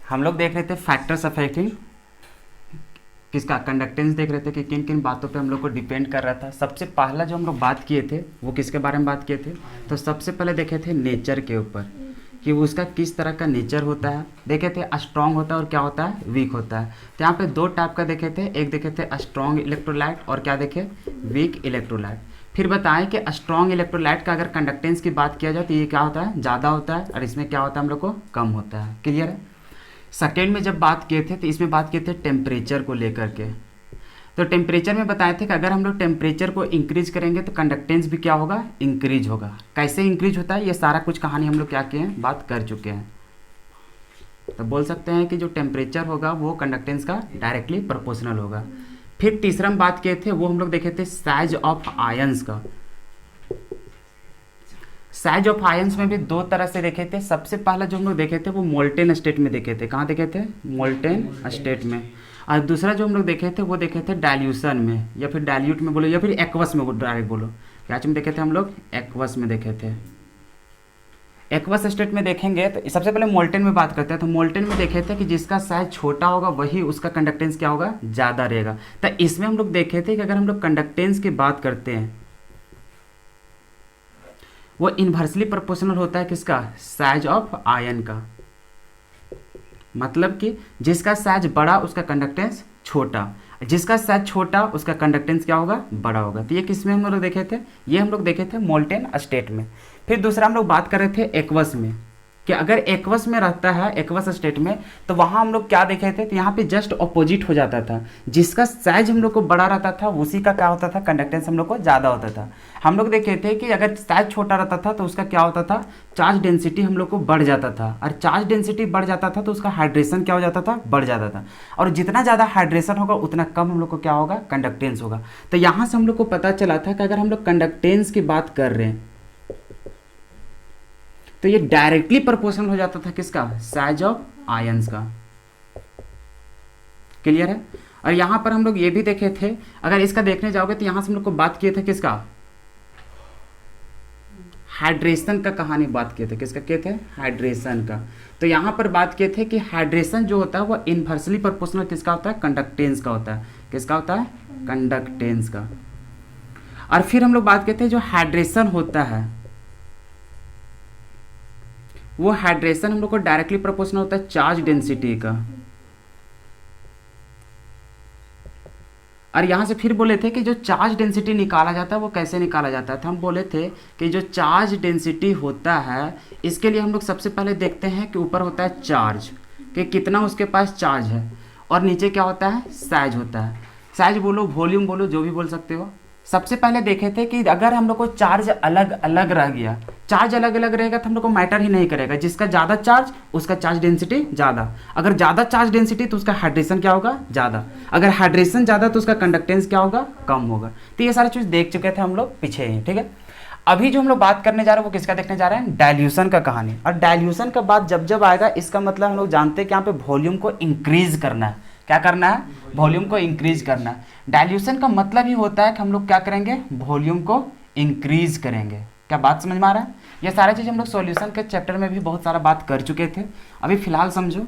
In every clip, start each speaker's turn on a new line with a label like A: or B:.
A: हम लोग देख रहे थे फैक्टर्स अफेक्टिंग किसका कंडक्टेंस, देख रहे थे कि किन किन बातों पे हम लोग को डिपेंड कर रहा था। सबसे पहला जो हम लोग बात किए थे वो किसके बारे में बात किए थे, तो सबसे पहले देखे थे नेचर के ऊपर कि वो उसका किस तरह का नेचर होता है। देखे थे स्ट्रॉन्ग होता है और क्या होता है, वीक होता है। तो यहाँ पे दो टाइप का देखे थे, एक देखे थे स्ट्रॉन्ग इलेक्ट्रोलाइट और क्या देखे, वीक इलेक्ट्रोलाइट। फिर बताएं कि स्ट्रॉन्ग इलेक्ट्रोलाइट का अगर कंडक्टेंस की बात किया जाए तो ये क्या होता है, ज़्यादा होता है, और इसमें क्या होता है हम लोग को कम होता है। क्लियर है। सेकेंड में जब बात किए थे तो इसमें बात किए थे टेम्परेचर को लेकर के। तो टेम्परेचर में बताए थे कि अगर हम लोग टेम्परेचर को इंक्रीज करेंगे तो कंडक्टेंस भी क्या होगा, इंक्रीज होगा। कैसे इंक्रीज होता है ये सारा कुछ कहानी हम लोग क्या किए हैं, बात कर चुके हैं। तो बोल सकते हैं कि जो टेम्परेचर होगा वो कंडक्टेंस का डायरेक्टली प्रोपोर्शनल होगा। फिर तीसरा हम बात किए थे वो हम लोग देखे थे साइज ऑफ आयंस का। साइज ऑफ आयंस में भी दो तरह से देखे थे। सबसे पहला जो हम लोग देखे थे वो मोल्टेन स्टेट में देखे थे। कहाँ देखे थे, मोल्टेन स्टेट में। और दूसरा जो हम लोग देखे थे वो देखे थे डाइल्यूशन में, या फिर डाइल्यूट में बोलो, या फिर एक्वस में डायरेक्ट बोलो। क्या में देखे थे हम लोग, एक्वस में देखे थे। एक्वस स्टेट में देखेंगे तो सबसे पहले मोल्टेन में बात करते हैं। तो मोल्टेन में देखे थे कि जिसका साइज छोटा होगा वही उसका कंडक्टेंस क्या होगा, ज़्यादा रहेगा। तो इसमें हम लोग देखे थे कि अगर हम लोग कंडक्टेंस की बात करते हैं वो इन्वर्सली प्रोपोर्शनल होता है किसका, साइज ऑफ आयन का। मतलब कि जिसका साइज बड़ा उसका कंडक्टेंस छोटा, जिसका साइज छोटा उसका कंडक्टेंस क्या होगा, बड़ा होगा। तो ये किस में हम लोग देखे थे, ये हम लोग देखे थे मोल्टेन स्टेट में। फिर दूसरा हम लोग बात कर रहे थे एक्वस में, कि अगर एक्वस में रहता है, एक्वस स्टेट में, तो वहाँ हम लोग क्या देखे थे, तो यहाँ पे जस्ट अपोजिट हो जाता था। जिसका साइज हम लोग को बड़ा रहता था उसी का क्या होता था, कंडक्टेंस हम लोग को ज़्यादा होता था। हम लोग देखे थे कि अगर साइज छोटा रहता था तो उसका क्या होता था, चार्ज डेंसिटी हम लोग को बढ़ जाता था, और चार्ज डेंसिटी बढ़ जाता था तो उसका हाइड्रेशन क्या हो जाता था, बढ़ जाता था। और जितना ज़्यादा हाइड्रेशन होगा उतना कम हम लोग को क्या होगा, कंडक्टेंस होगा। तो यहाँ से हम लोग को पता चला था कि अगर हम लोग कंडक्टेंस की बात कर रहे हैं तो ये डायरेक्टली प्रोपोर्शनल हो जाता था किसका, साइज ऑफ आयंस का। क्लियर है। और यहां पर हम लोग ये भी देखे थे, अगर इसका देखने जाओगे तो यहां से हम लोग को बात किए थे किसका, हाइड्रेशन का कहानी बात किए थे। किसका किए थे, हाइड्रेशन का। तो यहां पर बात किए थे कि हाइड्रेशन जो होता है वो इनवर्सली प्रोपोर्शनल किसका होता है, कंडक्टेंस का होता है। किसका होता है, कंडक्टेंस का। और फिर हम लोग बात किए थे जो हाइड्रेशन होता है वो हाइड्रेशन हम लोग को डायरेक्टली प्रोपोर्शनल होता है चार्ज डेंसिटी का। और यहां से फिर बोले थे कि जो चार्ज डेंसिटी निकाला जाता है वो कैसे निकाला जाता है। तो हम बोले थे कि जो चार्ज डेंसिटी होता है इसके लिए हम लोग सबसे पहले देखते हैं कि ऊपर होता है चार्ज, कि कितना उसके पास चार्ज है, और नीचे क्या होता है, साइज होता है। साइज बोलो, वॉल्यूम बोलो, जो भी बोल सकते हो। सबसे पहले देखे थे कि अगर हम लोग को चार्ज अलग अलग रह गया, चार्ज अलग अलग रहेगा तो हम लोग को मैटर ही नहीं करेगा। जिसका ज़्यादा चार्ज उसका चार्ज डेंसिटी ज़्यादा, अगर ज़्यादा चार्ज डेंसिटी तो उसका हाइड्रेशन क्या होगा, ज़्यादा, अगर हाइड्रेशन ज़्यादा तो उसका कंडक्टेंस क्या होगा, कम होगा। तो ये सारी चीज़ देख चुके थे हम लोग पीछे ही। ठीक है। अभी जो हम लोग बात करने जा रहे हैं वो किसका देखने जा रहे हैं, डाइल्यूशन का कहानी। और डाइल्यूशन का बात जब जब आएगा इसका मतलब हम लोग जानते हैं कि यहाँ पे वॉल्यूम को इंक्रीज करना है। क्या करना है, वॉल्यूम को इंक्रीज करना है। डाइल्यूशन का मतलब ही होता है कि हम लोग क्या करेंगे, वॉल्यूम को इंक्रीज करेंगे। क्या बात समझ में आ रहा है। ये सारी चीज़ हम लोग सॉल्यूशन के चैप्टर में भी बहुत सारा बात कर चुके थे। अभी फिलहाल समझो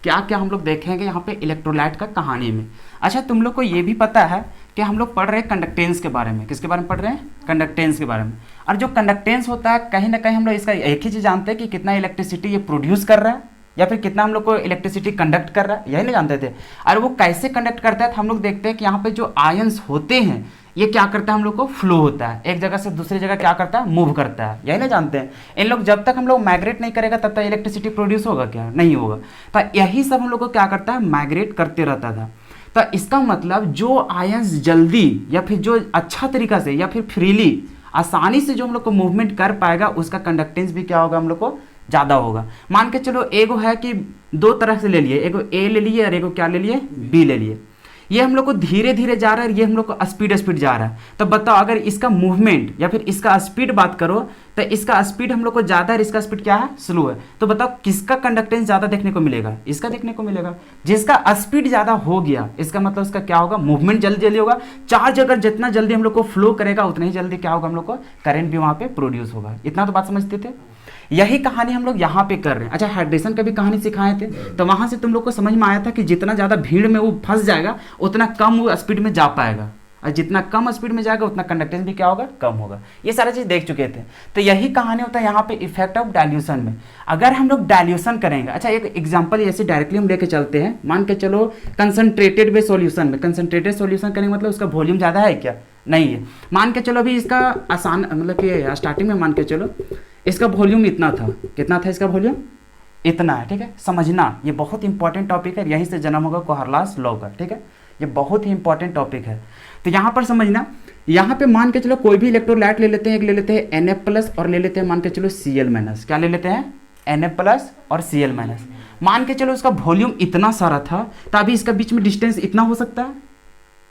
A: क्या क्या हम लोग देखेंगे यहाँ पे इलेक्ट्रोलाइट का कहानी में। अच्छा, तुम लोग को ये भी पता है कि हम लोग पढ़ रहे हैं कंडक्टेंस के बारे में। किसके बारे में पढ़ रहे हैं, कंडक्टेंस के बारे में। और जो कंडक्टेंस होता है कहीं ना कहीं हम लोग इसका एक ही चीज़ जानते हैं कि कितना इलेक्ट्रिसिटी ये प्रोड्यूस कर रहा है या फिर कितना हम लोग को इलेक्ट्रिसिटी कंडक्ट कर रहा है, यही नहीं जानते थे। और वो कैसे कंडक्ट करता है तो हम लोग देखते हैं कि यहाँ पे जो आयंस होते हैं ये क्या करता है, हम लोग को फ्लो होता है, एक जगह से दूसरी जगह क्या करता है, मूव करता है। यही नहीं जानते हैं। इन लोग जब तक हम लोग माइग्रेट नहीं करेगा तब तक इलेक्ट्रिसिटी प्रोड्यूस होगा क्या, नहीं होगा। तो यही सब हम लोग को क्या करता है, माइग्रेट करते रहता था। तो इसका मतलब जो आयंस जल्दी या फिर जो अच्छा तरीका से या फिर फ्रीली आसानी से जो हम लोग को मूवमेंट कर पाएगा उसका कंडक्टेंस भी क्या होगा, हम लोग को ज़्यादा होगा। मान के चलो एगो है कि दो तरह से ले लिए, एगो ए ले लिए और एगो क्या ले लिए, बी ले लिए। ये हम लोग को धीरे धीरे जा रहा है और ये हम लोग को स्पीड जा रहा है। तो बताओ अगर इसका मूवमेंट या फिर इसका स्पीड बात करो तो इसका स्पीड हम लोग को ज़्यादा है, इसका स्पीड क्या है, स्लो है। तो बताओ किसका कंडक्टेंस ज़्यादा देखने को मिलेगा, इसका देखने को मिलेगा। जिसका स्पीड ज़्यादा हो गया इसका मतलब उसका क्या होगा, मूवमेंट जल्दी जल्दी होगा। चार्ज अगर जितना जल्दी हम लोग को फ्लो करेगा उतना ही जल्दी क्या होगा, हम लोग को करंट भी वहाँ पे प्रोड्यूस होगा। इतना तो बात समझते थे। यही कहानी हम लोग यहाँ पे कर रहे हैं। अच्छा, हाइड्रेशन का भी कहानी सिखाए थे, तो वहाँ से तुम लोग को समझ में आया था कि जितना ज़्यादा भीड़ में वो फंस जाएगा उतना कम वो स्पीड में जा पाएगा, और जितना कम स्पीड में जाएगा उतना कंडक्टेंस भी क्या होगा, कम होगा। ये सारा चीज़ देख चुके थे। तो यही कहानी होता है यहाँ पे इफेक्ट ऑफ डाइल्यूशन में। अगर हम लोग डाइल्यूशन करेंगे, अच्छा एक एग्जांपल ऐसे डायरेक्टली हम लेके चलते हैं, मान के चलो कंसनट्रेटेड वे सॉल्यूशन में, कंसनट्रेटेड सॉल्यूशन करेंगे मतलब उसका वॉल्यूम ज़्यादा है क्या, नहीं है। मान के चलो अभी इसका आसान मतलब कि स्टार्टिंग में मान के चलो इसका वॉल्यूम इतना था, कितना था इसका वॉल्यूम, इतना है, ठीक है। समझना ये बहुत इंपॉर्टेंट टॉपिक है, यहीं से जन्म होगा कोहरलास लॉ का, ठीक है। ये बहुत ही इंपॉर्टेंट टॉपिक है। तो यहाँ पर समझना, यहाँ पे मान के चलो कोई भी इलेक्ट्रोलाइट ले लेते हैं, एक ले लेते हैं Na+ और ले लेते हैं मान के चलो Cl-, क्या ले लेते हैं, Na+ और Cl-। मान के चलो उसका वॉल्यूम इतना सारा था, तो अभी इसका बीच में डिस्टेंस इतना हो सकता है,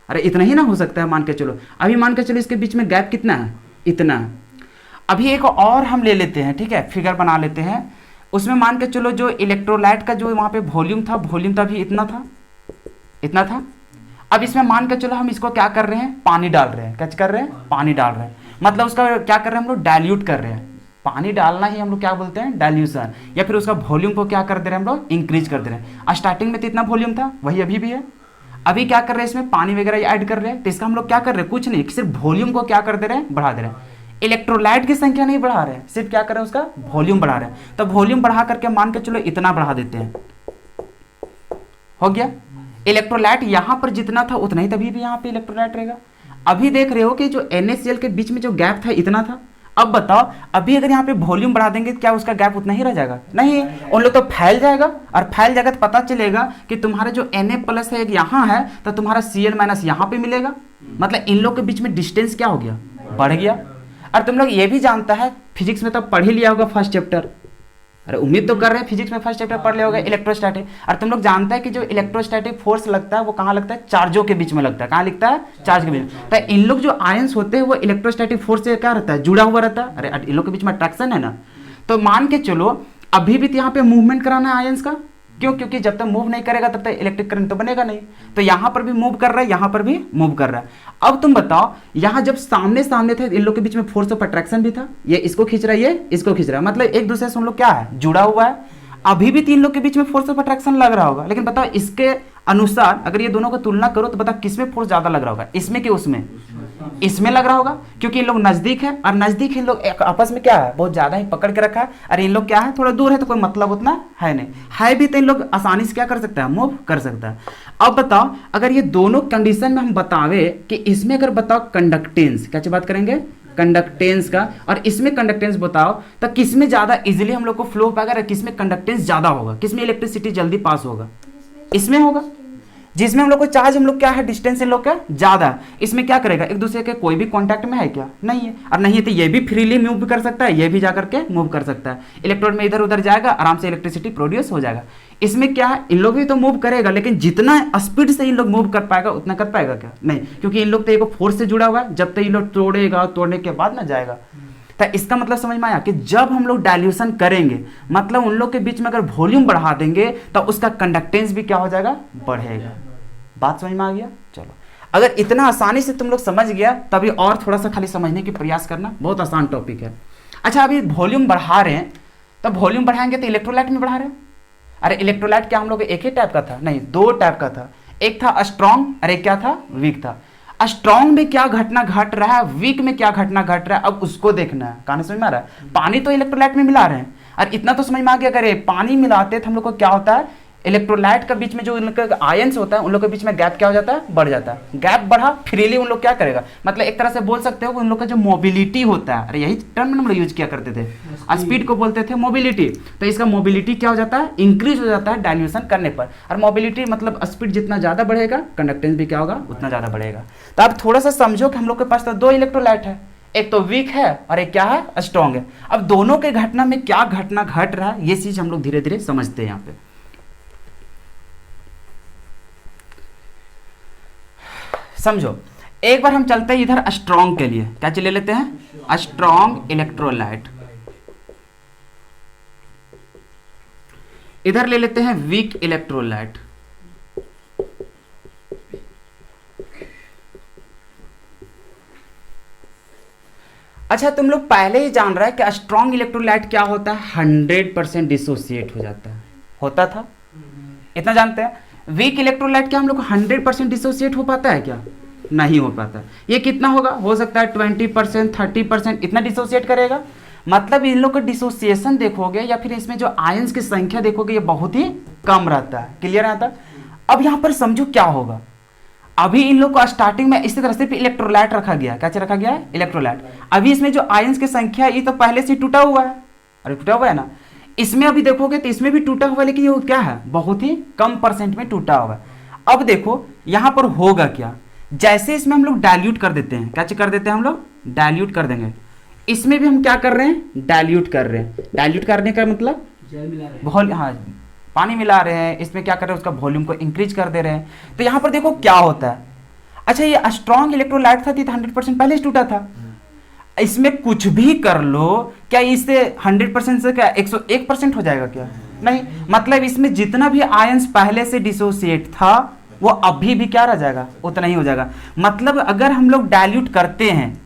A: अरे इतना ही ना हो सकता है मान के चलो। अभी मान के चलो इसके बीच में गैप कितना है, इतना है। अभी एक और हम ले लेते हैं, ठीक है, फिगर बना लेते हैं। उसमें मान के चलो जो इलेक्ट्रोलाइट का जो वहाँ पे वॉल्यूम था अभी इतना था, इतना था। अब इसमें मान के चलो हम इसको क्या कर रहे हैं, पानी डाल रहे हैं, क्या कर रहे हैं, पानी डाल रहे हैं। मतलब उसका क्या कर रहे हैं हम लोग, डाइल्यूट कर रहे हैं। पानी डालना ही हम लोग क्या बोलते हैं, डाइल्यूशन। या फिर उसका वॉल्यूम को क्या कर दे रहे हैं हम लोग, इंक्रीज कर दे रहे हैं। स्टार्टिंग में तो इतना वॉल्यूम था, वही अभी भी है। अभी क्या कर रहे हैं, इसमें पानी वगैरह ऐड कर रहे हैं, तो इसका हम लोग क्या कर रहे हैं, कुछ नहीं, सिर्फ वॉल्यूम को क्या कर दे रहे हैं, बढ़ा दे रहे हैं। इलेक्ट्रोलाइट की संख्या नहीं बढ़ा रहे हैं, सिर्फ क्या कर रहे हैं, उसका वॉल्यूम बढ़ा रहे हैं। तो वॉल्यूम बढ़ा करके मान के चलो इतना बढ़ा देते हैं, हो गया। इलेक्ट्रोलाइट यहां पर जितना था उतना ही तभी भी यहां पे इलेक्ट्रोलाइट रहेगा। अभी देख रहे हो कि जो NaCl के बीच में जो गैप था इतना था। अब बताओ, अभी अगर यहाँ पे वॉल्यूम बढ़ा देंगे क्या उसका गैप उतना ही रह जाएगा, नहीं, उन लोग तो फैल जाएगा। और फैल जाएगा तो पता चलेगा कि तुम्हारा जो Na+ है एक यहाँ है, तो तुम्हारा Cl- यहाँ पे मिलेगा। मतलब इन लोग के बीच में डिस्टेंस क्या हो गया, बढ़ गया। और तुम लोग ये भी जानता है, फिजिक्स में तो पढ़ ही लिया होगा फर्स्ट चैप्टर, अरे उम्मीद तो कर रहे हैं फिजिक्स में फर्स्ट चैप्टर पढ़ लिया होगा, इलेक्ट्रोस्टैटिक। और तुम लोग जानता है कि जो इलेक्ट्रोस्टैटिक फोर्स लगता है वो कहाँ लगता है, चार्जों के बीच में लगता है। कहाँ लिखता है, चार्ज के बीच में। तो इन लोग जो आयंस होते हैं वो इलेक्ट्रोस्टैटिक फोर्स से क्या रहता है, जुड़ा हुआ रहता है। अरे इन लोग के बीच में अट्रैक्शन है ना। तो मान के चलो अभी भी यहाँ पे मूवमेंट कराना है आयंस का, क्यों, क्योंकि जब तक मूव नहीं करेगा तब तक इलेक्ट्रिक करंट तो बनेगा नहीं। तो यहाँ पर भी मूव कर रहा है, यहाँ पर भी मूव कर रहा है। अब तुम बताओ, यहाँ जब सामने सामने थे इन लोग के बीच में फोर्स ऑफ अट्रैक्शन भी था, ये इसको खींच रहा है, ये इसको खींच रहा है, मतलब एक दूसरे से हम लोग क्या है, जुड़ा हुआ है। अभी भी तीन लोग के बीच में फोर्स ऑफ अट्रैक्शन लग रहा होगा, लेकिन बताओ इसके अनुसार अगर ये दोनों को तुलना करो तो बताओ किसमें फोर्स ज्यादा लग रहा होगा, इसमें कि उसमें, इसमें लग रहा होगा, क्योंकि इन लोग नजदीक है। और नजदीक इन लोग आपस में क्या है, बहुत ज्यादा ही पकड़ के रखा है। और इन लोग क्या है, थोड़ा दूर है तो कोई मतलब उतना है नहीं, है भी तो इन लोग आसानी से क्या कर सकता है, मूव कर सकता है। अब बताओ अगर ये दोनों कंडीशन में हम बतावे कि इसमें अगर बताओ कंडक्टेंस, क्या बात करेंगे, कंडक्टेंस का, और इसमें कंडक्टेंस बताओ, तो किसमें ज्यादा इजीली हम लोग को फ्लो हो पाएगा, और किसमें कंडक्टेंस ज्यादा होगा, किसमें इलेक्ट्रिसिटी जल्दी पास होगा, इसमें होगा। जिसमें हम लोग को चार्ज हम लोग क्या है, डिस्टेंस इन लोग का ज्यादा। इसमें क्या करेगा, एक दूसरे के कोई भी कांटेक्ट में है क्या, नहीं है। और नहीं है तो ये भी फ्रीली मूव कर सकता है, ये भी जाकर के मूव कर सकता है। इलेक्ट्रॉन में इधर उधर जाएगा, आराम से इलेक्ट्रिसिटी प्रोड्यूस हो जाएगा। इसमें क्या है, इन लोग भी तो मूव करेगा, लेकिन जितना स्पीड से इन लोग मूव कर पाएगा उतना कर पाएगा क्या, नहीं, क्योंकि इन लोग तो एक फोर्स से जुड़ा हुआ है। जब तक इन लोग तोड़ेगा, तोड़ने के बाद ना जाएगा। तो इसका मतलब समझ में आया कि जब हम लोग डाइल्यूशन करेंगे, मतलब उन लोग के बीच में अगर वॉल्यूम बढ़ा देंगे तो उसका कंडक्टेंस भी क्या हो जाएगा, बढ़ेगा। बात समझ में आ गया। चलो, अगर इतना आसानी से तुम लोग समझ गया तभी और थोड़ा सा खाली समझने की प्रयास करना, बहुत आसान टॉपिक है। अच्छा, अभी वॉल्यूम बढ़ा रहे हैं, तब वॉल्यूम बढ़ाएंगे तो इलेक्ट्रोलाइट में बढ़ा रहे हैं। अरे इलेक्ट्रोलाइट क्या हम लोग एक ही टाइप का था, नहीं, दो टाइप का था। एक था स्ट्रॉन्ग और एक क्या था, वीक था। स्ट्रॉन्ग में क्या घटना घट रहा है, वीक में क्या घटना घट रहा है, अब उसको देखना है। कहानी समझ में आ रहा है। पानी तो इलेक्ट्रोलाइट में मिला रहे हैं, और इतना तो समझ में आ गया, अगर पानी मिलाते तो हम लोग को क्या होता है, इलेक्ट्रोलाइट का बीच में जो उनका आयंस होता है उन लोग के बीच में गैप क्या हो जाता है, बढ़ जाता है। गैप बढ़ा, फ्रीली उन लोग क्या करेगा, मतलब एक तरह से बोल सकते हो उन लोग का जो मोबिलिटी होता है, अरे यही टर्म हम लोग यूज किया करते थे, स्पीड को बोलते थे मोबिलिटी। तो इसका मोबिलिटी क्या हो जाता है, इंक्रीज हो जाता है डाइल्यूशन करने पर। और मोबिलिटी मतलब स्पीड जितना ज्यादा बढ़ेगा कंडक्टेंस भी क्या होगा, उतना ज्यादा बढ़ेगा। तो आप थोड़ा सा समझो कि हम लोग के पास तो दो इलेक्ट्रोलाइट है, एक तो वीक है और एक क्या है, स्ट्रॉन्ग है। अब दोनों के घटना में क्या घटना घट रहा है, ये चीज हम लोग धीरे धीरे समझते हैं यहाँ पे। समझो, एक बार हम चलते हैं इधर स्ट्रॉन्ग के लिए, क्या ले लेते हैं, स्ट्रॉन्ग इलेक्ट्रोलाइट। इधर ले लेते हैं वीक इलेक्ट्रोलाइट। अच्छा तुम लोग पहले ही जान रहा है कि स्ट्रॉन्ग इलेक्ट्रोलाइट क्या होता है, 100% डिसोसिएट हो जाता है, होता था, इतना जानते हैं। वीक इलेक्ट्रोलाइट क्या हम लोग 100% डिसोसिएट हो पाता है क्या, नहीं हो पाता। ये कितना होगा, हो सकता है 20%, 30%, इतना डिसोसिएट करेगा। मतलब इन लोग का डिसोसिएशन देखोगे या फिर इसमें जो आयंस की संख्या देखोगे ये बहुत ही कम रहता है, क्लियर आता है। अब यहां पर समझो क्या होगा, अभी इन लोग को स्टार्टिंग में इसी तरह से इलेक्ट्रोलाइट रखा गया, क्या रखा गया है, इलेक्ट्रोलाइट। अभी इसमें जो आयंस की संख्या ये तो पहले से टूटा हुआ है, अरे टूटा हुआ है ना, इसमें अभी देखोगे तो इसमें भी टूटा हुआ है, लेकिन ये क्या है, बहुत ही कम परसेंट में टूटा हुआ है। अब देखो यहां पर होगा क्या, जैसे इसमें हम लोग डाइल्यूट कर देते हैं, क्या कर देते हैं हम लोग, डाइल्यूट कर देंगे। इसमें भी हम क्या कर रहे हैं, डाइल्यूट कर रहे हैं। डाइल्यूट करने का मतलब हाँ पानी मिला रहे हैं, इसमें क्या कर रहे हैं, उसका वॉल्यूम को इंक्रीज कर दे रहे हैं। तो यहां पर देखो क्या होता है। अच्छा ये स्ट्रॉन्ग इलेक्ट्रोलाइट था, 100% पहले से टूटा था, इसमें कुछ भी कर लो, क्या इससे 100% से क्या 101% हो जाएगा क्या, नहीं। मतलब इसमें जितना भी आयंस पहले से डिसोसिएट था वो अभी भी क्या रह जाएगा, उतना ही हो जाएगा। मतलब अगर हम लोग डाइल्यूट करते हैं,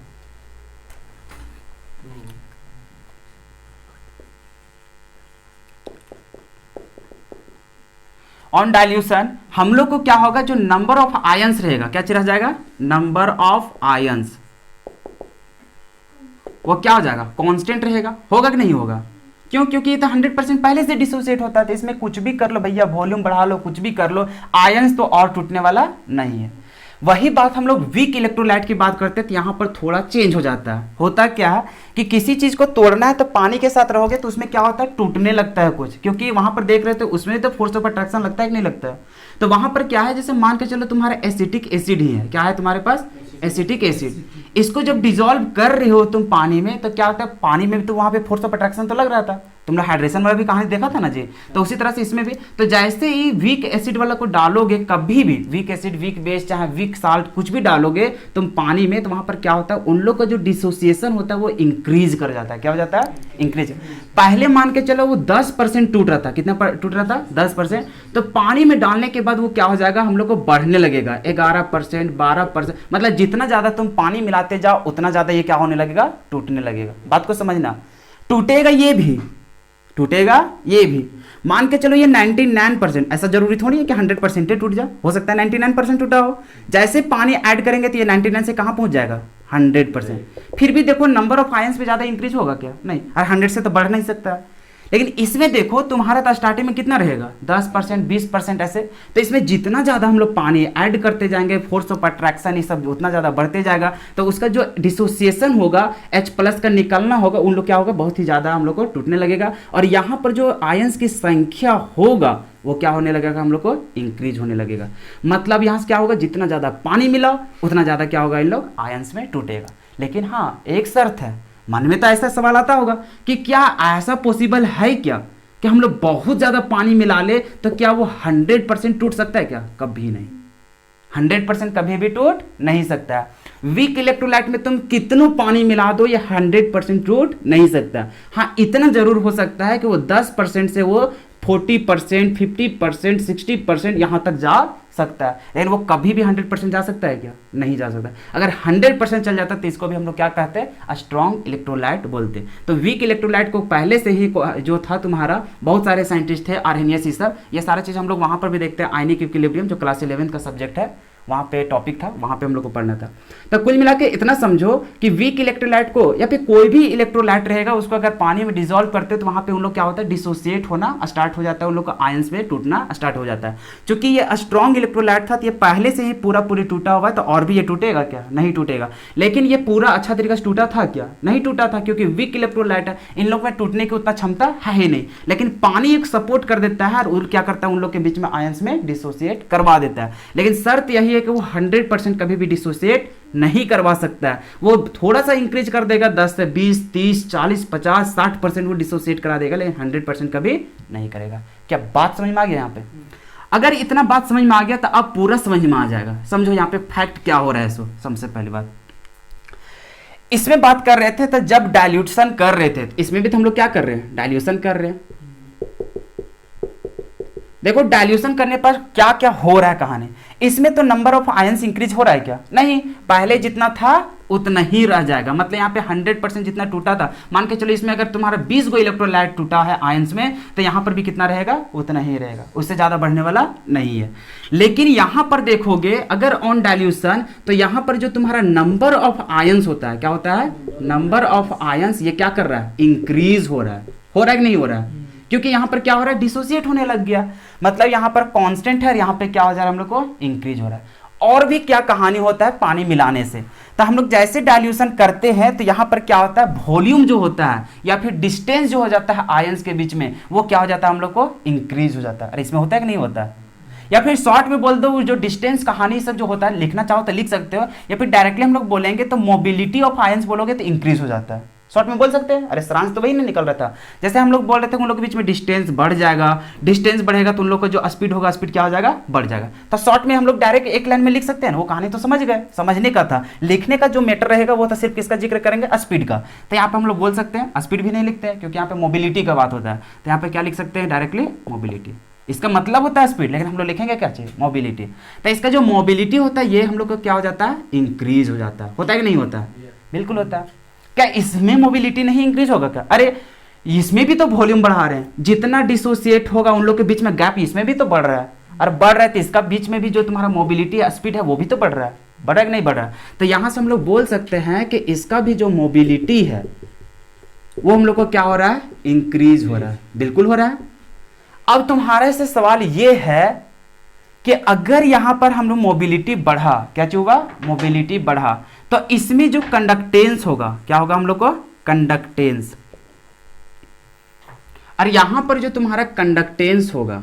A: ऑन डाइल्यूशन हम लोग को क्या होगा, जो नंबर ऑफ आयंस रहेगा क्या रह जाएगा, नंबर ऑफ आयंस वो क्या हो जाएगा, कांस्टेंट रहेगा, होगा कि नहीं होगा, क्यों, क्योंकि ये तो 100% पहले से डिसोसिएट होता है, तो इसमें कुछ भी कर लो भैया, वॉल्यूम बढ़ा लो, कुछ भी कर लो, आयंस तो और टूटने वाला नहीं है। वही बात हम लोग वीक इलेक्ट्रोलाइट की बात करते हैं, तो यहाँ पर थोड़ा चेंज हो जाता है। होता क्या है कि किसी चीज को तोड़ना है तो पानी के साथ रहोगे तो उसमें क्या होता है, टूटने लगता है कुछ, क्योंकि वहां पर देख रहे थे उसमें तो फोर्स ऑफ अट्रैक्शन लगता है कि नहीं लगता है। तो वहां पर क्या है, जैसे मान के चलो तुम्हारा एसिटिक एसिड ही है, क्या है तुम्हारे पास, एसिटिक एसिड। इसको जब डिजोल्व कर रहे हो तुम पानी में, तो क्या होता है, पानी में भी तो वहां पे फोर्स ऑफ अट्रैक्शन तो लग रहा था, तुमने हाइड्रेशन वाला भी कहानी देखा था ना जी। तो उसी तरह से इसमें भी, तो जैसे ही वीक एसिड वाला को डालोगे, कभी भी वीक एसिड, वीक बेस, चाहे वीक साल्ट कुछ भी डालोगे तुम पानी में, तो वहां पर क्या होता है, उन लोग का जो डिसोसिएशन होता है वो इंक्रीज कर जाता है। क्या हो जाता है, इंक्रीज। पहले मान के चलो वो 10% टूट रहा था, कितना टूट रहा था, 10%। तो पानी में डालने के बाद वो क्या हो जाएगा, हम लोग को बढ़ने लगेगा, 11%, 12%। मतलब जितना ज्यादा तुम पानी मिलाते जाओ उतना ज्यादा ये क्या होने लगेगा, टूटने लगेगा। बात को समझना, टूटेगा ये भी, टूटेगा ये भी। मान के चलो ये 99%, ऐसा जरूरी थोड़ी है कि 100% टूट जाए, हो सकता है 99% टूटा हो। जैसे पानी ऐड करेंगे तो ये 99 से कहां पहुंच जाएगा, 100%। फिर भी देखो नंबर ऑफ आयंस पे ज्यादा इंक्रीज होगा क्या, नहीं, और 100 से तो बढ़ नहीं सकता। लेकिन इसमें देखो तुम्हारा तो स्टार्टिंग में कितना रहेगा, 10%, 20% ऐसे। तो इसमें जितना ज़्यादा हम लोग पानी ऐड करते जाएंगे, फोर्स ऑफ अट्रैक्शन ये सब उतना ज़्यादा बढ़ते जाएगा, तो उसका जो डिसोसिएशन होगा, H+ का निकलना होगा, उन लोग क्या होगा, बहुत ही ज़्यादा हम लोग को टूटने लगेगा। और यहाँ पर जो आयंस की संख्या होगा वो क्या होने लगेगा, हम लोग को इंक्रीज होने लगेगा। मतलब यहाँ से क्या होगा, जितना ज़्यादा पानी मिला उतना ज़्यादा क्या होगा, इन लोग आयंस में टूटेगा। लेकिन हाँ एक शर्त है, मन में तो ऐसा सवाल आता होगा कि क्या ऐसा पॉसिबल है क्या कि हम लोग बहुत ज्यादा पानी मिला ले तो क्या वो 100% टूट सकता है क्या, कभी नहीं, 100% कभी भी टूट नहीं सकता है। वीक इलेक्ट्रोलाइट में तुम कितना पानी मिला दो ये 100% टूट नहीं सकता। हाँ इतना जरूर हो सकता है कि वो 10% से वो 40%, 50%, 60% यहां तक जा सकता है, लेकिन वो कभी भी 100% जा सकता है क्या, नहीं जा सकता। अगर 100% चल जाता तो इसको भी हम लोग क्या कहते हैं, स्ट्रॉन्ग इलेक्ट्रोलाइट बोलते। तो वीक इलेक्ट्रोलाइट को पहले से ही जो था तुम्हारा, बहुत सारे साइंटिस्ट थे, आर्हेनियस, ये सब, ये सारा चीज़ हम लोग वहाँ पर भी देखते हैं। आयनिक इक्विलिब्रियम जो क्लास 11 का सब्जेक्ट है, वहाँ पे टॉपिक था, वहाँ पे हम लोग को पढ़ना था। तो कुल मिला के इतना समझो कि वीक इलेक्ट्रोलाइट को या फिर कोई भी इलेक्ट्रोलाइट रहेगा उसको अगर पानी में डिसॉल्व करते हो तो वहाँ पे उन लोग क्या होता है, डिसोसिएट होना स्टार्ट हो जाता है, उन लोग का आयंस में टूटना स्टार्ट हो जाता है। क्योंकि ये स्ट्रॉन्ग इलेक्ट्रोलाइट था तो ये पहले से ही पूरी टूटा हुआ है, तो और भी ये टूटेगा क्या, नहीं टूटेगा। लेकिन ये पूरा अच्छा तरीके से टूटा था क्या, नहीं टूटा था, क्योंकि वीक इलेक्ट्रोलाइट है, इन लोग में टूटने की उतना क्षमता है ही नहीं। लेकिन पानी एक सपोर्ट कर देता है और क्या करता है, उन लोग के बीच में आयंस में डिसोसिएट करवा देता है। लेकिन शर्त यही है कि वो 100% कभी भी डिसोसिएट नहीं करवा सकता है। वो थोड़ा सा इंक्रीज कर देगा, 10 से 20, 30, 40, 50, 60% वो डिसोसिएट करा देगा, लेकिन 100% कभी नहीं करेगा। क्या बात समझ में आ गया यहाँ पे? अगर इतना बात समझ में आ गया तो अब पूरा समझ में आ जाएगा। समझो यहाँ पे फैक्ट क्या हो रहा है। सो सबसे पहली बात इसमें बात कर रहे थे, तो जब डाइल्यूशन कर रहे थे, इसमें भी तो हम लोग क्या कर रहे हैं, डाइल्यूशन कर रहे हैं। देखो डाइल्यूशन करने पर क्या क्या हो रहा है कहानी, इसमें तो नंबर ऑफ आयंस इंक्रीज हो रहा है क्या, नहीं, पहले जितना था उतना ही रह जाएगा। मतलब यहाँ पे 100% जितना टूटा था, मान के चलो इसमें अगर तुम्हारा 20 गो इलेक्ट्रोलाइट टूटा है आयंस में, तो यहाँ पर भी कितना रहेगा, उतना ही रहेगा, उससे ज़्यादा बढ़ने वाला नहीं है। लेकिन यहाँ पर देखोगे अगर ऑन डाइल्यूशन, तो यहाँ पर जो तुम्हारा नंबर ऑफ आयंस होता है, क्या होता है, नंबर ऑफ आयंस, ये क्या कर रहा है, इंक्रीज हो रहा है कि नहीं हो रहा है, क्योंकि यहाँ पर क्या हो रहा है, डिसोसिएट होने लग गया, मतलब यहाँ पर कांस्टेंट है और यहाँ पे क्या हो जा रहा है, हम लोग को इंक्रीज हो रहा है। और भी क्या कहानी होता है पानी मिलाने से, तो हम लोग जैसे डाइल्यूशन करते हैं तो यहाँ पर क्या होता है, वॉल्यूम जो होता है या फिर डिस्टेंस जो हो जाता है आयंस के बीच में, वो क्या हो जाता है, हम लोग को इंक्रीज हो जाता है। अरे इसमें होता है कि नहीं होता है, या फिर शॉर्ट में बोल दो, जो डिस्टेंस कहानी सब जो होता है, लिखना चाहो तो लिख सकते हो, या फिर डायरेक्टली हम लोग बोलेंगे तो मोबिलिटी ऑफ आयंस बोलोगे तो इंक्रीज हो जाता है, शॉर्ट में बोल सकते हैं। अरे सारांश तो वही नहीं निकल रहा था, जैसे हम लोग बोल रहे थे उन लोग के बीच में डिस्टेंस बढ़ जाएगा, डिस्टेंस बढ़ेगा तो उन लोग का जो स्पीड होगा, स्पीड क्या हो जाएगा, बढ़ जाएगा। तो शॉर्ट में हम लोग डायरेक्ट एक लाइन में लिख सकते हैं, वो कहानी तो समझ गए, समझने का था, लिखने का जो मैटर रहेगा वो तो सिर्फ किसका जिक्र करेंगे, स्पीड का। तो यहाँ पे हम लोग बोल सकते हैं, स्पीड भी नहीं लिखते हैं क्योंकि यहाँ पे मोबिलिटी का बात होता है, तो यहाँ पे क्या लिख सकते हैं, डायरेक्टली मोबिलिटी, इसका मतलब होता है स्पीड, लेकिन हम लोग लिखेंगे क्या चाहिए, मोबिलिटी। तो इसका जो मोबिलिटी होता है ये हम लोग को क्या हो जाता है, इंक्रीज हो जाता है, होता है कि नहीं होता है, बिल्कुल होता है। क्या इसमें मोबिलिटी नहीं इंक्रीज होगा क्या, अरे इसमें भी तो वॉल्यूम बढ़ा रहे हैं, जितना डिसोसिएट होगा उन लोग के बीच में गैप, इसमें भी तो बढ़ रहा है, और बढ़ रहा है तो इसका बीच में भी जो तुम्हारा मोबिलिटी स्पीड है वो भी तो बढ़ रहा है, बढ़ रहा है कि नहीं बढ़ रहा है। तो यहां से हम लोग बोल सकते हैं कि इसका भी जो मोबिलिटी है वो हम लोग को क्या हो रहा है, इंक्रीज हो रहा है, बिल्कुल हो रहा है। अब तुम्हारे से सवाल ये है कि अगर यहां पर हम लोग मोबिलिटी बढ़ा, क्या होगा, मोबिलिटी बढ़ा, तो इसमें जो कंडक्टेंस होगा, क्या होगा हम लोग को, कंडक्टेंस, और यहां पर जो तुम्हारा कंडक्टेंस होगा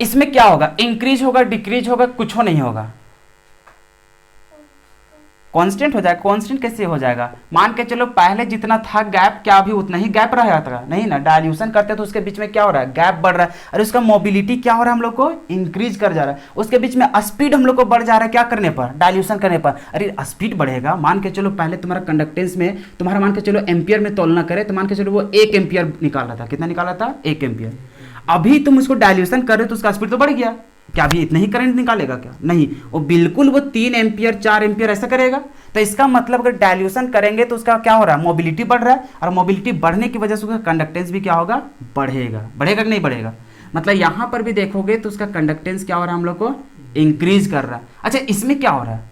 A: इसमें क्या होगा, इंक्रीज होगा, डिक्रीज होगा, कुछ नहीं होगा, कांस्टेंट हो जाएगा। कांस्टेंट कैसे हो जाएगा, मान के चलो पहले जितना था गैप, क्या अभी उतना ही गैप रहा था, नहीं ना, डाइल्यूशन करते तो उसके बीच में क्या हो रहा है, गैप बढ़ रहा है, और उसका मोबिलिटी क्या हो रहा है, हम लोग को इंक्रीज कर जा रहा है, उसके बीच में स्पीड हम लोग को बढ़ जा रहा है, क्या करने पर, डाइल्यूशन करने पर। अरे स्पीड बढ़ेगा, मान के चलो पहले तुम्हारा कंडक्टेंस में तुम्हारा मान के चलो एम्पियर में तोलना करे तो मान के चलो वो 1 एम्पियर निकाल रहा था, कितना निकाल रहा था, 1 एम्पियर। अभी तुम उसको डाइल्यूशन कर रहे हो तो उसका स्पीड तो बढ़ गया, क्या अभी इतना ही करंट निकालेगा क्या, नहीं, वो बिल्कुल वो 3 एम्पियर 4 एम्पियर ऐसा करेगा। तो इसका मतलब अगर डाइल्यूशन करेंगे तो उसका क्या हो रहा है, मोबिलिटी बढ़ रहा है, और मोबिलिटी बढ़ने की वजह से उसका कंडक्टेंस भी क्या होगा, बढ़ेगा, बढ़ेगा कि नहीं बढ़ेगा। मतलब यहां पर भी देखोगे तो उसका कंडक्टेंस क्या हो रहा है, हम लोग को इंक्रीज कर रहा है। अच्छा इसमें क्या हो रहा है,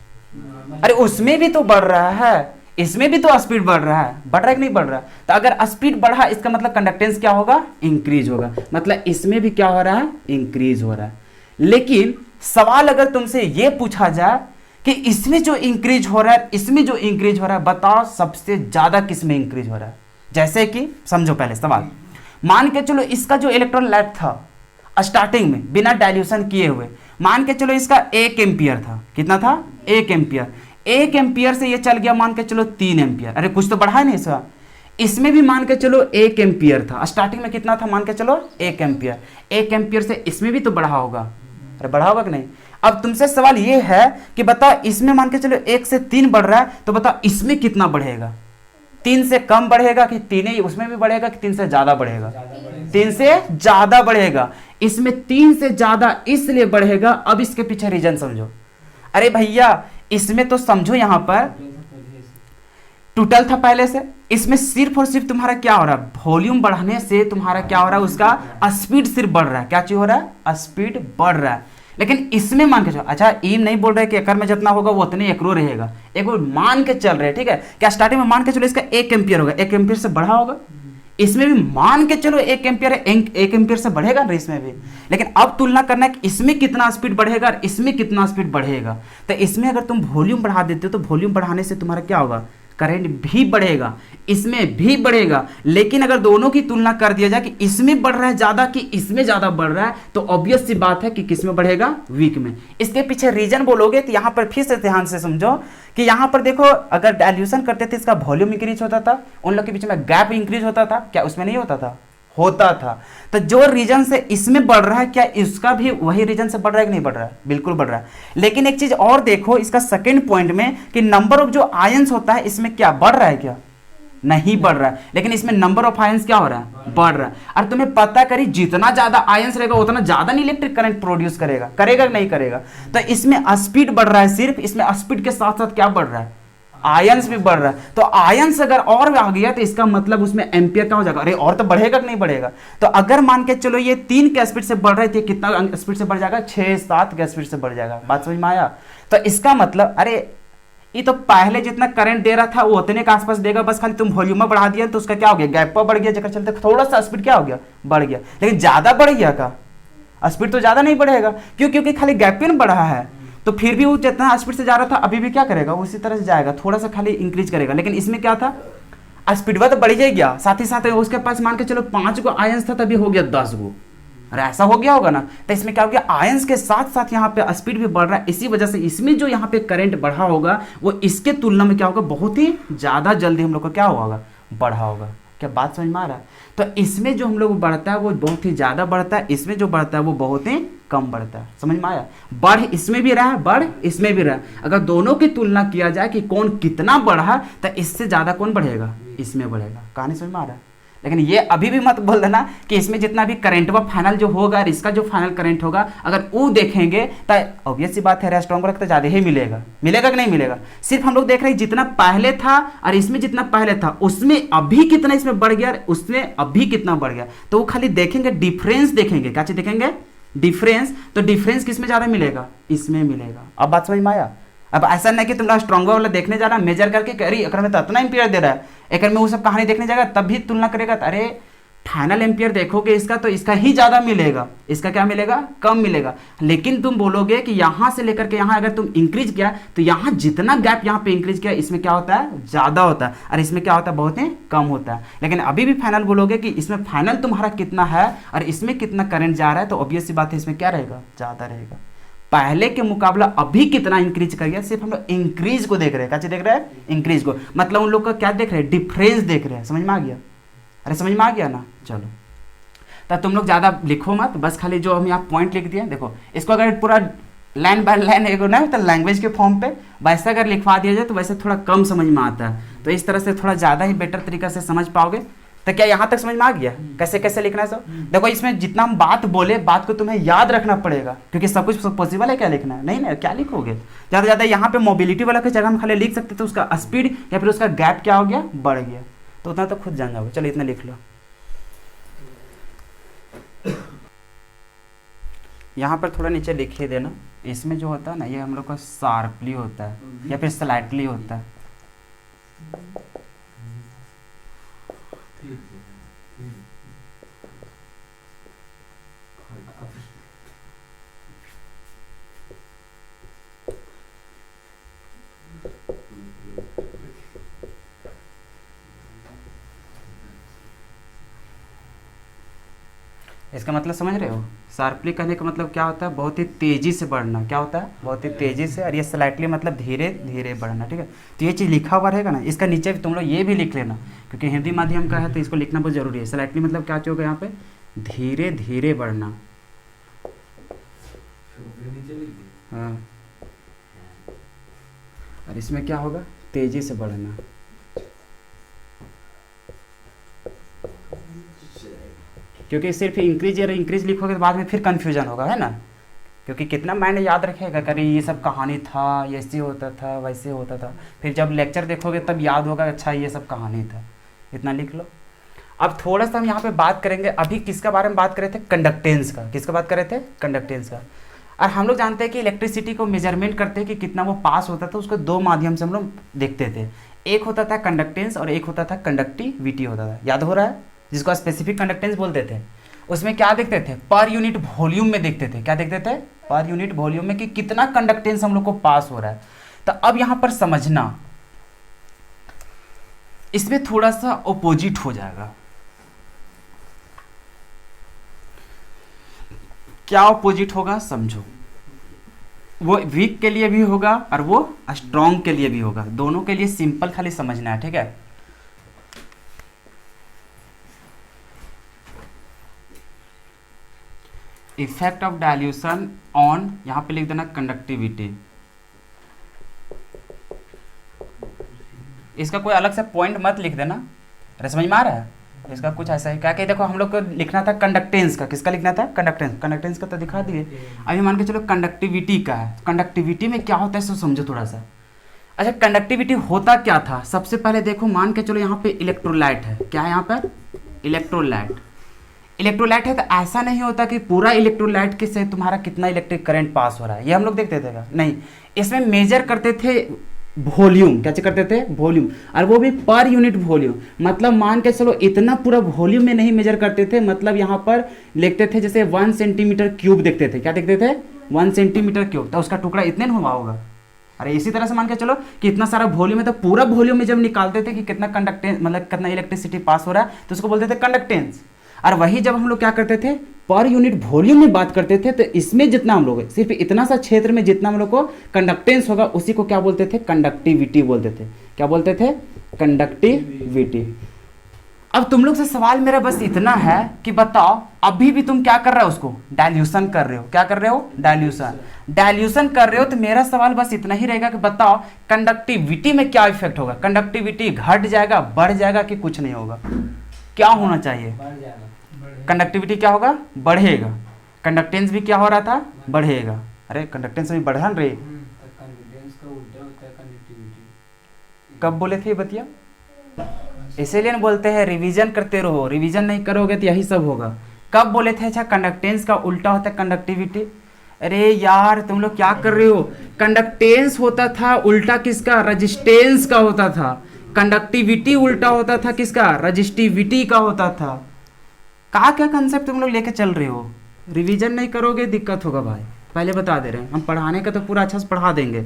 A: अरे उसमें भी तो बढ़ रहा है, इसमें भी तो स्पीड बढ़ रहा है, बढ़ रहा है कि नहीं बढ़ रहा है। तो अगर स्पीड बढ़ा इसका मतलब कंडक्टेंस क्या होगा, इंक्रीज होगा, मतलब इसमें भी क्या हो रहा है, इंक्रीज हो रहा है। लेकिन सवाल अगर तुमसे ये पूछा जाए कि इसमें जो इंक्रीज हो रहा है, इसमें जो इंक्रीज हो रहा है, बताओ सबसे ज्यादा किस में इंक्रीज हो रहा है। जैसे कि समझो पहले सवाल, मान के चलो इसका जो इलेक्ट्रोलाइट था स्टार्टिंग में बिना डाइल्यूशन किए हुए, मान के चलो इसका 1 एम्पियर था, कितना था, 1 एम्पियर, 1 एम्पियर से ये चल गया मान के चलो 3 एम्पियर, अरे कुछ तो बढ़ा है नहीं इसका, इसमें भी मान के चलो 1 एम्पियर था, स्टार्टिंग में कितना था, मान के चलो 1 एम्पियर, 1 एम्पियर से इसमें भी तो बढ़ा होगा, अरे बढ़ा होगा कि नहीं। अब तुमसे सवाल ये है कि बताओ इसमें मान के चलो 1 से 3 बढ़ रहा है, तो बताओ इसमें कितना बढ़ेगा, 3 से कम बढ़ेगा कि 3 ही उसमें भी बढ़ेगा कि 3 से ज्यादा बढ़ेगा, 3 से ज्यादा बढ़ेगा। इसमें 3 से ज्यादा इसलिए बढ़ेगा, अब इसके पीछे रीजन समझो। अरे भैया इसमें तो समझो यहां पर टोटल था पहले से, इसमें सिर्फ और सिर्फ तुम्हारा क्या हो रहा है, वॉल्यूम बढ़ाने से तुम्हारा क्या हो रहा है, उसका स्पीड सिर्फ बढ़ रहा है, क्या चीज हो रहा है, स्पीड बढ़ रहा है। लेकिन इसमें मान के चलो, अच्छा ये नहीं बोल रहे कि एकड़ में जितना होगा वो उतने एकरो रहेगा, एक मान के चल रहे, ठीक है, क्या स्टार्टिंग में मान के चलो इसका 1 एम्पियर होगा, 1 एम्पियर से बढ़ा होगा, इसमें भी मान के चलो 1 एम्पियर है, 1 एम्पियर से बढ़ेगा ना इसमें भी। लेकिन अब तुलना करना है कि इसमें कितना स्पीड बढ़ेगा और इसमें कितना स्पीड बढ़ेगा। तो इसमें अगर तुम वॉल्यूम बढ़ा देते हो तो वॉल्यूम बढ़ाने से तुम्हारा क्या होगा, करंट भी बढ़ेगा, इसमें भी बढ़ेगा। लेकिन अगर दोनों की तुलना कर दिया जाए कि इसमें बढ़ रहा है ज्यादा कि इसमें ज्यादा बढ़ रहा है, तो ऑब्वियस सी बात है कि किसमें बढ़ेगा, वीक में। इसके पीछे रीजन बोलोगे तो यहां पर फिर से ध्यान से समझो कि यहां पर देखो, अगर डाइल्यूशन करते थे इसका वॉल्यूम इंक्रीज होता था, उन लोग के बीच में गैप इंक्रीज होता था, क्या उसमें नहीं होता था, होता था। तो जो रीजन से इसमें बढ़ रहा है, क्या इसका भी वही रीजन से बढ़ रहा है कि नहीं बढ़ रहा है, बिल्कुल बढ़ रहा है। लेकिन एक चीज और देखो इसका सेकंड पॉइंट में कि नंबर ऑफ जो आयंस होता है इसमें क्या बढ़ रहा है, क्या नहीं बढ़ रहा है, लेकिन इसमें नंबर ऑफ आयंस क्या हो रहा है, बढ़ रहा है। और तुम्हें पता करी जितना ज्यादा आयंस रहेगा उतना ज्यादा नहीं इलेक्ट्रिक करंट प्रोड्यूस करेगा, करेगा नहीं करेगा। तो इसमें स्पीड बढ़ रहा है, सिर्फ इसमें स्पीड के साथ साथ क्या बढ़ रहा है, आयंस भी बढ़ रहा है। तो आयंस अगर और आ गया तो इसका मतलब उसमें एम्पियर क्या हो जाएगा, अरे और तो बढ़ेगा कि नहीं बढ़ेगा। तो अगर मान के चलो ये 3 के स्पीड से बढ़ रहे थे, कितना स्पीड से बढ़ जाएगा, 6-7 के स्पीड से बढ़ जाएगा। बात समझ में आया। तो इसका मतलब अरे ये तो पहले जितना करंट दे रहा था वो उतने के आसपास देगा, बस खाली तुम वॉल्यूम बढ़ा दिया तो उसका क्या हो गया, गैप बढ़ गया, जगह चलते थोड़ा सा स्पीड क्या हो गया, बढ़ गया। लेकिन ज्यादा बढ़ गया का स्पीड तो ज्यादा नहीं बढ़ेगा, क्यों, क्योंकि खाली गैप पिन बढ़ा है। तो फिर भी वो जितना स्पीड से जा रहा था अभी भी क्या करेगा, उसी तरह से जाएगा, थोड़ा सा खाली इंक्रीज करेगा। लेकिन इसमें क्या था, स्पीड तो बढ़ जाएगा, साथ ही साथ उसके पास मान के चलो 5 गो आयंस था, तभी हो गया 10 गो। अरे ऐसा हो गया होगा ना। तो इसमें क्या हो गया, आयंस के साथ साथ यहाँ पे स्पीड भी बढ़ रहा है, इसी वजह से इसमें जो यहाँ पे करंट बढ़ा होगा वो इसके तुलना में क्या होगा, बहुत ही ज्यादा जल्दी हम लोग को क्या होगा, बढ़ा होगा। क्या बात समझ में आ रहा है। तो इसमें जो हम लोग बढ़ता है वो बहुत ही ज्यादा बढ़ता है, इसमें जो बढ़ता है वो बहुत ही कम बढ़ता है। समझ में आया। बढ़ इसमें भी रहा है, बढ़ इसमें भी रहा है। अगर दोनों की तुलना किया जाए कि कौन कितना बढ़ा, तो इससे ज्यादा कौन बढ़ेगा, इसमें बढ़ेगा। कहानी समझ में आ रहा है। लेकिन ये अभी भी मत बोल देना कि इसमें जितना भी करंट व फाइनल जो होगा और इसका जो फाइनल करंट होगा, अगर वो देखेंगे तो ऑब्वियस सी बात है स्ट्रॉन्ग रखते ज्यादा ही मिलेगा। मिलेगा कि नहीं मिलेगा। सिर्फ हम लोग देख रहे हैं जितना पहले था और इसमें जितना पहले था उसमें अभी कितना इसमें बढ़ गया, उसमें अभी कितना बढ़ गया। तो वो खाली देखेंगे, डिफरेंस देखेंगे। क्या चीज देखेंगे, डिफरेंस। तो डिफरेंस किसमें ज्यादा मिलेगा, इसमें मिलेगा। अब बात समझ में आया। अब ऐसा नहीं कि तुम लोग स्ट्रॉन्गर वाला देखने जा रहा मेजर करके, अरे एक में तो इतना एम्पियर दे रहा है, एक में वो सब कहानी देखने जाएगा तब भी तुलना करेगा, तो अरे फाइनल एम्पियर देखोगे इसका तो इसका ही ज्यादा मिलेगा, इसका क्या मिलेगा, कम मिलेगा। लेकिन तुम बोलोगे कि यहां से लेकर के यहां अगर तुम इंक्रीज किया तो यहां जितना गैप यहां पे इंक्रीज किया इसमें क्या होता है, ज्यादा होता है, और इसमें क्या होता है, बहुत ही कम होता है। लेकिन अभी भी फाइनल बोलोगे कि इसमें फाइनल तुम्हारा कितना है और इसमें कितना करंट जा रहा है, तो ऑब्वियस सी बात है इसमें क्या रहेगा, ज्यादा रहेगा। पहले के मुकाबला अभी कितना इंक्रीज कर गया, सिर्फ हम लोग इंक्रीज को देख रहे हैं। क्या चीज देख रहे हैं, इंक्रीज को। मतलब उन लोग का क्या देख रहे हैं, डिफरेंस देख रहे हैं। समझ में आ गया। अरे समझ में आ गया ना। चलो तो तुम लोग ज्यादा लिखो मत, बस खाली जो हम यहाँ पॉइंट लिख दिए, देखो इसको अगर पूरा लाइन बाय लाइन एक ना तो लैंग्वेज के फॉर्म पे वैसे अगर लिखवा दिया जाए तो वैसे थोड़ा कम समझ में आता है। तो इस तरह से थोड़ा ज्यादा ही बेटर तरीका से समझ पाओगे। तो क्या यहाँ तक समझ में आ गया कैसे कैसे लिखना है सब। देखो इसमें जितना हम बात बोले, बात को तुम्हें याद रखना पड़ेगा, क्योंकि सब कुछ पॉसिबल है क्या लिखना है, नहीं ना, क्या लिखोगे। ज़्यादा ज़्यादा यहाँ पे मोबिलिटी वाला की जगह हम खाली लिख सकते थे उसका स्पीड या फिर उसका गैप क्या हो गया, बढ़ गया। तो उतना तो खुद जान जाओगे। चलो इतना लिख लो। यहाँ पर थोड़ा नीचे लिखिए देना, इसमें जो होता है ना ये हम लोग का शार्पली होता है या फिर स्लाइटली होता है। इसका मतलब समझ रहे हो, शार्पली कहने का मतलब क्या होता है, बहुत ही तेजी से बढ़ना। क्या होता है, बहुत ही तेजी से। और ये स्लाइटली मतलब धीरे धीरे बढ़ना। ठीक है। तो ये चीज़ लिखा हुआ रहेगा ना, इसका नीचे तुम लोग ये भी लिख लेना, क्योंकि हिंदी माध्यम का है तो इसको लिखना बहुत जरूरी है। स्लाइटली मतलब क्या होगा, यहाँ पे धीरे धीरे बढ़ना। हाँ, और इसमें क्या होगा, तेजी से बढ़ना। क्योंकि सिर्फ इंक्रीज या इंक्रीज लिखोगे तो बाद में फिर कंफ्यूजन होगा, है ना। क्योंकि कितना माइंड याद रखेगा, कभी ये सब कहानी था, ऐसे होता था, वैसे होता था। फिर जब लेक्चर देखोगे तब याद होगा, अच्छा ये सब कहानी था। इतना लिख लो। अब थोड़ा सा हम यहाँ पे बात करेंगे, अभी किसका बारे में बात कर रहे थे, कंडक्टेंस का। किसका बात कर रहे थे, कंडक्टेंस का। और हम लोग जानते हैं कि इलेक्ट्रिसिटी को मेजरमेंट करते हैं कि कितना वो पास होता था, उसको दो माध्यम से हम लोग देखते थे। एक होता था कंडक्टेंस और एक होता था कंडक्टिविटी होता था। याद हो रहा है, जिसको स्पेसिफिक कंडक्टेंस बोलते थे। उसमें क्या देखते थे, पर यूनिट वॉल्यूम में देखते थे। क्या देखते थे, पर यूनिट वॉल्यूम में कि कितना कंडक्टेंस हम लोग को पास हो रहा है। तो अब यहां पर समझना, इसमें थोड़ा सा ऑपोजिट हो जाएगा। क्या ऑपोजिट होगा समझो। वो वीक के लिए भी होगा और वो स्ट्रॉन्ग के लिए भी होगा। दोनों के लिए सिंपल खाली समझना है। ठीक है। इफेक्ट ऑफ डाइल्यूशन ऑन, यहां पे लिख देना कंडक्टिविटी। इसका कोई अलग से पॉइंट मत लिख देना, अरे समझ में आ रहा है? इसका कुछ ऐसा ही क्या कि देखो हम लोग को लिखना था कंडक्टेंस का, किसका लिखना था? कंडक्टेंस। कंडक्टेंस का तो दिखा दिए। अभी मान के चलो कंडक्टिविटी का है, कंडक्टिविटी में क्या होता है सो समझो थोड़ा सा। अच्छा, कंडक्टिविटी होता क्या था? सबसे पहले देखो, मान के चलो यहाँ पे इलेक्ट्रोलाइट है, क्या है यहाँ पर? इलेक्ट्रोलाइट। इलेक्ट्रोलाइट है तो ऐसा नहीं होता कि पूरा इलेक्ट्रोलाइट के से तुम्हारा कितना इलेक्ट्रिक करंट पास हो रहा है, ये हम लोग देखते थे क्या? नहीं, इसमें मेजर करते थे वॉल्यूम, क्या करते थे? वॉल्यूम, और वो भी पर यूनिट वॉल्यूम। मतलब मान के चलो इतना पूरा वॉल्यूम में नहीं मेजर करते थे, मतलब यहाँ पर लिखते थे जैसे 1 सेंटीमीटर क्यूब देखते थे, क्या देखते थे? 1 सेंटीमीटर क्यूब, तो उसका टुकड़ा इतने हुआ होगा। अरे इसी तरह से मान के चलो कि इतना सारा वॉल्यूम है, तो पूरा वॉल्यूम में जब निकालते थे कि कितना कंडक्टेंस, मतलब कितना इलेक्ट्रिसिटी पास हो रहा है, तो उसको बोलते थे कंडक्टेंस। और वही जब हम लोग क्या करते थे, पर यूनिट वॉल्यूम में बात करते थे, तो इसमें जितना हम लोग सिर्फ इतना सा क्षेत्र में जितना हम लोग को कंडक्टेंस होगा, उसी को क्या बोलते थे? कंडक्टिविटी बोलते थे। क्या बोलते थे? कंडक्टिविटी। अब तुम लोग से सवाल मेरा बस इतना है कि बताओ, अभी भी तुम क्या कर रहे हो? उसको डाइल्यूशन कर रहे हो। क्या कर रहे हो? डाइल्यूशन। डाइल्यूशन कर रहे हो, तो मेरा सवाल बस इतना ही रहेगा कि बताओ कंडक्टिविटी में क्या इफेक्ट होगा? कंडक्टिविटी घट जाएगा, बढ़ जाएगा कि कुछ नहीं होगा? क्या होना चाहिए? कंडक्टिविटी क्या होगा? बढ़ेगा। कंडक्टेंस भी क्या हो रहा था? बढ़ेगा। अरे कंडक्टेंस भी बढ़ा न रे, कब बोले थे बतिया? इसीलिए बोलते हैं रिवीजन करते रहो, रिवीजन नहीं करोगे तो यही सब होगा। कब बोले थे? अच्छा, कंडक्टेंस का उल्टा होता है कंडक्टिविटी। अरे यार तुम लोग क्या कर रहे हो? कंडक्टेंस होता था उल्टा किसका? रजिस्टेंस का होता था। कंडक्टिविटी उल्टा होता था किसका? रजिस्टिविटी का होता था। क्या कंसेप्ट तुम लोग लेके चल रहे हो? रिवीजन नहीं करोगे दिक्कत होगा भाई, पहले बता दे रहे हैं। हम पढ़ाने का तो पूरा अच्छा से पढ़ा देंगे,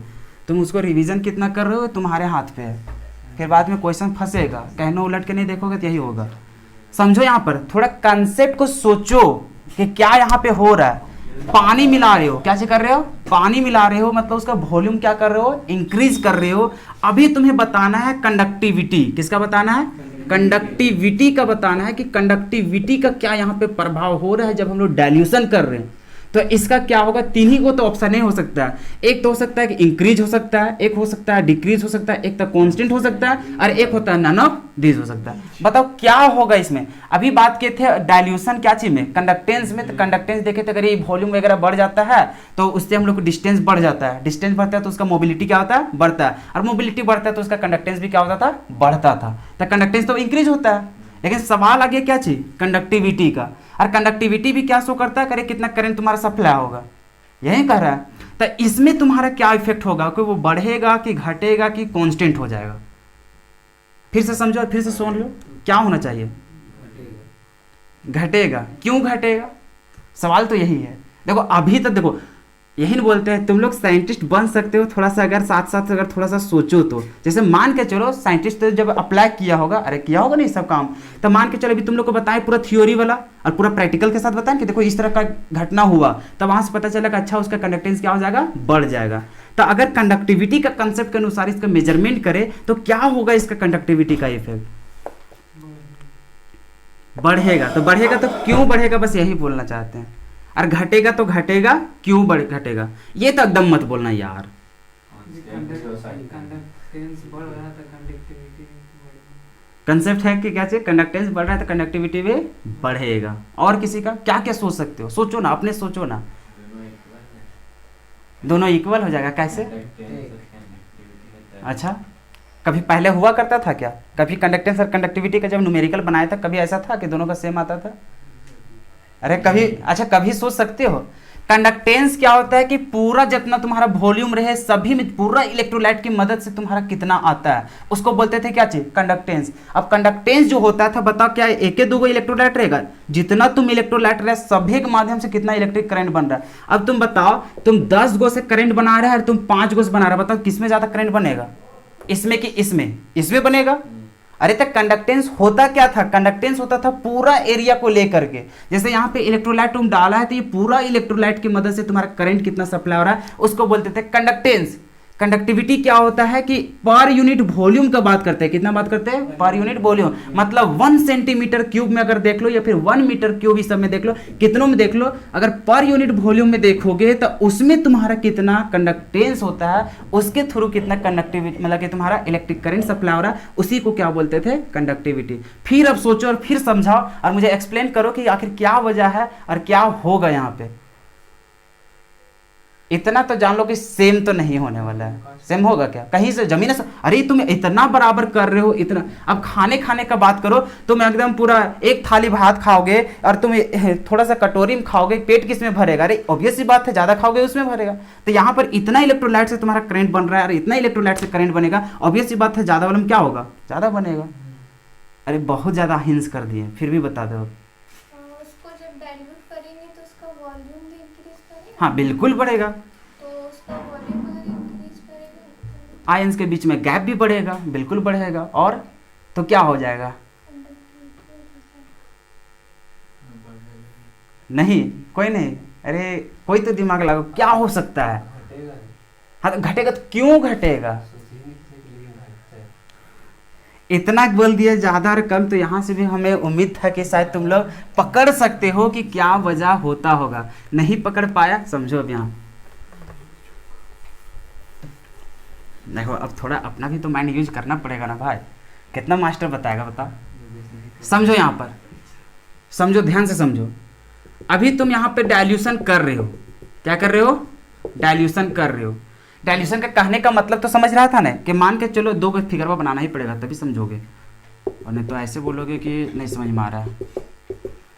A: तुम उसको रिवीजन कितना कर रहे हो तुम्हारे हाथ पे है। फिर बाद में क्वेश्चन फंसेगा, कहना उलट के नहीं देखोगे तो यही होगा। समझो, यहाँ पर थोड़ा कंसेप्ट को सोचो कि क्या यहाँ पे हो रहा है। पानी मिला रहे हो, क्या कर रहे हो? पानी मिला रहे हो, मतलब उसका वॉल्यूम क्या कर रहे हो? इंक्रीज कर रहे हो। अभी तुम्हें बताना है कंडक्टिविटी, किसका बताना है? कंडक्टिविटी का बताना है कि कंडक्टिविटी का क्या यहाँ पे प्रभाव हो रहा है जब हम लोग डाइल्यूशन कर रहे हैं। तो इसका क्या होगा? तीन ही को तो ऑप्शन नहीं हो सकता है। एक तो हो सकता है कि इंक्रीज हो सकता है, एक हो सकता है डिक्रीज हो सकता है, एक तो कांस्टेंट हो सकता है, और एक होता है नन ऑफ दिस हो सकता है। बताओ क्या होगा इसमें? अभी बात किए थे डाइल्यूशन क्या चीज में? कंडक्टेंस में। तो कंडक्टेंस देखे तो अगर ये वॉल्यूम वगैरह बढ़ जाता है तो उससे हम लोग को डिस्टेंस बढ़ जाता है। डिस्टेंस बढ़ता है तो उसका मोबिलिटी क्या होता है? बढ़ता है। और मोबिलिटी बढ़ता है तो उसका कंडक्टेंस भी क्या होता था? बढ़ता था। तो कंडक्टेंस तो इंक्रीज होता है, लेकिन सवाल आ गया क्या चीज? कंडक्टिविटी का। और कंडक्टिविटी भी क्या शो करता है? करे कितना करंट तुम्हारा सप्लाई होगा, यही कह रहा है। तो इसमें तुम्हारा क्या इफेक्ट होगा कि वो बढ़ेगा कि घटेगा कि कांस्टेंट हो जाएगा? फिर से समझो, फिर से सुन लो, क्या होना चाहिए? घटेगा। क्यों घटेगा? सवाल तो यही है। देखो अभी तक देखो यही नहीं बोलते हैं तुम लोग साइंटिस्ट बन सकते हो, थोड़ा सा अगर साथ साथ अगर थोड़ा सा सोचो तो। जैसे मान के चलो साइंटिस्ट तो जब अप्लाई किया होगा, अरे किया होगा नहीं सब काम, तो मान के चलो अभी तुम लोग को बताएं पूरा थ्योरी वाला और पूरा प्रैक्टिकल के साथ बताएं कि देखो इस तरह का घटना हुआ, तो वहां से पता चला कि अच्छा उसका कंडक्टेंस क्या हो जाएगा? बढ़ जाएगा। तो अगर कंडक्टिविटी का कंसेप्ट के अनुसार इसका मेजरमेंट करे तो क्या होगा इसका कंडक्टिविटी का इफेक्ट? बढ़ेगा। तो बढ़ेगा तो क्यों बढ़ेगा, बस यही बोलना चाहते हैं। और घटेगा तो घटेगा क्यों घटेगा, ये तो एकदम मत बोलना यार। कंसेप्ट है कि क्या चाहिए? कंडक्टेंस बढ़ रहा है तो कंडक्टिविटी भी बढ़ेगा। और किसी का क्या क्या सोच सकते हो? सोचो ना, अपने सोचो ना। दोनों इक्वल हो जाएगा, कैसे? अच्छा, कभी पहले हुआ करता था क्या? कभी कंडक्टेंस और कंडक्टिविटी का जब न्यूमेरिकल बनाया था कभी ऐसा था कि दोनों का सेम आता था? अरे कभी, अच्छा कभी सोच सकते हो कंडक्टेंस क्या होता है कि पूरा जितना तुम्हारा वॉल्यूम रहे सभी में पूरा इलेक्ट्रोलाइट की मदद से तुम्हारा कितना आता है, उसको बोलते थे क्या चीज? कंडक्टेंस। अब कंडक्टेंस जो होता था, बताओ क्या एक दो गो इलेक्ट्रोलाइट रहेगा? जितना तुम इलेक्ट्रोलाइट रहे सभी के माध्यम से कितना इलेक्ट्रिक करंट बन रहा है। अब तुम बताओ, तुम 10 गो से करंट बना रहे हो और तुम 5 गो से बना रहे हो, बताओ किसमें ज्यादा करंट बनेगा? इसमें कि इसमें? इसमें बनेगा। अरे तो कंडक्टेंस होता क्या था? कंडक्टेंस होता था पूरा एरिया को लेकर के। जैसे यहाँ पे इलेक्ट्रोलाइट तुम डाला है तो ये पूरा इलेक्ट्रोलाइट की मदद से तुम्हारा करंट कितना सप्लाई हो रहा है उसको बोलते थे कंडक्टेंस। कंडक्टिविटी क्या होता है कि पर यूनिट वॉल्यूम का बात करते हैं, कितना बात करते हैं, पर यूनिट वॉल्यूम, मतलब 1 सेंटीमीटर क्यूब में अगर देख लो या फिर 1 मीटर क्यूब, इस सब में देख लो, कितनों में देख लो, अगर पर यूनिट वॉल्यूम में देखोगे तो उसमें तुम्हारा कितना कंडक्टेंस होता है, उसके थ्रू कितना कंडक्टिविटी, मतलब कि तुम्हारा इलेक्ट्रिक करंट सप्लाई हो रहा है, उसी को क्या बोलते थे, कंडक्टिविटी। फिर अब सोचो और फिर समझाओ और मुझे एक्सप्लेन करो कि आखिर क्या वजह है और क्या होगा यहाँ पे। इतना तो जान लो कि सेम तो नहीं होने वाला है। सेम होगा क्या, कहीं से जमीन से, अरे तुम इतना बराबर कर रहे हो इतना। अब खाने खाने का बात करो, तुम एकदम पूरा एक थाली भात खाओगे और तुम थोड़ा सा कटोरी में खाओगे, पेट किस में भरेगा, अरे ऑब्वियस सी बात है, ज्यादा खाओगे उसमें भरेगा। तो यहाँ पर इतना इलेक्ट्रोलाइट से तुम्हारा करंट बन रहा है और इतना इलेक्ट्रोलाइट से करंट बनेगा, ऑब्वियस सी बात है ज्यादा वाला में क्या होगा, ज्यादा बनेगा। अरे बहुत ज्यादा हिंस कर दिए, फिर भी बता दो। हाँ बिल्कुल बढ़ेगा,
B: तो उसका वॉल्यूम अगर इंक्रीज करेगा
A: आयंस के बीच में गैप भी बढ़ेगा, बिल्कुल बढ़ेगा, और तो क्या हो जाएगा, नहीं कोई नहीं, अरे कोई तो दिमाग लगाओ, क्या हो सकता है। हाँ तो घटेगा, तो क्यों घटेगा, इतना बोल दिया ज्यादा और कम, तो यहाँ से भी हमें उम्मीद था कि शायद तुम लोग पकड़ सकते हो कि क्या वजह होता होगा। नहीं पकड़ पाया, समझो अब यहाँ देखो, अब थोड़ा अपना भी तो माइंड यूज करना पड़ेगा ना भाई, कितना मास्टर बताएगा बताओ। समझो यहाँ पर, समझो ध्यान से समझो। अभी तुम यहाँ पे डाइल्यूशन कर रहे हो, क्या कर रहे हो, डाइल्यूशन कर रहे हो। डाइल्यूशन का कहने का मतलब तो समझ रहा था ना, कि मान के चलो दो फिगर बनाना ही पड़ेगा तभी समझोगे, और नहीं तो ऐसे बोलोगे कि नहीं समझ में आ रहा है।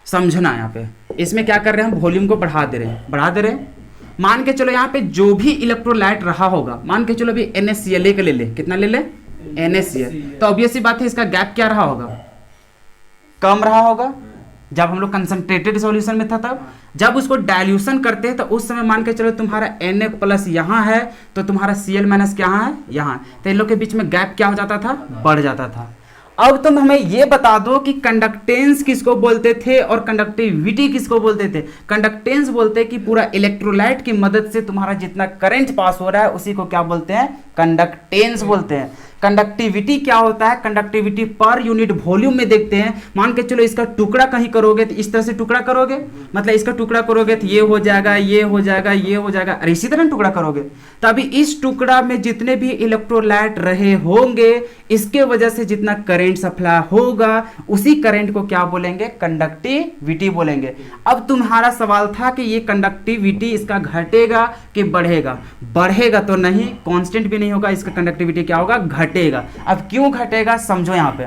A: समझना यहाँ पे, इसमें क्या कर रहे हैं हम, वॉल्यूम को बढ़ा दे रहे हैं, बढ़ा दे रहे हैं। मान के चलो यहाँ पे जो भी इलेक्ट्रोलाइट रहा होगा, मान के चलो अभी NaCl का ले ले, कितना ले ले, NaCl, तो ऑब्वियस सी बात है इसका गैप क्या रहा होगा, कम रहा होगा। जब हम लोग कंसंट्रेटेड सॉल्यूशन में था तब, जब उसको डाइल्यूशन करते हैं तो उस समय मान के चलो तुम्हारा Na+ यहाँ है तो तुम्हारा Cl- क्या है, यहाँ, तो इन लोग के बीच में गैप क्या हो जाता था, बढ़ जाता था। अब तुम हमें ये बता दो कि कंडक्टेंस किसको बोलते थे और कंडक्टिविटी किसको बोलते थे। कंडक्टेंस बोलते हैं कि पूरा इलेक्ट्रोलाइट की मदद से तुम्हारा जितना करंट पास हो रहा है उसी को क्या बोलते हैं, कंडक्टेंस बोलते हैं। कंडक्टिविटी क्या होता है, कंडक्टिविटी पर यूनिट वॉल्यूम में देखते हैं। मान के चलो इसका टुकड़ा कहीं करोगे तो इस तरह से टुकड़ा करोगे, मतलब इसका टुकड़ा करोगे तो ये हो जाएगा, ये हो जाएगा, ये हो जाएगा, और इसी तरह टुकड़ा करोगे। तभी इस टुकड़ा में जितने भी इलेक्ट्रोलाइट रहे होंगे, इसके वजह से जितना करंट सप्लाई होगा उसी करंट को क्या बोलेंगे, कंडक्टिविटी बोलेंगे। अब तुम्हारा सवाल था कि ये कंडक्टिविटी इसका घटेगा कि बढ़ेगा, बढ़ेगा तो नहीं, कांस्टेंट भी नहीं होगा, इसका कंडक्टिविटी क्या होगा, घटेगा। अब क्यों घटेगा समझो। यहाँ पे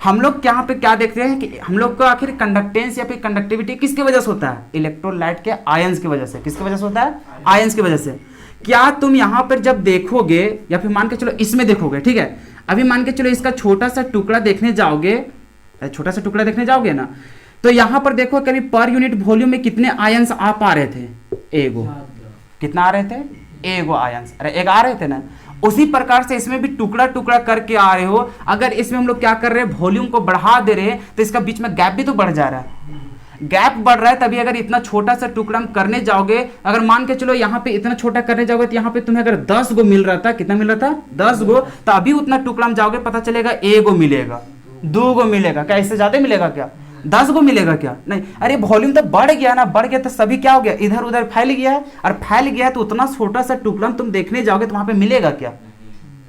A: हम लोग यहाँ पे क्या देखते हैं कि हम लोग को आखिर कंडक्टेंस या फिर कंडक्टिविटी किसकी वजह से होता है, इलेक्ट्रोलाइट के आयंस की वजह से। किसकी वजह से होता है, आयंस की वजह से। क्या तुम यहाँ पर जब देखोगे या फिर मान के चलो इसमें देखोगे, ठीक है, अभी मान के चलो इसका छोटा सा टुकड़ा देखने जाओगे, छोटा सा टुकड़ा देखने जाओगे ना, तो यहाँ पर देखो कभी पर यूनिट वॉल्यूम में कितने आयंस आप आ रहे थे, एगो, कितना आ रहे थे, एगो आयंस, अरे एक आ रहे थे ना। उसी प्रकार से इसमें भी टुकड़ा टुकड़ा करके आ रहे हो। अगर इसमें हम लोग क्या कर रहे हैं, वॉल्यूम को बढ़ा दे रहे हैं तो इसका बीच में गैप भी तो बढ़ जा रहा है, गैप बढ़ रहा है। तभी अगर इतना छोटा सा टुकड़ा हम करने जाओगे, अगर मान के चलो यहाँ पे इतना छोटा करने जाओगे तो यहाँ पे तुम्हें अगर 10 गो मिल रहा था, कितना मिल रहा था, 10 गो, तो अभी उतना टुकड़ा में जाओगे पता चलेगा 1 गो मिलेगा, 2 गो मिलेगा, क्या इससे ज्यादा मिलेगा क्या, 10 गो मिलेगा क्या, नहीं। अरे वॉल्यूम तो बढ़ गया ना, बढ़ गया तो सभी क्या हो गया, इधर उधर फैल गया है, और फैल गया है तो उतना छोटा सा टुकड़ा तुम देखने जाओगे तो वहां पे मिलेगा क्या,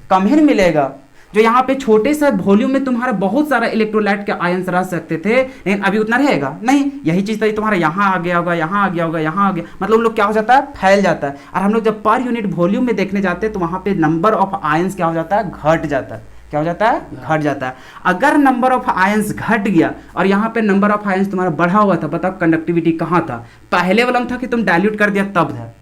A: कम ही मिलेगा। जो यहाँ पे छोटे सा वॉल्यूम में तुम्हारा बहुत सारा इलेक्ट्रोलाइट के आयंस रह सकते थे, लेकिन अभी उतना रहेगा नहीं। यही चीज तो तुम्हारा यहाँ आ गया होगा, यहाँ आ गया होगा, यहाँ आ गया, मतलब हम लोग क्या हो जाता है, फैल जाता है। और हम लोग जब पर यूनिट वॉल्यूम में देखने जाते हैं तो वहां पे नंबर ऑफ आयंस क्या हो जाता है, घट जाता है। क्या हो जाता है, घट जाता है। अगर नंबर ऑफ आयंस घट गया और यहाँ पे नंबर ऑफ आयंस तुम्हारा बढ़ा हुआ था, बताओ कंडक्टिविटी कहाँ था, पहले वाला में था कि तुम डाइल्यूट कर दिया तब था,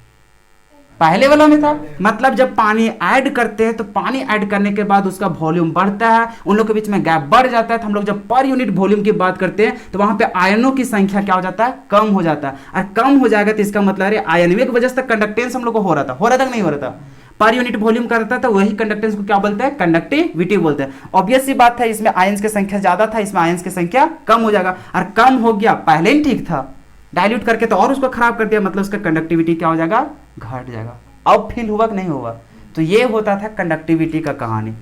A: पहले वाला में था। मतलब जब पानी ऐड करते हैं तो पानी ऐड करने के बाद उसका वॉल्यूम बढ़ता है, उन लोग के बीच में गैप बढ़ जाता है। तो हम लोग जब पर यूनिट वॉल्यूम की बात करते हैं तो वहां पे आयनों की संख्या क्या हो जाता है, कम हो जाता है। और कम हो जाएगा तो इसका मतलब है आयनों की वजह से कंडक्टेंस हम लोग को हो रहा था कि नहीं हो रहा था, पर यूनिट वॉल्यूम का रहता था, वही कंडक्टेंस को क्या बोलते हैं, कंडक्टिविटी बोलते हैं। ऑब्वियस सी बात है, इसमें आयंस की संख्या ज्यादा था, इसमें आयंस की संख्या कम हो जाएगा। और कम हो गया, पहले ही ठीक था, डाइल्यूट करके तो और उसको खराब कर दिया, मतलब उसका कंडक्टिविटी क्या हो जाएगा, घट जाएगा। अब फील हुआ कि नहीं हुआ, तो ये होता था कंडक्टिविटी का कहानी।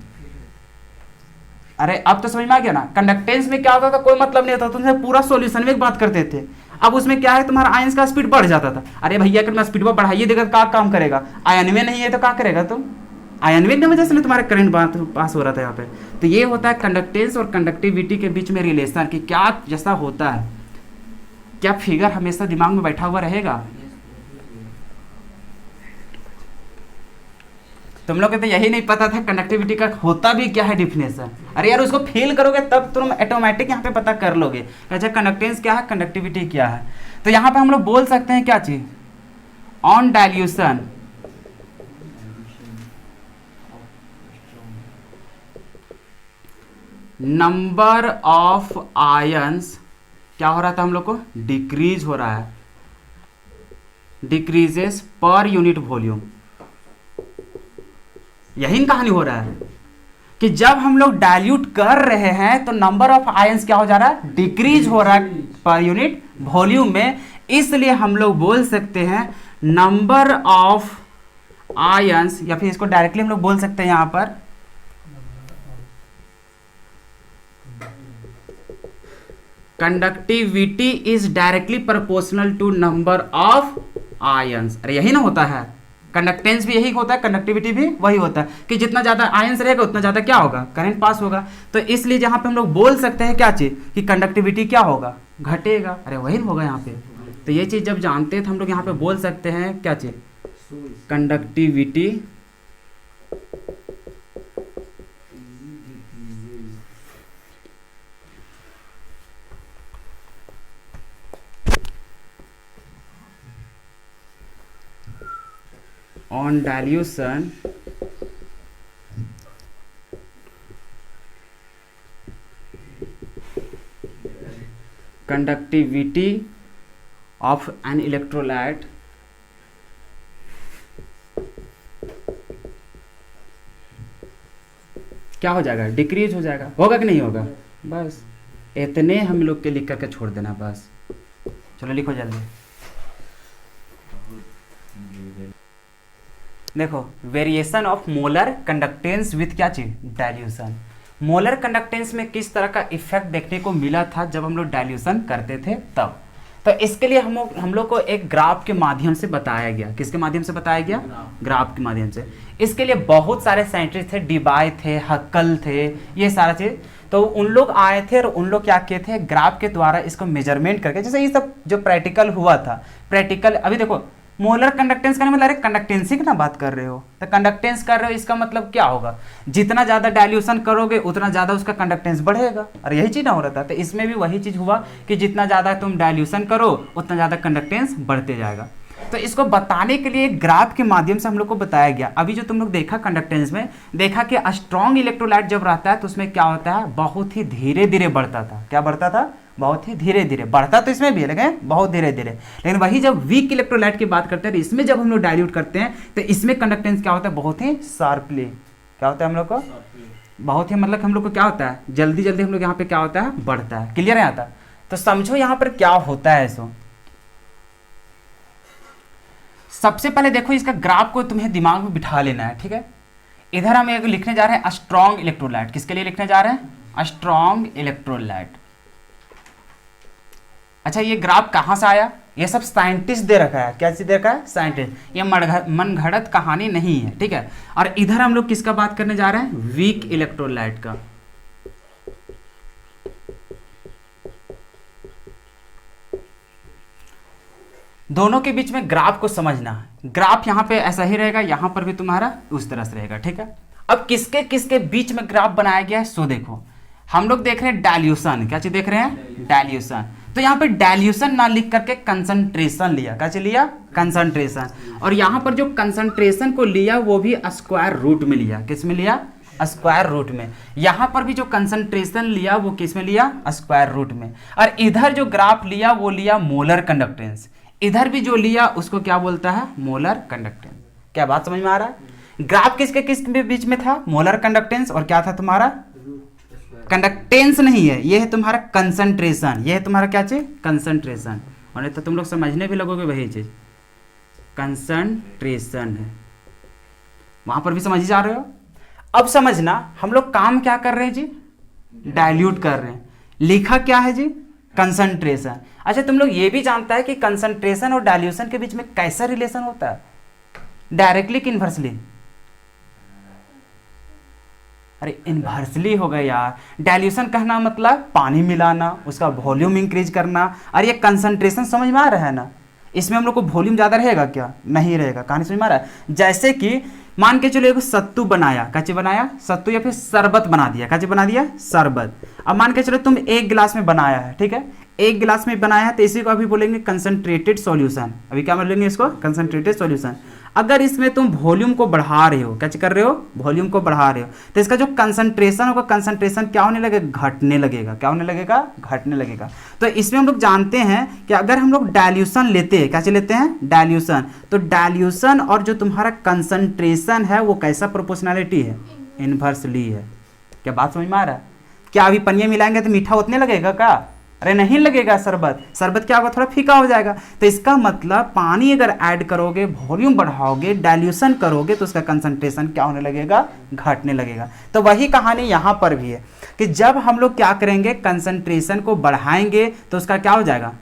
A: अरे अब तो समझ में आ गया ना, कंडक्टेंस में क्या होता था, कोई मतलब नहीं होता, तुमसे पूरा सॉल्यूशन में बात करते थे। अब उसमें क्या है, तुम्हारा आयंस का स्पीड बढ़ जाता था। अरे भैया अगर मैं स्पीड में बढ़ाइए देगा तो क्या काम करेगा, आयन में नहीं है तो क्या करेगा तुम, आयन की वजह से तुम्हारा करंट पास हो रहा था यहाँ पे। तो ये होता है कंडक्टेंस और कंडक्टिविटी के बीच में रिलेशन, कि क्या जैसा होता है। क्या फिगर हमेशा दिमाग में बैठा हुआ रहेगा? तुम लोग को तो यही नहीं पता था कंडक्टिविटी का होता भी क्या है डिफिनेशन। अरे यार उसको फील करोगे तब तुम ऑटोमेटिक यहाँ पे पता कर लोगे अच्छा कंडक्टेंस क्या है, कंडक्टिविटी क्या है। तो यहाँ पे हम लोग बोल सकते हैं क्या चीज, on dilution number of ions क्या हो रहा था हम लोग को, डिक्रीज हो रहा है, डिक्रीजेस पर यूनिट वॉल्यूम। यही कहानी हो रहा है कि जब हम लोग डाइल्यूट कर रहे हैं तो नंबर ऑफ आयंस क्या हो जा रहा है, डिक्रीज हो रहा है पर यूनिट वॉल्यूम में। इसलिए हम लोग बोल सकते हैं नंबर ऑफ आयंस, या फिर इसको डायरेक्टली हम लोग बोल सकते हैं यहां पर conductivity is directly proportional to number of ions. अरे यही ना होता है, कंडक्टेंस भी यही होता है, कंडक्टिविटी भी वही होता है कि जितना ज्यादा आयंस रहेगा उतना ज्यादा क्या होगा, करंट पास होगा। तो इसलिए जहां पे हम लोग बोल सकते हैं क्या चीज, कि कंडक्टिविटी क्या होगा, घटेगा। अरे वही होगा यहाँ पे। तो ये चीज जब जानते हैं तो हम लोग यहाँ पे बोल सकते हैं क्या चीज, conductivity on dilution conductivity of an electrolyte क्या हो जाएगा, डिक्रीज हो जाएगा। होगा कि नहीं होगा, बस इतने हम लोग के लिख करके छोड़ देना बस। चलो लिखो जल्दी। देखो variation of molar conductance with क्या चीज, डाइल्यूशन। मोलर कंडक्टेंस में किस तरह का इफेक्ट देखने को मिला था जब हम लोग डाइल्यूशन करते थे तब। तो इसके लिए हम लोग को एक ग्राफ के माध्यम से बताया गया। किसके माध्यम से बताया गया, ग्राफ के माध्यम से। इसके लिए बहुत सारे साइंटिस्ट थे, डिबाय थे, हक्कल थे, ये सारा चीज। तो उन लोग आए थे और उन लोग क्या किए थे, ग्राफ के द्वारा इसको मेजरमेंट करके, जैसे ये सब जो प्रैक्टिकल हुआ था, प्रैक्टिकल अभी देखो मोलर कंडक्टेंस का मतलब कंडक्टेंसी की ना बात कर रहे हो, तो कंडक्टेंस कर रहे हो इसका मतलब क्या होगा, जितना ज्यादा डाइल्यूशन करोगे उतना ज्यादा उसका कंडक्टेंस बढ़ेगा। और यही चीज ना हो रहा था। तो इसमें भी वही चीज हुआ कि जितना ज्यादा तुम डाइल्यूशन करो उतना ज्यादा कंडक्टेंस बढ़ते जाएगा। तो इसको बताने के लिए ग्राफ के माध्यम से हम लोग को बताया गया। अभी जो तुम लोग देखा कंडक्टेंस में, देखा कि स्ट्रॉन्ग इलेक्ट्रोलाइट जब रहता है तो उसमें क्या होता है, बहुत ही धीरे धीरे बढ़ता था। क्या बढ़ता था, बहुत ही धीरे धीरे बढ़ता। तो इसमें भी है लेकिन बहुत धीरे धीरे। लेकिन वही जब वीक इलेक्ट्रोलाइट की बात करते हैं तो इसमें जब हम लोग डाइल्यूट करते हैं तो इसमें कंडक्टेंस क्या होता है, बहुत ही शार्पली क्या होता है हम लोग को, बहुत ही मतलब हम लोग को क्या होता है, जल्दी जल्दी हम लोग यहाँ पे क्या होता है, बढ़ता है। क्लियर है आता। तो समझो यहाँ पर क्या होता है। सो सबसे पहले देखो इसका ग्राफ को तुम्हें दिमाग में बिठा लेना है, ठीक है। इधर हम एक लिखने जा रहे हैं स्ट्रॉन्ग इलेक्ट्रोलाइट। किसके लिए लिखने जा रहे हैं, स्ट्रॉन्ग इलेक्ट्रोलाइट। अच्छा ये ग्राफ कहाँ से आया, ये सब साइंटिस्ट दे रखा है। क्या चीज दे रखा है, साइंटिस्ट। ये मनगढ़ंत कहानी नहीं है, ठीक है। और इधर हम लोग किसका बात करने जा रहे हैं, वीक इलेक्ट्रोलाइट का। दोनों के बीच में ग्राफ को समझना है। ग्राफ यहाँ पे ऐसा ही रहेगा, यहाँ पर भी तुम्हारा उस तरह से रहेगा, ठीक है। अब किसके किसके बीच में ग्राफ बनाया गया है, सो देखो हम लोग देख रहे हैं डाइल्यूशन। क्या चीज देख रहे हैं, डाइल्यूशन। तो यहाँ पे डाइल्यूशन ना लिख करके कंसंट्रेशन लिया। क्या चीज लिया, कंसंट्रेशन। और यहाँ पर जो कंसंट्रेशन को लिया वो भी स्क्वायर रूट में लिया। किस में लिया, स्क्वायर रूट में। यहाँ पर भी जो कंसंट्रेशन लिया वो किस में लिया, स्क्वायर रूट में। और इधर जो ग्राफ लिया वो लिया मोलर कंडक्टेंस। इधर भी जो लिया उसको क्या बोलता है, मोलर कंडक्टेंस। क्या बात समझ में आ रहा है। ग्राफ किसके किस बीच में था, मोलर कंडक्टेंस। और क्या था तुम्हारा, कंडक्टेंस नहीं है, ये है तुम्हारा कंसंट्रेशन। ये है तुम्हारा क्या चीज, कंसंट्रेशन। और नहीं तो तुम लोग समझने भी लगोगे वही चीज, कंसंट्रेशन है। वहां पर भी समझ ही जा रहे हो। अब समझना हम लोग काम क्या कर रहे हैं जी, डाइल्यूट कर रहे हैं। लिखा क्या है जी, कंसंट्रेशन। अच्छा तुम लोग ये भी जानता है कि कंसंट्रेशन और डाइल्यूशन के बीच में कैसा रिलेशन होता है, डायरेक्टली कि इनवर्सली? अरे इनवर्सली होगा यार। डाइल्यूशन कहना मतलब पानी मिलाना, उसका वॉल्यूम इंक्रीज करना। और ये कंसंट्रेशन समझ में आ रहा है ना, इसमें हम लोग को वॉल्यूम ज्यादा रहेगा क्या, नहीं रहेगा। कहानी समझ में आ रहा है। जैसे कि मान के चलो एक सत्तू बनाया, कैसे बनाया, सत्तू या फिर शरबत बना दिया, कैसे बना दिया, शरबत। अब मान के चलो तुम एक गिलास में बनाया है, ठीक है, एक गिलास में बनाया है, तो इसी को अभी बोलेंगे कंसंट्रेटेड सॉल्यूशन। अभी क्या बोलेंगे इसको, कंसंट्रेटेड सॉल्यूशन। अगर इसमें तुम वॉल्यूम को बढ़ा रहे हो, क्या कर रहे हो, वॉल्यूम को बढ़ा रहे हो, तो इसका जो कंसंट्रेशन होगा, कंसंट्रेशन क्या होने लगेगा, घटने लगेगा। क्या होने लगेगा, घटने लगेगा। तो इसमें हम लोग जानते हैं कि अगर हम लोग डाइल्यूशन लेते हैं, कैसे लेते हैं, डाइल्यूशन, तो डाइल्यूशन और जो तुम्हारा कंसंट्रेशन है वो कैसा प्रोपोर्शनैलिटी है, इनवर्सली है। क्या बात समझ में आ रहा है? क्या अभी पनिया मिलाएंगे तो मीठा उतने लगेगा क्या, अरे नहीं लगेगा। शरबत, शरबत क्या होगा, थोड़ा फीका हो जाएगा। तो इसका मतलब पानी अगर ऐड करोगे, वॉल्यूम बढ़ाओगे, डाइल्यूशन करोगे, तो उसका कंसंट्रेशन क्या होने लगेगा, घटने लगेगा। तो वही कहानी यहाँ पर भी है कि जब हम लोग क्या करेंगे, कंसंट्रेशन को बढ़ाएंगे तो उसका क्या हो जाएगा,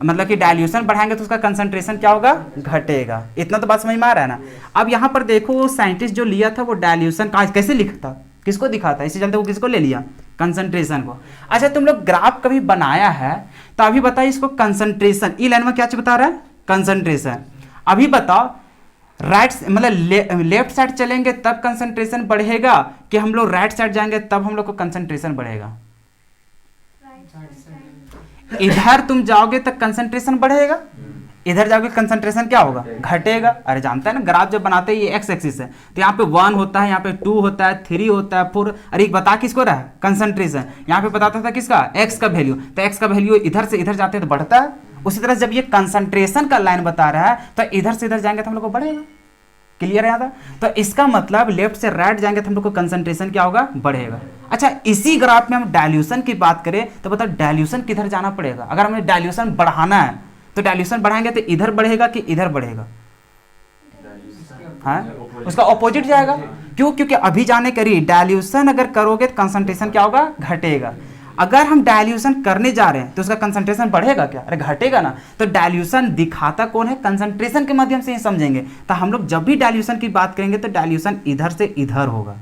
A: मतलब कि डाइल्यूशन बढ़ाएंगे तो उसका कंसंट्रेशन क्या होगा, घटेगा। इतना तो बात समझ में आ रहा है ना। अब यहाँ पर देखो वो साइंटिस्ट जो लिया था वो डाइल्यूशन का कैसे लिखा था, किसको दिखा था, इसी चलते वो किसको ले लिया, कंसंट्रेशन को। अच्छा तुम लोग ग्राफ कभी बनाया है तो अभी बताओ इसको कंसंट्रेशन, ई लाइन में क्या बता रहा है, कंसंट्रेशन। अभी बताओ राइट मतलब लेफ्ट साइड चलेंगे तब कंसंट्रेशन बढ़ेगा कि हम लोग राइट साइड जाएंगे तब हम लोग को कंसंट्रेशन बढ़ेगा? इधर तुम जाओगे तब कंसंट्रेशन बढ़ेगा, इधर जाओगे कंसंट्रेशन क्या होगा, घटेगा। अरे जानता है ना, ग्राफ जब बनाते हैं ये एक्स एक्सिस है, तो यहाँ पे 1 होता है, यहाँ पे 2 होता है, 3 होता है, 4। अरे बता किसको रहा है, कंसंट्रेशन। यहाँ पे बताता था किसका, एक्स का वैल्यू। तो एक्स का वैल्यू इधर से इधर जाते हैं तो बढ़ता है। उसी तरह जब ये कंसंट्रेशन का लाइन बता रहा है तो इधर से इधर जाएंगे तो हम लोग को बढ़ेगा। क्लियर है यहाँ तक? तो इसका मतलब लेफ्ट से राइट जाएंगे तो हम लोग को कंसंट्रेशन क्या होगा, बढ़ेगा। अच्छा इसी ग्राफ में हम डाइल्यूशन की बात करें तो बताओ डाइल्यूशन किधर जाना पड़ेगा, अगर हमें डाइल्यूशन बढ़ाना है तो डाइल्यूशन बढ़ाएंगे तो इधर बढ़ेगा कि इधर बढ़ेगा, हाँ उसका ऑपोजिट जाएगा। क्यों, क्योंकि अभी जाने करिए डाइल्यूशन अगर करोगे तो कंसंट्रेशन क्या होगा, घटेगा। अगर हम डाइल्यूशन करने जा रहे हैं तो उसका कंसंट्रेशन बढ़ेगा क्या, अरे घटेगा ना। तो डाइल्यूशन दिखाता कौन है, कंसंट्रेशन के माध्यम से ही समझेंगे। तो हम लोग जब भी डाइल्यूशन की बात करेंगे तो डाइल्यूशन इधर से इधर होगा,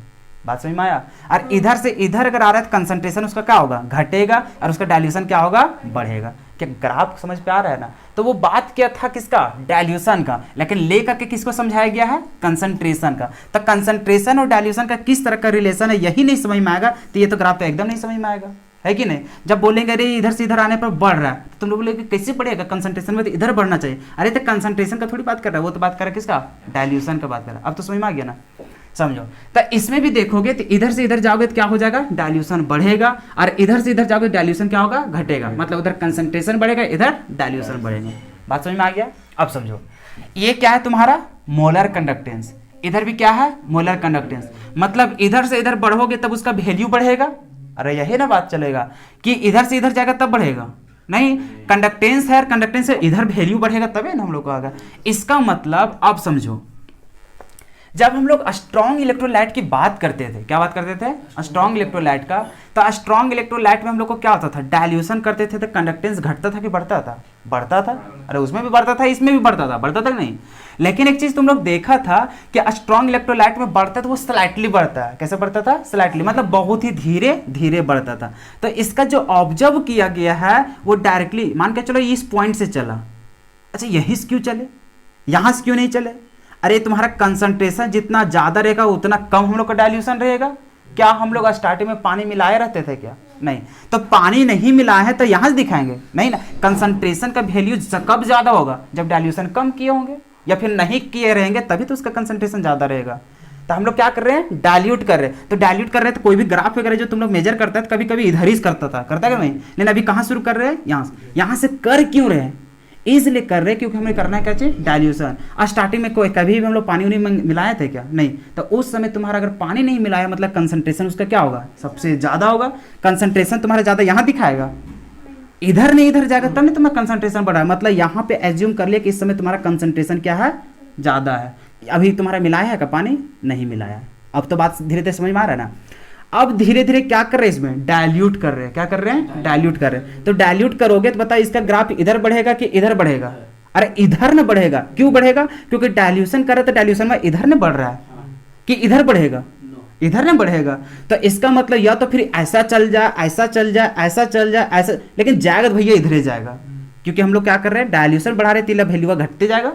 A: बात समझ में आया। और इधर से इधर अगर आ रहा है तो कंसंट्रेशन उसका क्या होगा, घटेगा, और उसका डाइल्यूशन क्या होगा, बढ़ेगा। क्या ग्राफ समझ पे आ रहा है ना। तो वो बात क्या था किसका, डाइल्यूशन का, लेकिन ले करके किसको समझाया गया है, कंसंट्रेशन का। तो कंसंट्रेशन और डाइल्यूशन का किस तरह का रिलेशन है यही नहीं समझ में आएगा तो ये तो ग्राफ तो एकदम नहीं समझ में आएगा, है कि नहीं। जब बोलेंगे अरे इधर से इधर आने पर बढ़ रहा है तो तुम लोग बोलेंगे कैसे बढ़ेगा, कंसंट्रेशन में तो इधर बढ़ना चाहिए। अरे तो कंसंट्रेशन का थोड़ी बात कर रहा है, वो तो बात कर रहा है किसका, डाइल्यूशन का बात कर रहा है। अब तो समझ में आ गया ना, समझो। तो इसमें भी देखोगे तो इधर से इधर जाओगे तो क्या हो जाएगा, डाइल्यूशन बढ़ेगा, और इधर से इधर जाओगे डाइल्यूशन क्या होगा, घटेगा। मतलब उधर कंसंट्रेशन बढ़ेगा, इधर डाइल्यूशन बढ़ेगा। बात समझ में आ गया। अब समझो ये क्या है तुम्हारा मोलर कंडक्टेंस, इधर भी क्या है मोलर कंडक्टेंस। मतलब इधर से इधर बढ़ोगे तब उसका वैल्यू बढ़ेगा। अरे यही ना बात चलेगा कि इधर से इधर जाएगा तब बढ़ेगा, नहीं कंडक्टेंस है, कंडक्टेंस से इधर वैल्यू बढ़ेगा तभी ना हम लोग को आएगा। इसका मतलब अब समझो जब हम लोग स्ट्रॉन्ग इलेक्ट्रोलाइट की बात करते थे, क्या बात करते थे, स्ट्रॉन्ग इलेक्ट्रोलाइट का, तो स्ट्रॉन्ग इलेक्ट्रोलाइट में हम लोग को क्या होता था, डाइल्यूशन करते थे तो कंडक्टेंस घटता था कि बढ़ता था, बढ़ता था। अरे उसमें भी बढ़ता था, इसमें भी बढ़ता था, बढ़ता था नहीं। लेकिन एक चीज तुम लोग देखा था कि स्ट्रॉन्ग इलेक्ट्रोलाइट में बढ़ता था वो स्लाइटली बढ़ता है। कैसे बढ़ता था, स्लाइटली, मतलब बहुत ही धीरे धीरे बढ़ता था। तो इसका जो ऑब्जर्व किया गया है वो डायरेक्टली मान के चलो इस पॉइंट से चला। अच्छा यहीं से क्यों चले, यहां से क्यों नहीं चले। अरे तुम्हारा कंसंट्रेशन जितना ज्यादा रहेगा उतना कम हम लोग का डाइल्यूशन रहेगा। क्या हम लोग स्टार्टिंग में पानी मिलाए रहते थे क्या, नहीं। तो पानी नहीं मिलाए हैं तो यहां से दिखाएंगे नहीं ना। कंसंट्रेशन का वैल्यू कब ज्यादा होगा, जब डाइल्यूशन कम किए होंगे या फिर नहीं किए रहेंगे तभी तो उसका कंसंट्रेशन ज्यादा रहेगा। तो हम लोग क्या कर रहे हैं, डाइल्यूट कर रहे हैं। तो डाइल्यूट कर रहे हैं तो कोई भी ग्राफ वगैरह जो तुम लोग मेजर करता है तो कभी कभी इधर ही करता था, करता है नहीं। लेकिन अभी कहां शुरू कर रहे हैं, यहां से कर क्यों रहे हैं, इसलिए कर रहे हैं क्योंकि हमें करना है क्या चाहिए, डाइल्यूशन। और स्टार्टिंग में कोई कभी भी हम लोग पानी उनी मिलाए थे क्या, नहीं। तो उस समय तुम्हारा अगर पानी नहीं मिलाया मतलब कंसंट्रेशन उसका क्या होगा, सबसे ज्यादा होगा। कंसंट्रेशन तुम्हारा ज्यादा यहाँ दिखाएगा, इधर नहीं इधर जाएगा तब नहीं तुम्हारा कंसंट्रेशन बढ़ा है। मतलब यहाँ पे एज्यूम कर लिया कि इस समय तुम्हारा कंसंट्रेशन क्या है, ज्यादा है। अभी तुम्हारा मिलाया है क्या पानी? नहीं मिलाया। अब तो बात धीरे धीरे समझ में आ रहा है ना। अब धीरे धीरे क्या कर रहे हैं, इसमें डाइल्यूट कर रहे हैं। क्या कर रहे हैं? डाइल्यूट कर रहे हैं। तो डाइल्यूट करोगे तो बताओ इसका ग्राफ इधर बढ़ेगा कि इधर बढ़ेगा? अरे इधर न बढ़ेगा। क्यों बढ़ेगा? क्योंकि डाइल्यूशन कर रहे तो डाइल्यूशन में इधर न बढ़ रहा है कि इधर बढ़ेगा? इधर न बढ़ेगा। तो इसका मतलब या तो फिर ऐसा चल जाए, ऐसा चल जाए, ऐसा चल जाए, ऐसा, लेकिन जाएगा तो भैया इधर ही जाएगा, क्योंकि हम लोग क्या कर रहे हैं, डाइल्यूशन बढ़ा रहे हैं, वैल्यू घटते जाएगा,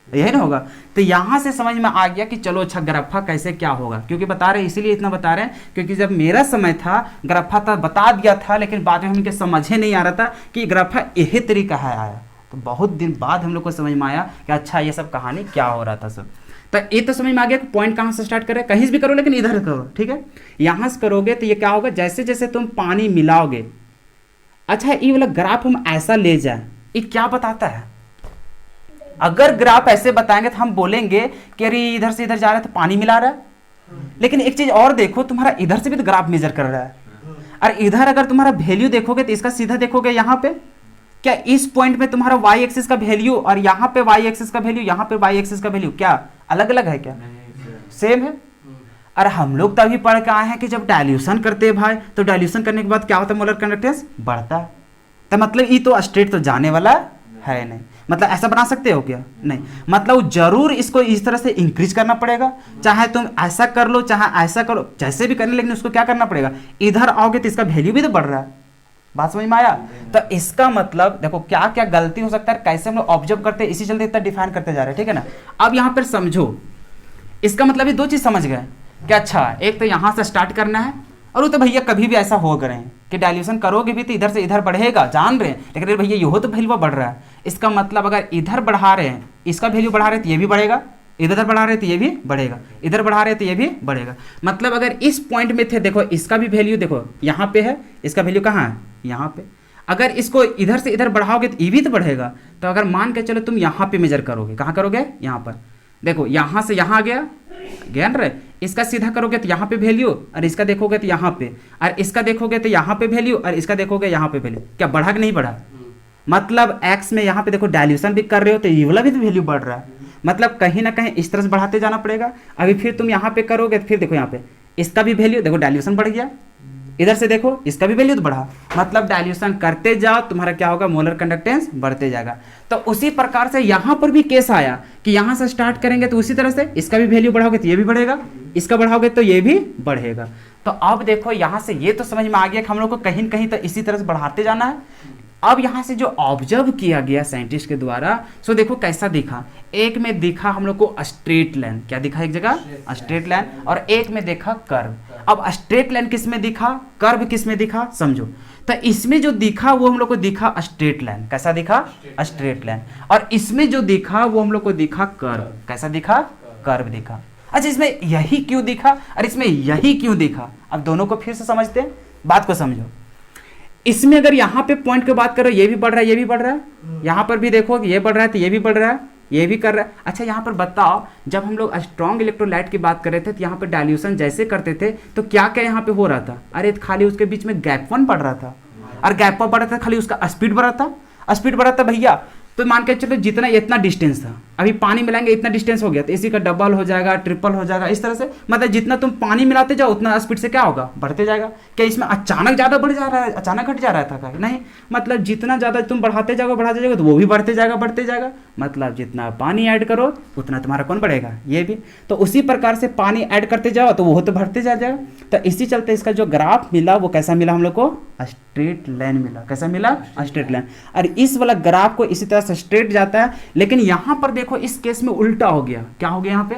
A: यही ना होगा। तो यहां से समझ में आ गया कि चलो अच्छा ग्राफा कैसे क्या होगा, क्योंकि बता रहे हैं, इसीलिए इतना बता रहे हैं क्योंकि जब मेरा समय था ग्राफा था बता दिया था, लेकिन बाद में हमके समझे नहीं आ रहा था कि ग्राफा यही तरीका है आया। तो बहुत दिन बाद हम लोग को समझ में आया कि अच्छा ये सब कहानी क्या हो रहा था सब। तो ये तो समझ में आ गया कि पॉइंट कहाँ से स्टार्ट करें, कहीं से भी करो लेकिन इधर करो, ठीक है। यहाँ से करोगे तो ये क्या होगा, जैसे जैसे तुम पानी मिलाओगे, अच्छा ये वाला ग्राफ हम ऐसा ले जाए, ये क्या बताता है? अगर ग्राफ ऐसे बताएंगे तो हम बोलेंगे कि अरे इधर से इधर जा रहा है तो पानी मिला रहा है। लेकिन एक चीज और देखो, तुम्हारा इधर से भी तो ग्राफ मेजर कर रहा है, और इधर अगर तुम्हारा वैल्यू देखोगे तो इसका सीधा देखोगे यहाँ पे, क्या इस पॉइंट में तुम्हारा वाई एक्सिस का वैल्यू और यहाँ पे वाई एक्सिस का वैल्यू, यहाँ पे वाई एक्सिस का वैल्यू क्या अलग अलग है? क्या सेम है? अरे हम लोग तो अभी पढ़ के आए हैं कि जब डाइल्यूशन करते हैं भाई, तो डाइल्यूशन करने के बाद क्या होता है, मोलर कंडक्टेंस बढ़ता है। तो मतलब ये तो स्ट्रेट तो जाने वाला है नहीं, मतलब ऐसा बना सकते हो क्या? नहीं, मतलब जरूर इसको इस तरह से इंक्रीज करना पड़ेगा, चाहे तुम ऐसा कर लो चाहे ऐसा करो, जैसे भी करने, लेकिन उसको क्या करना पड़ेगा, इधर आओगे तो इसका वैल्यू भी तो बढ़ रहा है। बात समझ में आया? तो इसका मतलब देखो क्या क्या गलती हो सकता है, कैसे हम लोग ऑब्जर्व करते हैं, इसी चलते इतना डिफाइन करते जा रहे हैं, ठीक है ना। अब यहाँ पर समझो, इसका मतलब ये दो चीज समझ गए कि अच्छा एक तो यहाँ से स्टार्ट करना है, और वो तो भैया कभी भी ऐसा हो रहे हैं कि डाइल्यूशन करोगे भी तो इधर से इधर बढ़ेगा, जान रहे हैं, लेकिन अरे भैया ये तो वैल्यू बढ़ रहा है। इसका मतलब अगर इधर बढ़ा रहे हैं, इसका वैल्यू बढ़ा रहे हैं तो ये भी बढ़ेगा, इधर बढ़ा रहे तो ये भी बढ़ेगा, इधर बढ़ा रहे तो ये भी बढ़ेगा। मतलब अगर इस पॉइंट में थे, देखो इसका भी वैल्यू देखो यहाँ पे है, इसका वैल्यू कहाँ है, यहाँ पे। अगर इसको इधर से इधर बढ़ाओगे तो ये भी तो बढ़ेगा। तो अगर मान के चलो तुम यहाँ पे मेजर करोगे, कहाँ करोगे, यहाँ पर, देखो यहाँ से यहाँ गया ज्ञान रहे, इसका सीधा करोगे तो यहाँ पे वैल्यू, और इसका देखोगे तो यहाँ पे, और इसका देखोगे तो यहाँ पे वैल्यू, और इसका देखोगे यहाँ पे वैल्यू, क्या बढ़ा कि नहीं बढ़ा? मतलब x में यहाँ पे देखो डाइल्यूशन भी कर रहे हो तो ये वाला भी तो वैल्यू बढ़ रहा है, मतलब कहीं ना कहीं इस तरह से बढ़ाते जाना पड़ेगा। अभी फिर तुम यहाँ पे करोगे तो फिर देखो यहाँ पे इसका भी वैल्यू, देखो डाइल्यूशन बढ़ गया, इधर से देखो इसका भी वैल्यू तो बढ़ा, मतलब डाइल्यूशन करते जाओ तुम्हारा क्या होगा, मोलर कंडक्टेंस बढ़ते जाएगा। तो उसी प्रकार से यहाँ पर भी केस आया कि यहाँ से स्टार्ट करेंगे तो उसी तरह से इसका भी वैल्यू बढ़ाओगे तो ये भी बढ़ेगा, इसका बढ़ाओगे तो ये भी बढ़ेगा। तो अब देखो यहाँ से ये तो समझ में आ गया कि हम लोग को कहीं कहीं तो इसी तरह से बढ़ाते जाना है। अब यहाँ से जो ऑब्जर्व किया गया साइंटिस्ट के द्वारा, सो देखो कैसा दिखा, एक में दिखा हम लोग को स्ट्रेट लाइन, क्या दिखा एक जगह स्ट्रेट लाइन, और एक में देखा कर्व। अब स्ट्रेट लाइन किस में दिखा, कर्व किस में दिखा, समझो। तो इसमें जो दिखा वो हम लोग को दिखा स्ट्रेट लाइन, कैसा दिखा, स्ट्रेट लाइन, और इसमें जो दिखा वो हम लोग को दिखा कर्व, कैसा दिखा, कर्व दिखा। अच्छा इसमें यही क्यों दिखा और इसमें यही क्यों दिखा, अब दोनों को फिर से समझते हैं, बात को समझो। इसमें अगर यहाँ पे पॉइंट की बात करो, ये भी बढ़ रहा है, ये भी बढ़ रहा है, यहाँ पर भी देखो कि ये बढ़ रहा है तो ये भी बढ़ रहा है, ये भी कर रहा है। अच्छा यहाँ पर बताओ, जब हम लोग स्ट्रॉन्ग इलेक्ट्रोलाइट की बात कर रहे थे तो यहाँ पर डाइल्यूशन जैसे करते थे तो क्या क्या यहाँ पे हो रहा था, अरे खाली उसके बीच में गैप वन बढ़ रहा था, और गैप वन बढ़ रहा था, खाली उसका स्पीड बढ़ रहा था, स्पीड बढ़ रहा था भैया। तो मान के चलो जितना इतना डिस्टेंस था, अभी पानी मिलाएंगे इतना डिस्टेंस हो गया तो इसी का डबल हो जाएगा, ट्रिपल हो जाएगा, इस तरह से मतलब जितना तुम पानी मिलाते जाओ उतना स्पीड से क्या होगा, बढ़ते जाएगा। क्या इसमें अचानक ज़्यादा बढ़ जा रहा है, अचानक घट जा रहा था क्या, नहीं, मतलब जितना ज़्यादा तुम बढ़ाते जाओगे तो वो भी बढ़ते जाएगा, मतलब जितना पानी ऐड करो उतना तुम्हारा कौन बढ़ेगा, ये भी। तो उसी प्रकार से पानी ऐड करते जाओ तो वो तो बढ़ते जाएगा। तो इसी चलते इसका जो ग्राफ मिला वो कैसा मिला हम लोग को, स्ट्रेट लाइन मिला, कैसा मिला, स्ट्रेट लाइन। और इस वाला ग्राफ को इसी तरह से स्ट्रेट जाता है, लेकिन यहां पर देखो इस केस में उल्टा हो गया, क्या हो गया यहाँ पे,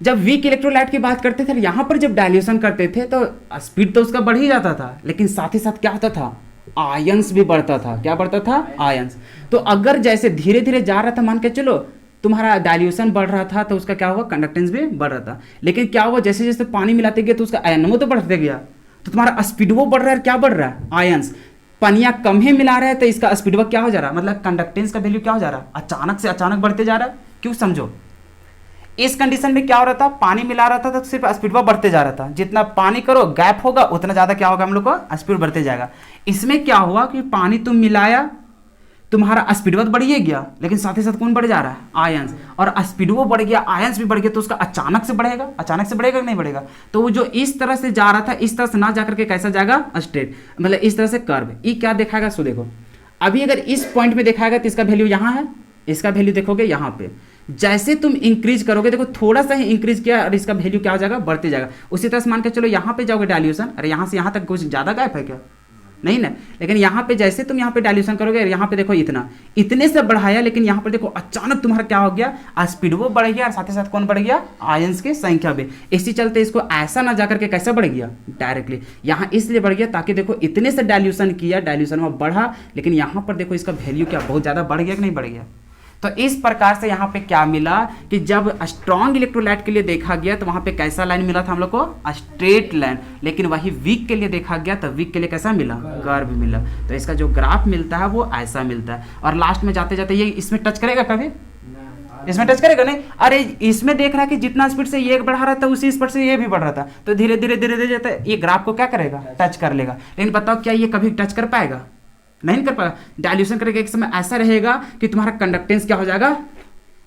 A: जब वीक इलेक्ट्रोलाइट की बात करते थे यहाँ पर जब डाइल्यूशन करते थे तो स्पीड तो उसका बढ़ ही जाता था, लेकिन साथ ही साथ क्या होता था, आयंस भी बढ़ता था, क्या बढ़ता था, आयंस। तो अगर जैसे धीरे धीरे जा रहा था, मान के चलो तुम्हारा डाइल्यूशन बढ़ रहा था तो उसका क्या हुआ, कंडक्टेंस भी बढ़ रहा था, लेकिन क्या हुआ जैसे जैसे पानी मिलाते गए तो उसका आयनमो तो बढ़ते गया, तो तुम्हारा स्पीड वो बढ़ रहा है, क्या बढ़ रहा है, आयंस। पनिया कम ही मिला रहा है तो इसका स्पीड वो क्या हो जा रहा है, मतलब कंडक्टेंस का वैल्यू क्या हो जा रहा है, अचानक से अचानक बढ़ते जा रहा है। क्यों, समझो इस कंडीशन में क्या हो रहा था, पानी मिला रहा था तो सिर्फ स्पीड बढ़ते जा रहा था, जितना पानी करो गैप होगा उतना ज्यादा क्या होगा हम लोग को, स्पीड बढ़ते जाएगा। इसमें क्या हुआ कि पानी तुम मिलाया तुम्हारा स्पीड बढ़ ही गया, लेकिन साथ ही साथ कौन बढ़ जा रहा है, आयंस, और स्पीड बढ़ गया, आयंस भी बढ़ गया, तो उसका अचानक से बढ़ेगा, अचानक से बढ़ेगा कि नहीं बढ़ेगा। तो वो जो इस तरह से जा रहा था, इस तरह से ना जाकर के कैसा जाएगा, स्ट्रेट, मतलब इस तरह से कर्व। ये क्या दिखाएगा, सो देखो अभी अगर इस पॉइंट में दिखाएगा तो इसका वैल्यू यहाँ है, इसका वैल्यू देखोगे यहाँ पे, जैसे तुम इंक्रीज करोगे, देखो थोड़ा सा ही इंक्रीज किया और इसका वैल्यू क्या हो जाएगा, बढ़ते जाएगा। उसी तरह से मान के चलो यहाँ पे जाओगे डायल्यूशन, अरे यहाँ से यहाँ तक कुछ ज़्यादा गैप है क्या, नहीं ना, लेकिन यहाँ पे जैसे तुम यहाँ पे डायल्यूशन करोगे, यहाँ पे देखो इतना, इतने से बढ़ाया, लेकिन यहाँ पर देखो अचानक तुम्हारा क्या हो गया, स्पीड वो बढ़ गया और साथ ही साथ कौन बढ़ गया, आयंस की संख्या भी। इसी चलते इसको ऐसा ना जाकर के कैसे बढ़ गया, डायरेक्टली यहाँ इसलिए बढ़ गया ताकि देखो इतने से डायल्यूशन किया, डायल्यूशन में बढ़ा, लेकिन यहाँ पर देखो इसका वैल्यू क्या बहुत ज़्यादा बढ़ गया कि नहीं बढ़ गया। तो इस प्रकार से यहाँ पे क्या मिला कि जब स्ट्रॉन्ग इलेक्ट्रोलाइट के लिए देखा गया तो वहाँ पे कैसा लाइन मिला था हम लोग को, स्ट्रेट लाइन, लेकिन वही वीक के लिए देखा गया तो वीक के लिए कैसा मिला, कर्व मिला। तो इसका जो ग्राफ मिलता है वो ऐसा मिलता है। और लास्ट में जाते जाते ये इसमें टच करेगा कभी, इसमें टच करेगा नहीं, अरे इसमें देख रहा है कि जितना स्पीड से ये बढ़ा रहा था उसी स्पीड से ये भी बढ़ रहा था, तो धीरे धीरे धीरे धीरे जाता है, ये ग्राफ को क्या करेगा, टच कर लेगा। लेकिन बताओ क्या ये कभी टच कर पाएगा, नहीं कर पाएगा। डायल्यूशन करके एक समय ऐसा रहेगा कि तुम्हारा कंडक्टेंस क्या हो जाएगा,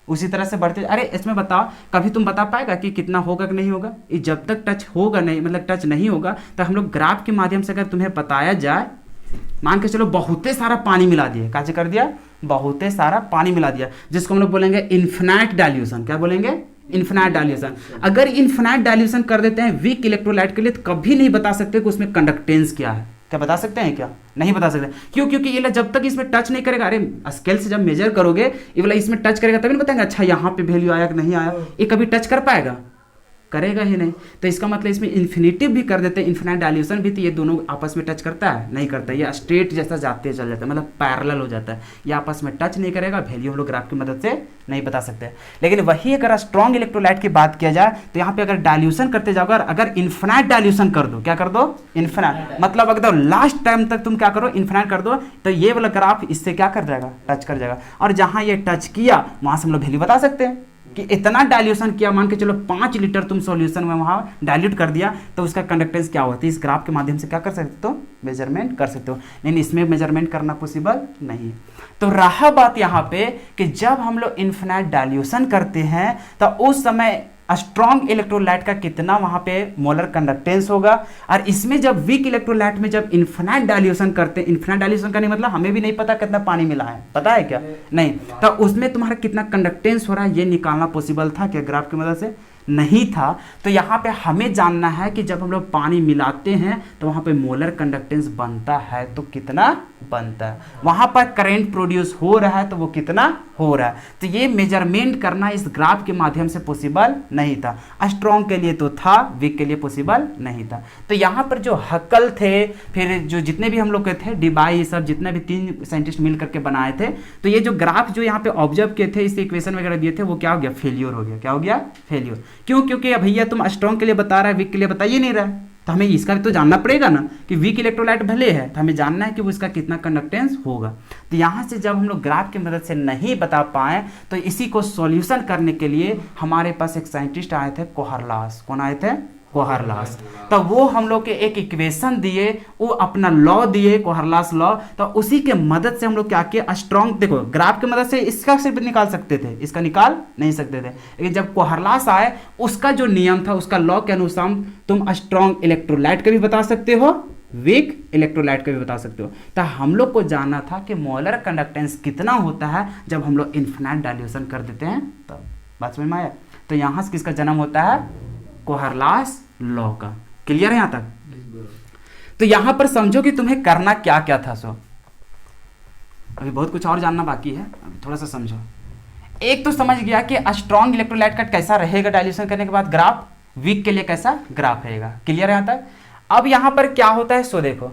A: उसी तरह से बढ़ते। अरे इसमें बताओ कभी तुम बता पाएगा कि कितना होगा कि नहीं होगा, ये जब तक टच होगा नहीं, मतलब टच नहीं होगा, तो हम लोग ग्राफ के माध्यम से अगर तुम्हें बताया जाए, मान के चलो बहुते सारा पानी मिला दिया, कैसे कर दिया, बहुते सारा पानी मिला दिया, जिसको हम लोग बोलेंगे इन्फिनाइट डायल्यूशन। क्या बोलेंगे, इन्फिनाइट डायल्यूशन। अगर इन्फिनाइट डायल्यूशन कर देते हैं वीक इलेक्ट्रोलाइट के लिए, तो कभी नहीं बता सकते कि उसमें कंडक्टेंस क्या है। क्या बता सकते हैं, क्या नहीं बता सकते, क्यों, क्योंकि ये जब तक इसमें टच नहीं करेगा, अरे स्केल से जब मेजर करोगे ये वाला इसमें टच करेगा तभी नहीं बताएंगे अच्छा यहाँ पे वैल्यू आया कि नहीं आया। ये कभी टच कर पाएगा, करेगा ही नहीं। तो इसका मतलब इसमें इन्फिनिटिव भी कर देते हैं, इन्फिनाइट डायल्यूशन भी, तो ये दोनों आपस में टच करता है, नहीं करता, ये स्ट्रेट जैसा जाते चल जाता है, मतलब पैरेलल हो जाता है, ये आपस में टच नहीं करेगा। वैल्यू हम लोग ग्राफ की मदद से नहीं बता सकते। लेकिन वही अगर स्ट्रॉन्ग इलेक्ट्रोलाइट की बात किया जाए तो यहाँ पे अगर डायल्यूशन करते जाओगे, अगर इन्फिनाइट डायल्यूशन कर दो, क्या कर दो, इन्फिनाइट, मतलब अगर लास्ट टाइम तक तुम क्या करो, इन्फिनाइट कर दो, तो ये वाला ग्राफ इससे क्या कर जाएगा, टच कर जाएगा। और जहाँ ये टच किया वहाँ से हम लोग वैल्यू बता सकते हैं कि इतना डायल्यूशन किया, मान के चलो 5 लीटर तुम सॉल्यूशन में वहाँ डायल्यूट कर दिया, तो उसका कंडक्टेंस क्या होता है, इस ग्राफ के माध्यम से क्या कर सकते हो, मेजरमेंट कर सकते हो। लेकिन इसमें मेजरमेंट करना पॉसिबल नहीं। तो रहा बात यहाँ पे कि जब हम लोग इन्फिनाइट डायल्यूशन करते हैं तो उस समय स्ट्रॉन्ग इलेक्ट्रोलाइट का कितना वहां पे मोलर कंडक्टेंस होगा, और इसमें जब वीक इलेक्ट्रोलाइट में जब इन्फिनाइट डायल्यूशन करते हैं, इन्फिनाइट डायल्यूशन करने मतलब हमें भी नहीं पता कितना पानी मिला है, पता है क्या, नहीं, तो उसमें तुम्हारा कितना कंडक्टेंस हो रहा है ये निकालना पॉसिबल था क्या ग्राफ की मदद से, नहीं था। तो यहाँ पे हमें जानना है कि जब हम लोग पानी मिलाते हैं तो वहाँ पे मोलर कंडक्टेंस बनता है तो कितना बनता है, वहाँ पर करंट प्रोड्यूस हो रहा है तो वो कितना हो रहा है। तो ये मेजरमेंट करना इस ग्राफ के माध्यम से पॉसिबल नहीं था। स्ट्रॉन्ग के लिए तो था, वीक के लिए पॉसिबल नहीं था। तो यहाँ पर जो हकल थे, फिर जो जितने भी हम लोग के थे, डिबाई, सब जितने भी 3 साइंटिस्ट मिल करके बनाए थे, तो ये जो ग्राफ जो यहाँ पे ऑब्जर्व किए थे, इस इक्वेशन वगैरह दिए थे, वो क्या हो गया, फेल्योर हो गया। क्या हो गया, फेल्योर। क्यों, क्योंकि भैया तुम स्ट्रॉन्ग के लिए बता रहा है, वीक के लिए बता ही नहीं रहा है, तो हमें इसका भी तो जानना पड़ेगा ना कि वीक इलेक्ट्रोलाइट भले है, तो हमें जानना है कि वो इसका कितना कंडक्टेंस होगा। तो यहाँ से जब हम लोग ग्राफ की मदद से नहीं बता पाए, तो इसी को सॉल्यूशन करने के लिए हमारे पास एक साइंटिस्ट आए थे, कोहरलास। कौन आए थे, कोहरलास। तो वो हम लोग के एक इक्वेशन दिए, वो अपना लॉ दिए, कोहरलास लॉ। तो उसी के मदद से हम लोग क्या किए, स्ट्रॉन्ग, देखो ग्राफ की मदद से इसका सिर्फ निकाल सकते थे, इसका निकाल नहीं सकते थे, लेकिन जब कोहरलास आए, उसका जो नियम था, उसका लॉ के अनुसार तुम स्ट्रॉन्ग इलेक्ट्रोलाइट का भी बता सकते हो, वीक इलेक्ट्रोलाइट का भी बता सकते हो। तो हम लोग को जानना था कि मोलर कंडक्टेंस कितना होता है जब हम लोग इन्फिनाइट डायल्यूशन कर देते हैं, तब बात समझ में आया। तो यहाँ से किसका जन्म होता है, कोहरलास लॉ का। क्लियर है यहाँ तक। तो यहां पर समझो कि तुम्हें करना क्या क्या था। सो अभी बहुत कुछ और जानना बाकी है, अभी थोड़ा सा समझो। एक तो समझ गया कि स्ट्रॉन्ग इलेक्ट्रोलाइट का कैसा रहेगा डायल्यूशन करने के बाद ग्राफ, वीक के लिए कैसा ग्राफ रहेगा। क्लियर है यहाँ तक। अब यहां पर क्या होता है, सो देखो,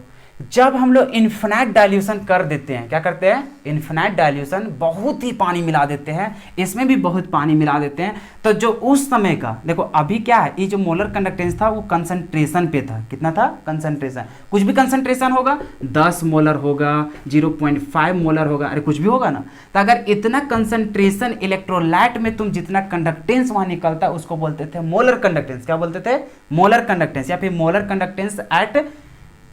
A: जब हम लोग इन्फिनाइट डायल्यूशन कर देते हैं, क्या करते हैं, इन्फिनाइट डायल्यूशन, बहुत ही पानी मिला देते हैं, इसमें भी बहुत पानी मिला देते हैं, तो जो उस समय का, देखो अभी क्या है, ये जो मोलर कंडक्टेंस था वो कंसंट्रेशन पे था। कितना था, कंसंट्रेशन। कुछ भी कंसंट्रेशन होगा, 10 मोलर होगा, 0.5 मोलर होगा, अरे कुछ भी होगा ना। तो अगर इतना कंसंट्रेशन इलेक्ट्रोलाइट में तुम जितना कंडक्टेंस वहां निकलता, उसको बोलते थे मोलर कंडक्टेंस। क्या बोलते थे, मोलर कंडक्टेंस, या फिर मोलर कंडक्टेंस एट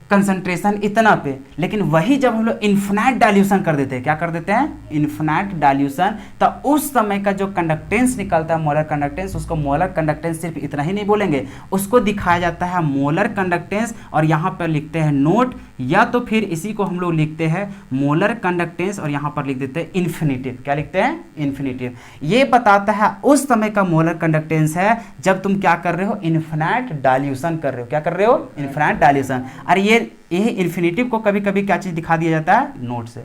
A: कंसंट्रेशन इतना पे, लेकिन वही जब हम लोग इन्फिनाइट डाइल्यूशन कर देते हैं, क्या कर देते हैं, इन्फिनाइट डाइल्यूशन, तो उस समय का जो कंडक्टेंस निकलता है मोलर कंडक्टेंस, उसको मोलर कंडक्टेंस सिर्फ इतना ही नहीं बोलेंगे, उसको दिखाया जाता है मोलर कंडक्टेंस, और यहाँ पर लिखते हैं नोट, या तो फिर इसी को हम लोग लिखते हैं मोलर कंडक्टेंस और यहाँ पर लिख देते हैं इन्फिनिटिव। क्या लिखते हैं, इन्फिनिटिव। ये बताता है उस समय का मोलर कंडक्टेंस है जब तुम क्या कर रहे हो, इन्फिनाइट डाइल्यूशन कर रहे हो। क्या कर रहे हो, इन्फिनाइट डाइल्यूशन। और ये इन्फिनिटिव को कभी कभी क्या चीज दिखा दिया जाता है, नोट से।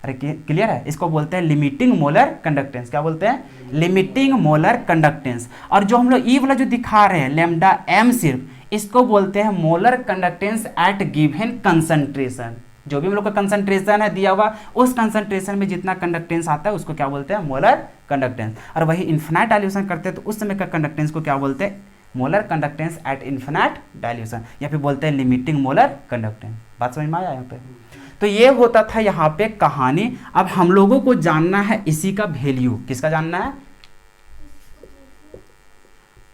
A: अरे क्लियर है, इसको बोलते हैं लिमिटिंग मोलर कंडक्टेंस। क्या बोलते हैं, लिमिटिंग मोलर कंडक्टेंस। और जो हम लोग ई वाला जो दिखा रहे हैं लैम्डा एम सिर्फ, इसको बोलते हैं molar conductance at given concentration. जो भी हम लोग का कंसंट्रेशन है दिया हुआ, उस कंसंट्रेशन में जितना कंडक्टेंस आता है उसको क्या बोलते हैं, मोलर कंडक्टेंस। और वही इन्फिनाइट डाइल्यूशन करते हैं तो उस समय का कंडक्टेंस को क्या बोलते हैं, molar conductance at infinite dilution, या फिर बोलते हैं लिमिटिंग मोलर कंडक्टेंस। बात समझ में आया यहाँ पे। तो ये होता था यहाँ पे कहानी। अब हम लोगों को जानना है इसी का वैल्यू। किसका जानना है,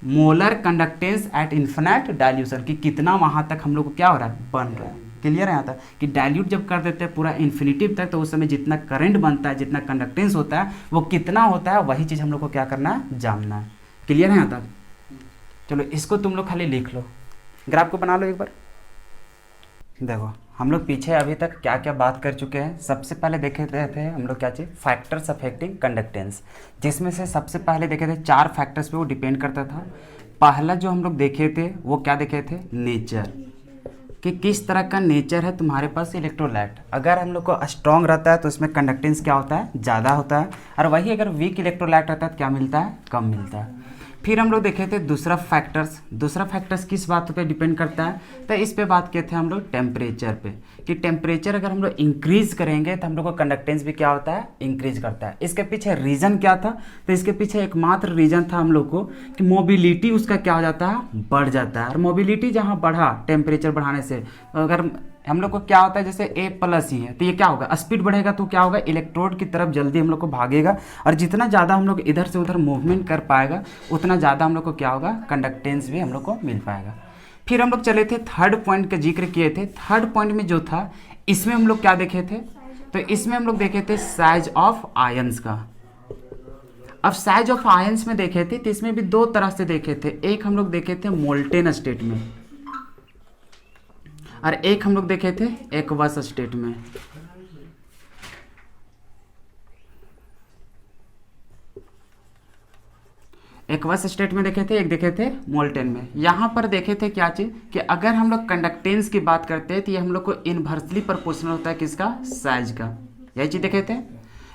A: molar conductance at infinite dilution, कि कितना वहां तक हम लोग को क्या हो रहा है, बन रहा है। क्लियर है यहाँ तक, कि डाइल्यूट जब कर देते हैं पूरा इन्फिनिटिव तक, तो उस समय जितना करंट बनता है, जितना कंडक्टेंस होता है, वो कितना होता है, वही चीज हम लोग को क्या करना है, जानना है। क्लियर है यहाँ तक। चलो इसको तुम लोग खाली लिख लो, ग्राफ को बना लो एक बार। देखो हम लोग पीछे अभी तक क्या क्या बात कर चुके हैं। सबसे पहले देखे थे हम लोग क्या चीज़, फैक्टर्स अफेक्टिंग कंडक्टेंस, जिसमें से सबसे पहले देखे थे 4 फैक्टर्स पे वो डिपेंड करता था। पहला जो हम लोग देखे थे वो क्या देखे थे, नेचर, कि किस तरह का नेचर है तुम्हारे पास इलेक्ट्रोलाइट। अगर हम लोग को स्ट्रॉन्ग रहता है तो उसमें कंडक्टेंस क्या होता है, ज़्यादा होता है, और वही अगर वीक इलेक्ट्रोलाइट रहता है तो क्या मिलता है, कम मिलता है। फिर हम लोग देखे थे दूसरा फैक्टर्स किस बात पे डिपेंड करता है, तो इस पे बात किए थे हम लोग टेम्परेचर पे, कि टेम्परेचर अगर हम लोग इंक्रीज करेंगे तो हम लोग को कंडक्टेंस भी क्या होता है, इंक्रीज करता है। इसके पीछे रीज़न क्या था, तो इसके पीछे एकमात्र रीज़न था हम लोग को कि मोबिलिटी उसका क्या हो जाता है, बढ़ जाता है। और मोबिलिटी जहाँ बढ़ा टेम्परेचर बढ़ाने से, तो अगर हम लोग को क्या होता है, जैसे ए प्लस ही है तो ये क्या होगा, स्पीड बढ़ेगा तो क्या होगा, इलेक्ट्रोड की तरफ जल्दी हम लोग को भागेगा, और जितना ज़्यादा हम लोग इधर से उधर मूवमेंट कर पाएगा उतना ज़्यादा हम लोग को क्या होगा, कंडक्टेंस भी हम लोग को मिल पाएगा। फिर हम लोग चले थे थर्ड पॉइंट का जिक्र किए थे। थर्ड पॉइंट में जो था, इसमें हम लोग क्या देखे थे, तो इसमें हम लोग देखे थे साइज ऑफ आयंस का। अब साइज ऑफ आयंस में देखे थे तो इसमें भी 2 तरह से देखे थे। एक हम लोग देखे थे मोल्टेन स्टेट में, और एक हम लोग देखे थे एक्वस स्टेट में। एक्वस स्टेट में देखे थे, एक देखे थे मोल्टेन में। यहाँ पर देखे थे क्या चीज़, कि अगर हम लोग कंडक्टेंस की बात करते हैं तो ये हम लोग को इनवर्सली प्रोपोर्शनल होता है किसका, साइज का। यही चीज़ देखे थे।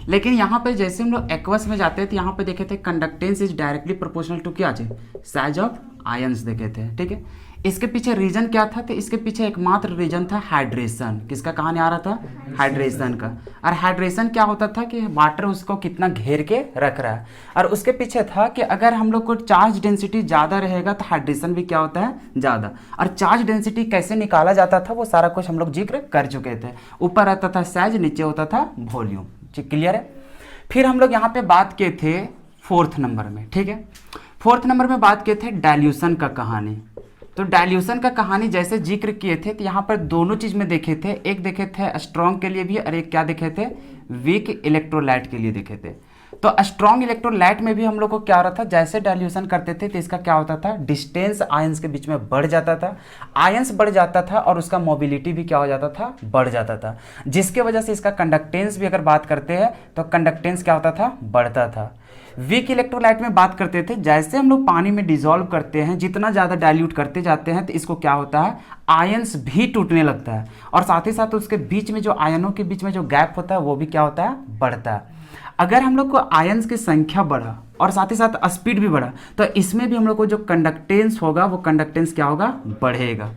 A: लेकिन यहाँ पे जैसे हम लोग एक्वस में जाते हैं तो यहाँ पे देखे थे conductance is directly proportional to क्या चीज, साइज ऑफ आयंस देखे थे। ठीक है, इसके पीछे रीजन क्या था, तो इसके पीछे एकमात्र रीजन था हाइड्रेशन। किसका कहानी आ रहा था, हाइड्रेशन का। और हाइड्रेशन क्या होता था कि वाटर उसको कितना घेर के रख रहा है, और उसके पीछे था कि अगर हम लोग को चार्ज डेंसिटी ज़्यादा रहेगा तो हाइड्रेशन भी क्या होता है, ज़्यादा। और चार्ज डेंसिटी कैसे निकाला जाता था वो सारा कुछ हम लोग जिक्र कर चुके थे। ऊपर रहता था साइज, नीचे होता था वॉल्यूम। ठीक, क्लियर है। फिर हम लोग यहाँ पे बात किए थे 4th नंबर में। ठीक है, 4th नंबर में बात किए थे डाइल्यूशन का कहानी। तो डाइल्यूशन का कहानी जैसे जिक्र किए थे तो यहाँ पर दोनों चीज़ में देखे थे, एक देखे थे स्ट्रॉन्ग के लिए भी और एक क्या देखे थे, वीक इलेक्ट्रोलाइट के लिए देखे थे। तो स्ट्रॉन्ग इलेक्ट्रोलाइट में भी हम लोग को क्या हो रहा था, जैसे डाइल्यूशन करते थे तो इसका क्या होता था, डिस्टेंस आयंस के बीच में बढ़ जाता था, आयंस बढ़ जाता था और उसका मोबिलिटी भी क्या हो जाता था, बढ़ जाता था, जिसके वजह से इसका कंडक्टेंस भी अगर बात करते हैं तो कंडक्टेंस क्या होता था, बढ़ता था। वीक इलेक्ट्रोलाइट में बात करते थे, जैसे हम लोग पानी में डिजोल्व करते हैं, जितना ज़्यादा डाइल्यूट करते जाते हैं तो इसको क्या होता है, आयंस भी टूटने लगता है, और साथ ही साथ उसके बीच में जो आयनों के बीच में जो गैप होता है वो भी क्या होता है, बढ़ता है। अगर हम लोग को आयंस की संख्या बढ़ा और साथ ही साथ स्पीड भी बढ़ा तो इसमें भी हम लोग को जो कंडक्टेंस होगा वो कंडक्टेंस क्या होगा, बढ़ेगा।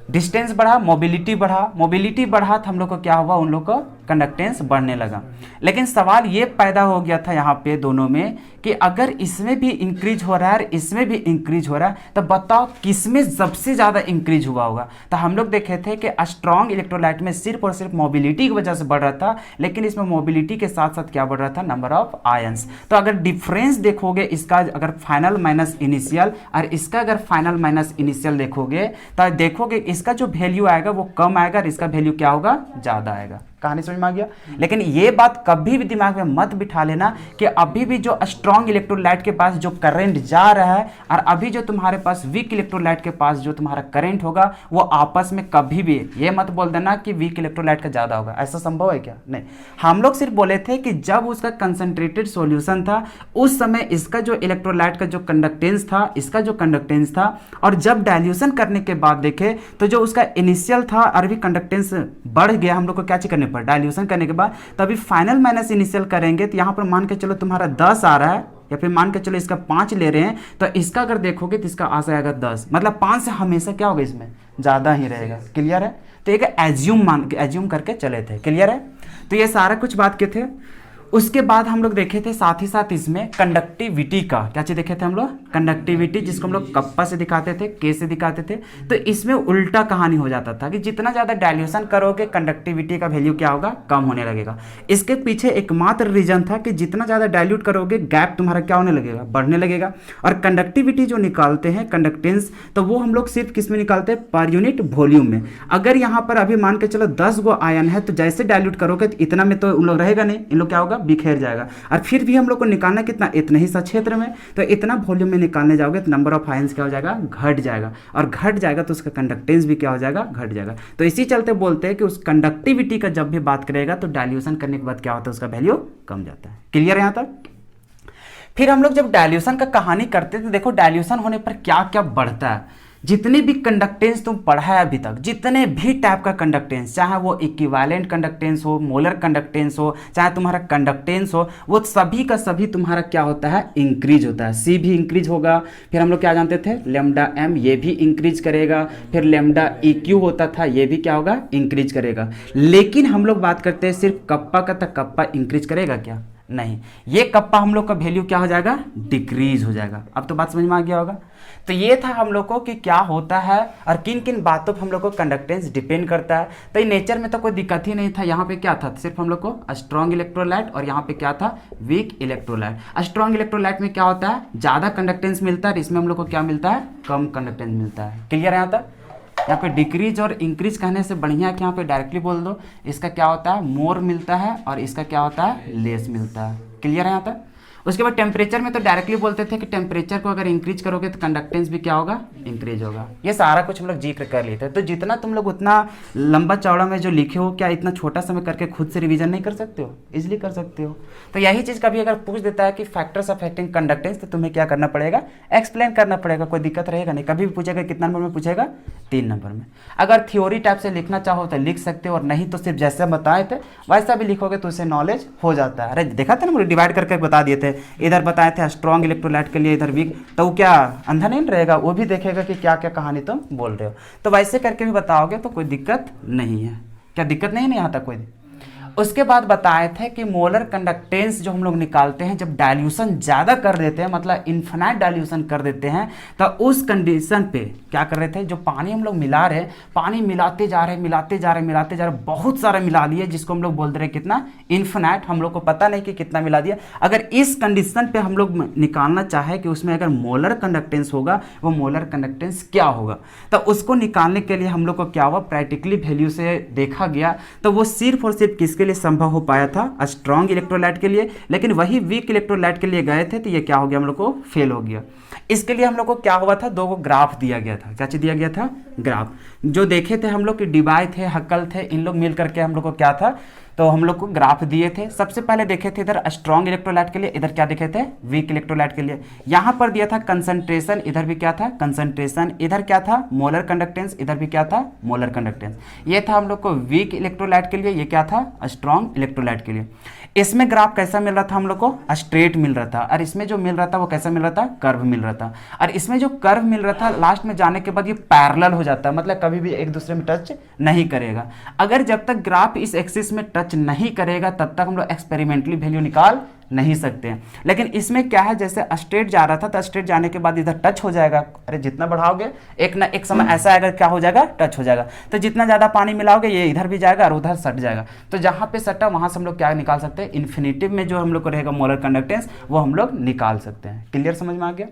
A: डिस्टेंस बढ़ा, मोबिलिटी बढ़ा, मोबिलिटी बढ़ा तो हम लोग को क्या हुआ, उन लोग को कंडक्टेंस बढ़ने लगा। लेकिन सवाल ये पैदा हो गया था यहाँ पे दोनों में कि अगर इसमें भी इंक्रीज हो रहा है और इसमें भी इंक्रीज हो रहा है, तो बताओ किसमें सबसे ज़्यादा इंक्रीज हुआ होगा। तो हम लोग देखे थे कि स्ट्रॉन्ग इलेक्ट्रोलाइट में सिर्फ और सिर्फ मोबिलिटी की वजह से बढ़ रहा था, लेकिन इसमें मोबिलिटी के साथ साथ क्या बढ़ रहा था, नंबर ऑफ आयंस। तो अगर डिफरेंस देखोगे इसका, अगर फाइनल माइनस इनिशियल और इसका अगर फाइनल माइनस इनिशियल देखोगे, तो देखोगे इसका जो वैल्यू आएगा वो कम आएगा और इसका वैल्यू क्या होगा, ज़्यादा आएगा। कहानी समझ में आ गया। लेकिन ये बात कभी भी दिमाग में मत बिठा लेना कि अभी भी जो स्ट्रॉन्ग इलेक्ट्रोलाइट के पास जो करंट जा रहा है और अभी जो तुम्हारे पास वीक इलेक्ट्रोलाइट के पास जो तुम्हारा करंट होगा, वो आपस में कभी भी ये मत बोल देना कि वीक इलेक्ट्रोलाइट का ज़्यादा होगा। ऐसा संभव है क्या? नहीं। हम लोग सिर्फ बोले थे कि जब उसका कंसंट्रेटेड सॉल्यूशन था उस समय इसका जो इलेक्ट्रोलाइट का जो कंडक्टेंस था, इसका जो कंडक्टेंस था, और जब डाइल्यूशन करने के बाद देखे तो जो उसका इनिशियल था और भी कंडक्टेंस बढ़ गया, हम लोग को क्या चीज करने पर, डाइल्यूशन करने के बाद तभी फाइनल माइनस इनिशियल करेंगे। तो यहां पर मान के चलो तुम्हारा 10 आ रहा है, या फिर मान के चलो इसका 5 ले रहे हैं, तो इसका अगर देखोगे तो इसका आ जाएगा 10, मतलब 5 से हमेशा क्या होगा, इसमें ज़्यादा ही रहेगा। क्लियर है? तो एक एज्यूम करके चले थे। क्लियर है? तो ये सारा कुछ बात के थे। उसके बाद हम लोग देखे थे साथ ही साथ इसमें कंडक्टिविटी का, क्या चीज देखे थे हम लोग, कंडक्टिविटी, जिसको हम लोग कप्पा से दिखाते थे, के से दिखाते थे। तो इसमें उल्टा कहानी हो जाता था कि जितना ज़्यादा डाइल्यूशन करोगे कंडक्टिविटी का वैल्यू क्या होगा, कम होने लगेगा। इसके पीछे एकमात्र रीजन था कि जितना ज़्यादा डाइल्यूट करोगे गैप तुम्हारा क्या होने लगेगा, बढ़ने लगेगा। और कंडक्टिविटी जो निकालते हैं, कंडक्टेंस, तो वो हम लोग सिर्फ किस में निकालते हैं, पर यूनिट वॉल्यूम में। अगर यहाँ पर अभी मान के चलो 10 गो आयन है, तो जैसे डाइल्यूट करोगे तो इतना में तो उन लोग रहेगा नहीं, इन लोग क्या होगा, बिखेर जाएगा। और फिर भी हम लोग को निकालना कितना, इतना ही सा क्षेत्र में, तो इतना वॉल्यूम में निकालने जाओगे तो नंबर ऑफ आयंस क्या हो जाएगा, घट जाएगा। और घट जाएगा तो उसका कंडक्टेंस भी क्या हो जाएगा, घट जाएगा। तो इसी चलते बोलते हैं कि उस कंडक्टिविटी का जब भी बात करेगा तो डाइल्यूशन करने के बाद क्या होता है, उसका वैल्यू कम जाता है। क्लियर है यहाँ तक? फिर हम लोग जब डाइल्यूशन का कहानी करते थे, देखो डाइल्यूशन होने पर क्या क्या बढ़ता है। जितने भी कंडक्टेंस तुम पढ़ा है अभी तक, जितने भी टाइप का कंडक्टेंस, चाहे वो इक्विवेलेंट कंडक्टेंस हो, मोलर कंडक्टेंस हो, चाहे तुम्हारा कंडक्टेंस हो, वो सभी का सभी तुम्हारा क्या होता है, इंक्रीज होता है। सी भी इंक्रीज होगा। फिर हम लोग क्या जानते थे, लेमडा एम, ये भी इंक्रीज करेगा। फिर लेमडा ई क्यू होता था, ये भी क्या होगा, इंक्रीज करेगा। लेकिन हम लोग बात करते हैं सिर्फ कप्पा का, तो कप्पा इंक्रीज करेगा क्या, नहीं। ये कप्पा हम लोग का वैल्यू क्या हो जाएगा, डिक्रीज हो जाएगा। अब तो बात समझ में आ गया होगा। तो ये था हम लोग को कि क्या होता है और किन किन बातों पर हम लोग को कंडक्टेंस डिपेंड करता है। तो ये नेचर में तो कोई दिक्कत ही नहीं था। यहाँ पे क्या था, सिर्फ हम लोग को स्ट्रॉन्ग इलेक्ट्रोलाइट और यहाँ पे क्या था, वीक इलेक्ट्रोलाइट। स्ट्रॉन्ग इलेक्ट्रोलाइट में क्या होता है, ज़्यादा कंडक्टेंस मिलता है, इसमें हम लोग को क्या मिलता है, कम कंडक्टेंस मिलता है। क्लियर है यहाँ तक? यहाँ पे डिक्रीज और इंक्रीज कहने से बढ़िया है कि यहाँ पे डायरेक्टली बोल दो, इसका क्या होता है, मोर मिलता है और इसका क्या होता है, लेस मिलता है। क्लियर है यहाँ तक? उसके बाद टेम्परेचर में तो डायरेक्टली बोलते थे कि टेम्परेचर को अगर इंक्रीज करोगे तो कंडक्टेंस भी क्या होगा, इंक्रीज होगा। ये सारा कुछ हम लोग जिक्र कर लेते हैं। तो जितना तुम लोग उतना लंबा चौड़ा में जो लिखे हो, क्या इतना छोटा समय करके खुद से रिवीजन नहीं कर सकते हो, इजिली कर सकते हो। तो यही चीज़ कभी अगर पूछ देता है कि फैक्टर्स अफेक्टिंग कंडक्टेंस, तो तुम्हें क्या करना पड़ेगा, एक्सप्लेन करना पड़ेगा। कोई दिक्कत रहेगा नहीं। कभी भी पूछेगा कितना नंबर में पूछेगा, 3 नंबर में। अगर थ्योरी टाइप से लिखना चाहो तो लिख सकते हो, और नहीं तो सिर्फ जैसे बताए थे वैसा भी लिखोगे तो उससे नॉलेज हो जाता है। अरे देखा था ना, मुझे डिवाइड करके बता दिए थे, इधर बताए थे स्ट्रॉन्ग इलेक्ट्रोलाइट के लिए, इधर वीक, तो वो क्या अंधा नहीं रहेगा, वो भी देखेगा कि क्या क्या कहानी तुम बोल रहे हो। तो वैसे करके भी बताओगे तो कोई दिक्कत नहीं है। क्या दिक्कत नहीं है यहाँ तक कोई? उसके बाद बताए थे कि मोलर कंडक्टेंस जो हम लोग निकालते हैं जब डाइल्यूशन ज़्यादा कर देते हैं, मतलब इन्फिनाइट डाइल्यूशन कर देते हैं, तो उस कंडीशन पे क्या कर रहे थे, जो पानी हम लोग मिला रहे हैं, पानी मिलाते जा रहे बहुत सारा मिला लिए, जिसको हम लोग बोल रहे हैं कितना, इन्फिनाइट। हम लोग को पता नहीं कि कितना मिला दिया। अगर इस कंडीशन पे हम लोग निकालना चाहे कि उसमें अगर मोलर कंडक्टेंस होगा, वो मोलर कंडक्टेंस क्या होगा, तो उसको निकालने के लिए हम लोग को क्या हुआ, प्रैक्टिकली वैल्यू से देखा गया। तो वो सिर्फ और सिर्फ किसके लिए संभव हो पाया था, स्ट्रॉन्ग इलेक्ट्रोलाइट के लिए। लेकिन वही वीक इलेक्ट्रोलाइट के लिए गए थे तो ये क्या हो गया, हम लोग को फेल हो गया। इसके लिए हम लोग को क्या हुआ था, 2 ग्राफ दिया गया था। क्या चीज दिया गया था, ग्राफ। जो देखे थे हम लोग कि डिबाई थे, हक्कल थे, इन लोग मिल करके हम लोग को क्या था, तो हम लोग को ग्राफ दिए थे। सबसे पहले देखे थे इधर स्ट्रॉन्ग इलेक्ट्रोलाइट के लिए, इधर क्या देखे थे, वीक इलेक्ट्रोलाइट के लिए। यहाँ पर दिया था कंसंट्रेशन, इधर भी क्या था, कंसंट्रेशन, इधर क्या था, मोलर कंडक्टेंस, इधर भी क्या था, मोलर कंडक्टेंस। ये था हम लोग को वीक इलेक्ट्रोलाइट के लिए, ये क्या था, स्ट्रॉन्ग इलेक्ट्रोलाइट के लिए। इसमें ग्राफ कैसा मिल रहा था, हम लोग को स्ट्रेट मिल रहा था, और इसमें जो मिल रहा था वो कैसा मिल रहा था, कर्व मिल रहा था। और इसमें जो कर्व मिल रहा था लास्ट में जाने के बाद ये पैरेलल हो हो जाता है, मतलब कभी भी एक दूसरे में टच नहीं करेगा। अगर जब तक ग्राफ इस एक्सिस में टच नहीं करेगा तब तक हम लोग एक्सपेरिमेंटली वैल्यू निकाल नहीं सकते हैं। लेकिन इसमें क्या है, जैसे स्ट्रेट जा रहा था तो स्ट्रेट जाने के बाद इधर टच हो जाएगा, अरे जितना बढ़ाओगे एक ना एक समय ऐसा आएगा क्या हो जाएगा, टच हो जाएगा। तो जितना ज़्यादा पानी मिलाओगे ये इधर भी जाएगा और उधर सट जाएगा। तो जहाँ पे सटा वहाँ से हम लोग क्या निकाल सकते हैं, इन्फिनिटिव में जो हम लोग को रहेगा मोलर कंडक्टेंस वो हम लोग निकाल सकते हैं। क्लियर, समझ में आ गया।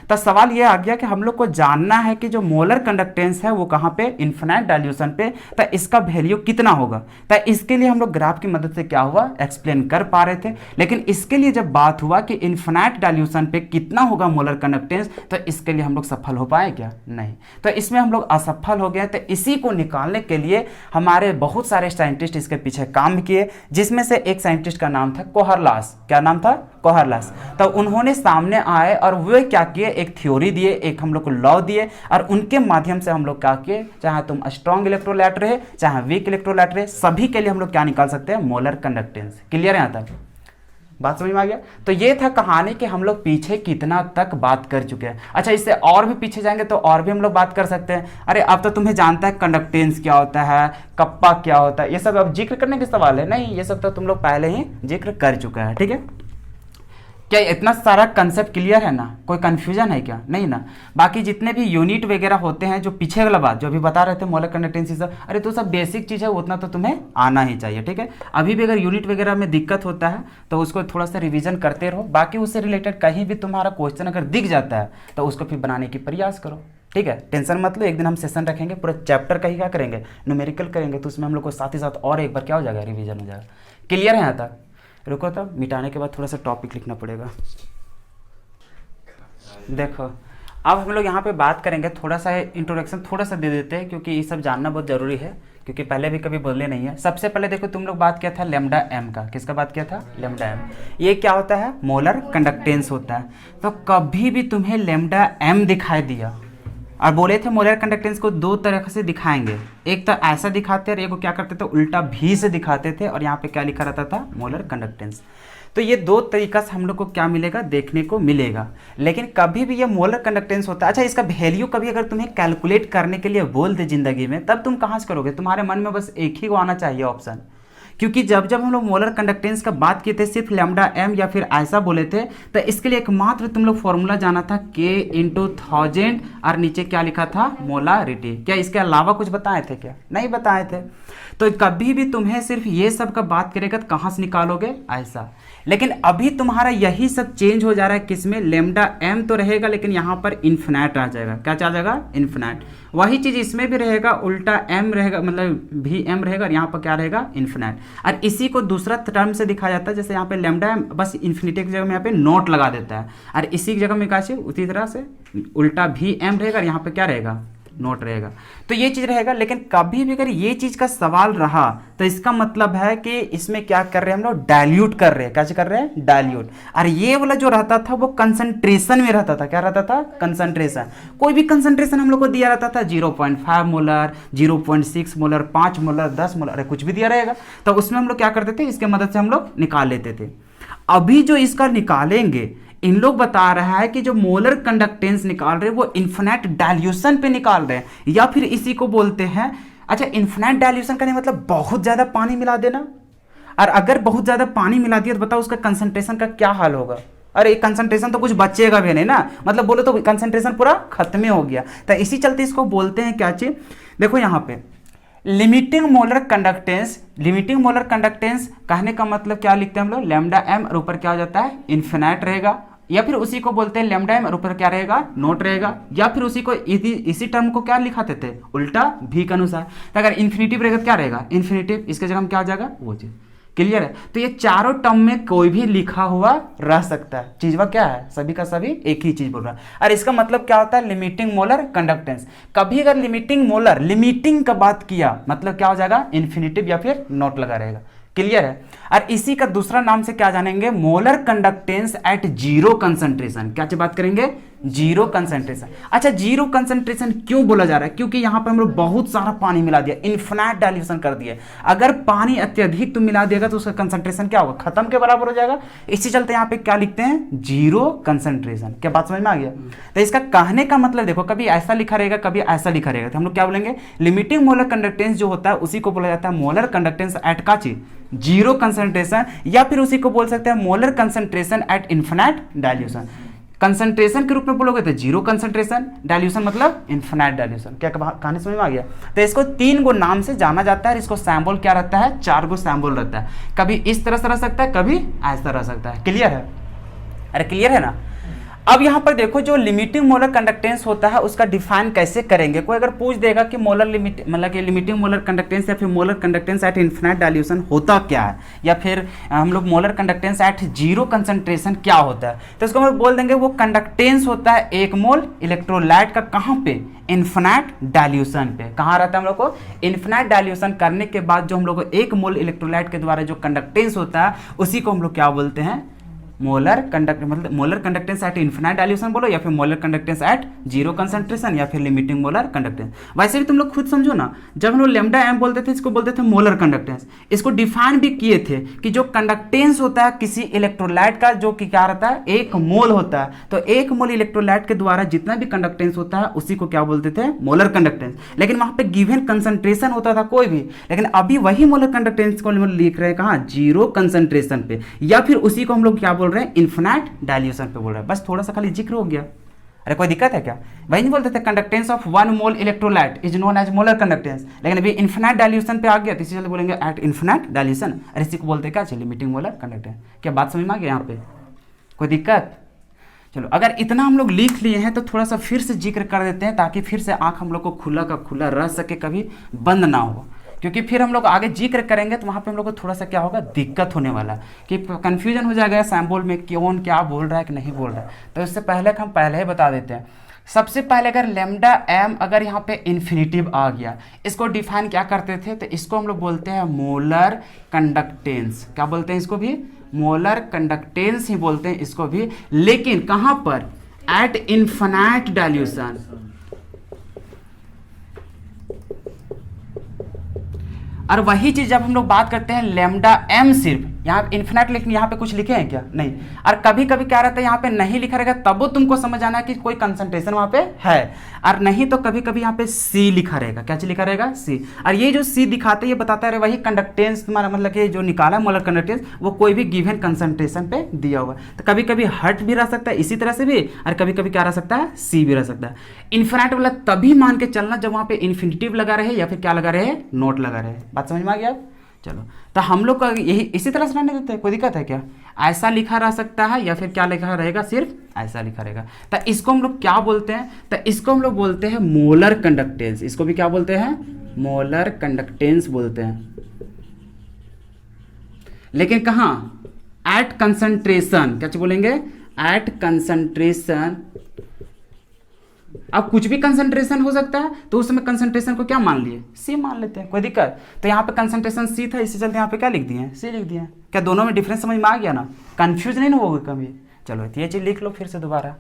A: तो सवाल ये आ गया कि हम लोग को जानना है कि जो मोलर कंडक्टेंस है वो कहाँ पे, इन्फिनाइट डाइल्यूशन पे, तो इसका वैल्यू कितना होगा। तो इसके लिए हम लोग ग्राफ की मदद से क्या हुआ, एक्सप्लेन कर पा रहे थे। लेकिन इसके लिए जब बात हुआ कि इन्फिनाइट डाइल्यूशन पे कितना होगा मोलर कंडक्टेंस, तो इसके लिए हम लोग सफल हो पाए क्या, नहीं। तो इसमें हम लोग असफल हो गए। तो इसी को निकालने के लिए हमारे बहुत सारे साइंटिस्ट इसके पीछे काम किए, जिसमें से एक साइंटिस्ट का नाम था कोहरलास। क्या नाम था, कोहरलास। तो उन्होंने सामने आए और वे क्या किए, एक थ्योरी दिए, एक हम लोग को लॉ दिए, और उनके माध्यम से हम लोग क्या किए, चाहे तुम स्ट्रॉन्ग इलेक्ट्रोलाइट रहे चाहे वीक इलेक्ट्रोलाइट रहे, सभी के लिए हम लोग क्या निकाल सकते हैं, मोलर कंडक्टेंस। क्लियर है यहाँ तक, बात समझ में आ गया। तो ये था कहानी कि हम लोग पीछे कितना तक बात कर चुके हैं। अच्छा, इससे और भी पीछे जाएंगे तो और भी हम लोग बात कर सकते हैं। अरे अब तो तुम्हें जानता है कंडक्टेंस क्या होता है, कप्पा क्या होता है, ये सब अब जिक्र करने के सवाल है नहीं, ये सब तो तुम लोग पहले ही जिक्र कर चुका है। ठीक है, क्या इतना सारा कंसेप्ट क्लियर है ना, कोई कंफ्यूजन है क्या, नहीं ना। बाकी जितने भी यूनिट वगैरह होते हैं, जो पीछे वाला बात जो अभी बता रहे थे मोलर कंडक्टेंस सब, अरे तो सब बेसिक चीज़ है, उतना तो तुम्हें आना ही चाहिए। ठीक है, अभी भी अगर यूनिट वगैरह में दिक्कत होता है तो उसको थोड़ा सा रिविजन करते रहो। बाकी उससे रिलेटेड कहीं भी तुम्हारा क्वेश्चन अगर दिख जाता है तो उसको फिर बनाने की प्रयास करो। ठीक है, टेंशन मत लो, एक दिन हम सेशन रखेंगे पूरा चैप्टर का ही क्या करेंगे, न्यूमेरिकल करेंगे, तो उसमें हम लोग को साथ ही साथ और एक बार क्या हो जाएगा, रिविजन हो जाएगा। क्लियर है यहाँ तक। रुको, तब मिटाने के बाद थोड़ा सा टॉपिक लिखना पड़ेगा। देखो अब हम लोग यहाँ पे बात करेंगे, थोड़ा सा इंट्रोडक्शन थोड़ा सा दे देते हैं क्योंकि ये सब जानना बहुत ज़रूरी है, क्योंकि पहले भी कभी बोले नहीं है। सबसे पहले देखो तुम लोग बात किया था लेमडा एम का, किसका बात किया था, लेमडा एम। ये क्या होता है, मोलर कंडक्टेंस होता है। तो कभी भी तुम्हें लेमडा एम दिखाई दिया और बोले थे मोलर कंडक्टेंस को दो तरह से दिखाएंगे, एक तो ऐसा दिखाते और एक को क्या करते थे, उल्टा भी से दिखाते थे, और यहाँ पे क्या लिखा रहता था, मोलर कंडक्टेंस। तो ये दो तरीका से हम लोग को क्या मिलेगा, देखने को मिलेगा। लेकिन कभी भी ये मोलर कंडक्टेंस होता है। अच्छा, इसका वैल्यू कभी अगर तुम्हें कैलकुलेट करने के लिए बोल दे जिंदगी में, तब तुम कहाँ से करोगे, तुम्हारे मन में बस एक ही को आना चाहिए ऑप्शन। क्योंकि जब जब हम लोग मोलर कंडक्टेंस का बात किए थे सिर्फ लैम्डा एम या फिर ऐसा बोले थे, तो इसके लिए एकमात्र तुम लोग फॉर्मूला जाना था K × 1000 और नीचे क्या लिखा था, मोलारिटी। क्या इसके अलावा कुछ बताए थे क्या, नहीं बताए थे। तो कभी भी तुम्हें सिर्फ ये सब का बात करेगा तो कहाँ से निकालोगे, ऐसा। लेकिन अभी तुम्हारा यही सब चेंज हो जा रहा है, किसमें, लेमडा एम तो रहेगा लेकिन यहाँ पर इन्फिनाइट आ जाएगा। क्या आ जाएगा, इन्फिनाइट। वही चीज़ इसमें भी रहेगा, उल्टा एम रहेगा, मतलब भी एम रहेगा और यहाँ पर क्या रहेगा, इन्फिनाइट। और इसी को दूसरा टर्म से दिखाया जाता है, जैसे यहाँ पे लेमडा एम बस इन्फिनिटी की जगह में यहाँ पे नोट लगा देता है, और इसी की जगह में क्या चाहिए, उसी तरह से उल्टा भी एम रहेगा और यहाँ पे क्या रहेगा, नोट रहेगा। तो ये चीज़ रहेगा। लेकिन कभी भी अगर ये चीज़ का सवाल रहा तो इसका मतलब है कि इसमें क्या कर रहे हैं हम लोग, डाइल्यूट कर रहे हैं। क्या कर रहे हैं, डाइल्यूट। और ये वाला जो रहता था वो कंसंट्रेशन में रहता था। क्या रहता था, कंसंट्रेशन। कोई भी कंसंट्रेशन हम लोग को दिया रहता था, 0.5 मोलर, 0.6 मोलर, 5 मोलर, 10 मोलर, कुछ भी दिया रहेगा। तो उसमें हम लोग क्या करते थे, इसके मदद से हम लोग निकाल लेते थे। अभी जो इसका निकालेंगे, इन लोग बता रहा है कि जो मोलर कंडक्टेंस निकाल रहे हैं वो इन्फिनाइट डाइल्यूशन पे निकाल रहे हैं, या फिर इसी को बोलते हैं, अच्छा इन्फिनाइट डाइल्यूशन का मतलब बहुत ज़्यादा पानी मिला देना। और अगर बहुत ज़्यादा पानी मिला दिया तो बताओ उसका कंसंट्रेशन का क्या हाल होगा। अरे कंसंट्रेशन तो कुछ बचेगा भी नहीं ना, मतलब बोलो तो कंसंट्रेशन पूरा खत्म ही हो गया। तो इसी चलते इसको बोलते हैं क्या चीज, देखो यहाँ पे limiting molar conductance. Limiting molar conductance कहने का मतलब क्या लिखते हैं हम लोग, लैम्डा एम और ऊपर क्या हो जाता है, इन्फिनाइट रहेगा, या फिर उसी को बोलते हैं लैम्डा एम और ऊपर क्या रहेगा, नोट रहेगा, या फिर उसी को इसी टर्म को क्या लिखाते थे, उल्टा भी के अनुसार। तो अगर इन्फिनिटिव रहेगा तो क्या रहेगा, इन्फिनिटिव, इसके जगह में क्या हो जाएगा, वो चीज। क्लियर है। तो ये चारों टर्म में कोई भी लिखा हुआ रह सकता है। चीज वह क्या है, सभी का सभी एक ही चीज बोल रहा है। और इसका मतलब क्या होता है, लिमिटिंग मोलर कंडक्टेंस। कभी अगर लिमिटिंग मोलर, लिमिटिंग का बात किया मतलब क्या हो जाएगा, इन्फिनिटिव या फिर नोट लगा रहेगा। क्लियर है। और इसी का दूसरा नाम से क्या जानेंगे, molar conductance at zero concentration. क्या बात करेंगे, जीरो कंसंट्रेशन। अच्छा, जीरो कंसंट्रेशन क्यों बोला जा रहा है, क्योंकि यहां पर हम लोग बहुत सारा पानी मिला दिया, इन्फिनाइट डाइल्यूशन कर दिया। अगर पानी अत्यधिक तुम मिला देगा तो उसका कंसंट्रेशन क्या होगा, खत्म के बराबर हो जाएगा। इसी चलते यहाँ पे क्या लिखते हैं, जीरो कंसंट्रेशन। क्या बात समझ में आ गया। तो इसका कहने का मतलब देखो, कभी ऐसा लिखा रहेगा कभी ऐसा लिखा रहेगा, तो हम लोग क्या बोलेंगे, लिमिटिंग मोलर कंडक्टेंस जो होता है उसी को बोला जाता है मोलर कंडक्टेंस एट का चीज, जीरो कंसंट्रेशन, या फिर उसी को बोल सकते हैं molar concentration at infinite dilution. Concentration के रूप में बोलोगे तो जीरो कंसंट्रेशन, डाइल्यूशन मतलब इन्फिनाइट डाइल्यूशन। क्या कहानी समझ में आ गया। तो इसको 3 गो नाम से जाना जाता है। इसको सैम्बल क्या रहता है, 4 गो सैम्बल रहता है। कभी इस तरह से रह सकता है, कभी ऐसा रह सकता है। क्लियर है, अरे क्लियर है ना। अब यहाँ पर देखो, जो लिमिटिंग मोलर कंडक्टेंस होता है उसका डिफाइन कैसे करेंगे। कोई अगर पूछ देगा कि मोलर लिमिट मतलब कि लिमिटिंग मोलर कंडक्टेंस या फिर molar conductance at infinite dilution होता क्या है, या फिर हम लोग molar conductance at zero concentration क्या होता है, तो इसको हम बोल देंगे वो कंडक्टेंस होता है 1 मोल इलेक्ट्रोलाइट का, कहाँ पे, इन्फिनाइट डाइल्यूशन पे। कहाँ रहता है हम लोग को, इन्फिनाइट डाइल्यूशन करने के बाद जो हम लोग को 1 मोल इलेक्ट्रोलाइट के द्वारा जो कंडक्टेंस होता है उसी को हम लोग क्या बोलते हैं, मोलर मतलब molar conductance at infinite dilution बोलो, या फिर molar conductance at zero concentration, या फिर लिमिटिंग मोलर कंडक्टेंस। वैसे भी तुम लोग खुद समझो ना, जब हम लोग लैम्डा एम बोलते थे इसको बोलते थे मोलर कंडक्टेंस। इसको डिफाइन भी किए थे कि जो कंडक्टेंस होता है किसी इलेक्ट्रोलाइट का, जो कि क्या रहता है, 1 मोल होता है, तो 1 मोल इलेक्ट्रोलाइट के द्वारा जितना भी कंडक्टेंस होता है उसी को क्या बोलते थे, मोलर कंडक्टेंस। लेकिन वहां पे गिवन कंसंट्रेशन होता था कोई भी, लेकिन अभी वही मोलर कंडक्टेंस को लिख रहे हैं कहाँ, जीरो कंसंट्रेशन पे, या फिर उसी को हम लोग क्या बोल रहे हैं, इन्फिनाइट डाइल्यूशन पे बोल रहे हैं। बस थोड़ा सा खाली जिक्र हो गया। अरे कोई दिक्कत है क्या, वही नहीं बोलते थे conductance of 1 mole electrolyte is known as molar conductance, लेकिन अभी इन्फिनाइट डाइल्यूशन पे आ गया तो इसी चलते बोलेंगे एट इन्फिनाइट डाइल्यूशन। अरे इसी को बोलते क्या, लिमिटिंग मोलर कंडक्टेंस। क्या बात समझ में आ गया यहाँ पे, कोई दिक्कत। चलो, अगर इतना हम लोग लिख लिए हैं तो थोड़ा सा फिर से जिक्र कर देते हैं, ताकि फिर से आंख हम लोग को खुला का खुला रह सके, कभी बंद ना हो। क्योंकि फिर हम लोग आगे जिक्र करेंगे तो वहाँ पे हम लोग को थोड़ा सा क्या होगा, दिक्कत होने वाला कि कन्फ्यूजन हो जाएगा सैम्पल में, कौन क्या बोल रहा है कि नहीं बोल रहा है। तो इससे पहले हम पहले ही बता देते हैं। सबसे पहले अगर लैम्डा एम अगर यहाँ पे इन्फिनिटिव आ गया, इसको डिफाइन क्या करते थे, तो इसको हम लोग बोलते हैं मोलर कंडक्टेंस। क्या बोलते हैं इसको भी, मोलर कंडक्टेंस ही बोलते हैं इसको भी। लेकिन कहाँ पर, एट इन्फिनाइट डाइल्यूशन। और वही चीज जब हम लोग बात करते हैं लैम्डा एम, सिर्फ यहाँ इन्फिनाइट, लेकिन यहाँ पे कुछ लिखे हैं क्या, नहीं। और कभी कभी क्या रहता है यहाँ पे नहीं लिखा रहेगा, तब वो तुमको समझ आना कि कोई कंसंट्रेशन वहाँ पे है, और नहीं तो कभी कभी यहाँ पे सी लिखा रहेगा। क्या चीज लिखा रहेगा, सी। और ये जो सी दिखाते ये बताता है वही कंडक्टेंस तुम्हारा, मतलब कि जो निकाला मोलर कंडक्टेंस वो कोई भी गिवन कंसंट्रेशन पे दिया हुआ। तो कभी कभी हट भी रह सकता है इसी तरह से भी, और कभी कभी क्या रह सकता है, सी भी रह सकता है। इन्फिनाइट वाला तभी मान के चलना जब वहाँ पे इन्फिनिटिव लगा रहे या फिर क्या लगा रहे, नोट लगा रहे। बात समझ में आ गया। चलो, तो हम लोग का यही इसी तरह से रहने देते हैं, कोई दिक्कत है क्या। ऐसा लिखा रह सकता है या फिर क्या लिखा रहेगा, सिर्फ ऐसा लिखा रहेगा। तो इसको हम लोग क्या बोलते हैं, तो इसको हम लोग बोलते हैं मोलर कंडक्टेंस। इसको भी क्या बोलते हैं, मोलर कंडक्टेंस बोलते हैं। लेकिन कहाँ, एट कंसंट्रेशन। क्या बोलेंगे, एट कंसंट्रेशन। अब कुछ भी कंसंट्रेशन हो सकता है, तो उस समय कंसंट्रेशन को क्या मान लिए, सी मान लेते हैं, कोई दिक्कत। तो यहाँ पे कंसंट्रेशन सी था, इसी चलते यहाँ पे क्या लिख दिए, सी लिख दिए। क्या दोनों में डिफरेंस समझ में आ गया ना, कंफ्यूज नहीं ना होगा कभी। चलो, ये चीज़ लिख लो फिर से दोबारा।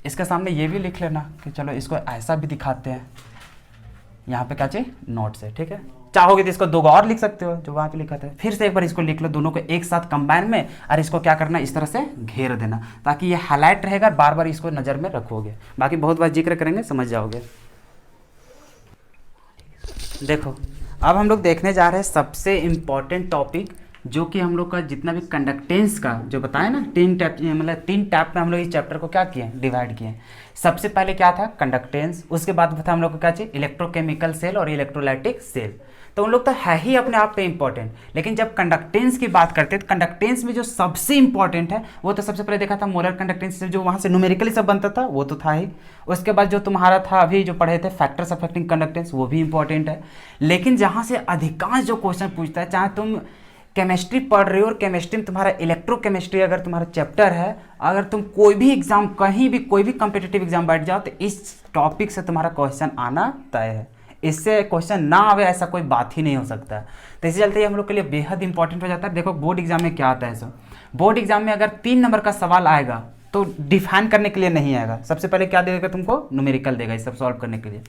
A: इसके सामने ये भी लिख लेना कि चलो इसको ऐसा भी दिखाते हैं। यहाँ पे क्या चाहिए, नोट से, ठीक है। चाहोगे तो इसको 2 और लिख सकते हो जो वहाँ पे लिखा था। फिर से एक बार इसको लिख लो, दोनों को एक साथ कंबाइन में, और इसको क्या करना, इस तरह से घेर देना, ताकि ये हाईलाइट रहेगा, बार बार इसको नज़र में रखोगे। बाकी बहुत बार जिक्र करेंगे, समझ जाओगे। देखो, अब हम लोग देखने जा रहे हैं सबसे इम्पॉर्टेंट टॉपिक, जो कि हम लोग का जितना भी कंडक्टेंस का जो बताया ना, 3 टैप, मतलब 3 टैप में हम लोग इस चैप्टर को क्या किए, डिवाइड किए। सबसे पहले क्या था, कंडक्टेंस। उसके बाद था हम लोग को क्या चाहिए, इलेक्ट्रोकेमिकल सेल और इलेक्ट्रोलाइटिक सेल। तो उन लोग तो है ही अपने आप पे इंपॉर्टेंट, लेकिन जब कंडक्टेंस की बात करते हैं तो कंडक्टेंस में जो सबसे इंपॉर्टेंट है वो तो सबसे पहले देखा था मोलर कंडक्टेंस, जो वहाँ से न्यूमेरिकली सब बनता था वो तो था ही। उसके बाद जो तुम्हारा था अभी जो पढ़े थे फैक्टर्स अफेक्टिंग कंडक्टेंस, वो भी इंपॉर्टेंट है। लेकिन जहाँ से अधिकांश जो क्वेश्चन पूछता है, चाहे तुम केमिस्ट्री पढ़ रहे हो और केमिस्ट्री में तुम्हारा इलेक्ट्रोकेमिस्ट्री अगर तुम्हारा चैप्टर है, अगर तुम कोई भी एग्जाम कहीं भी कोई भी कॉम्पिटिटिव एग्जाम बैठ जाओ तो इस टॉपिक से तुम्हारा क्वेश्चन आना तय है। इससे क्वेश्चन ना आवे ऐसा कोई बात ही नहीं हो सकता। तो इसी चलते हम लोग के लिए बेहद इंपॉर्टेंट हो जाता है। देखो बोर्ड एग्जाम में क्या आता है, सो बोर्ड एग्जाम में अगर 3 नंबर का सवाल आएगा तो डिफाइन करने के लिए नहीं आएगा, सबसे पहले क्या देगा तुमको, न्यूमेरिकल देगा ये सब सॉल्व करने के लिए।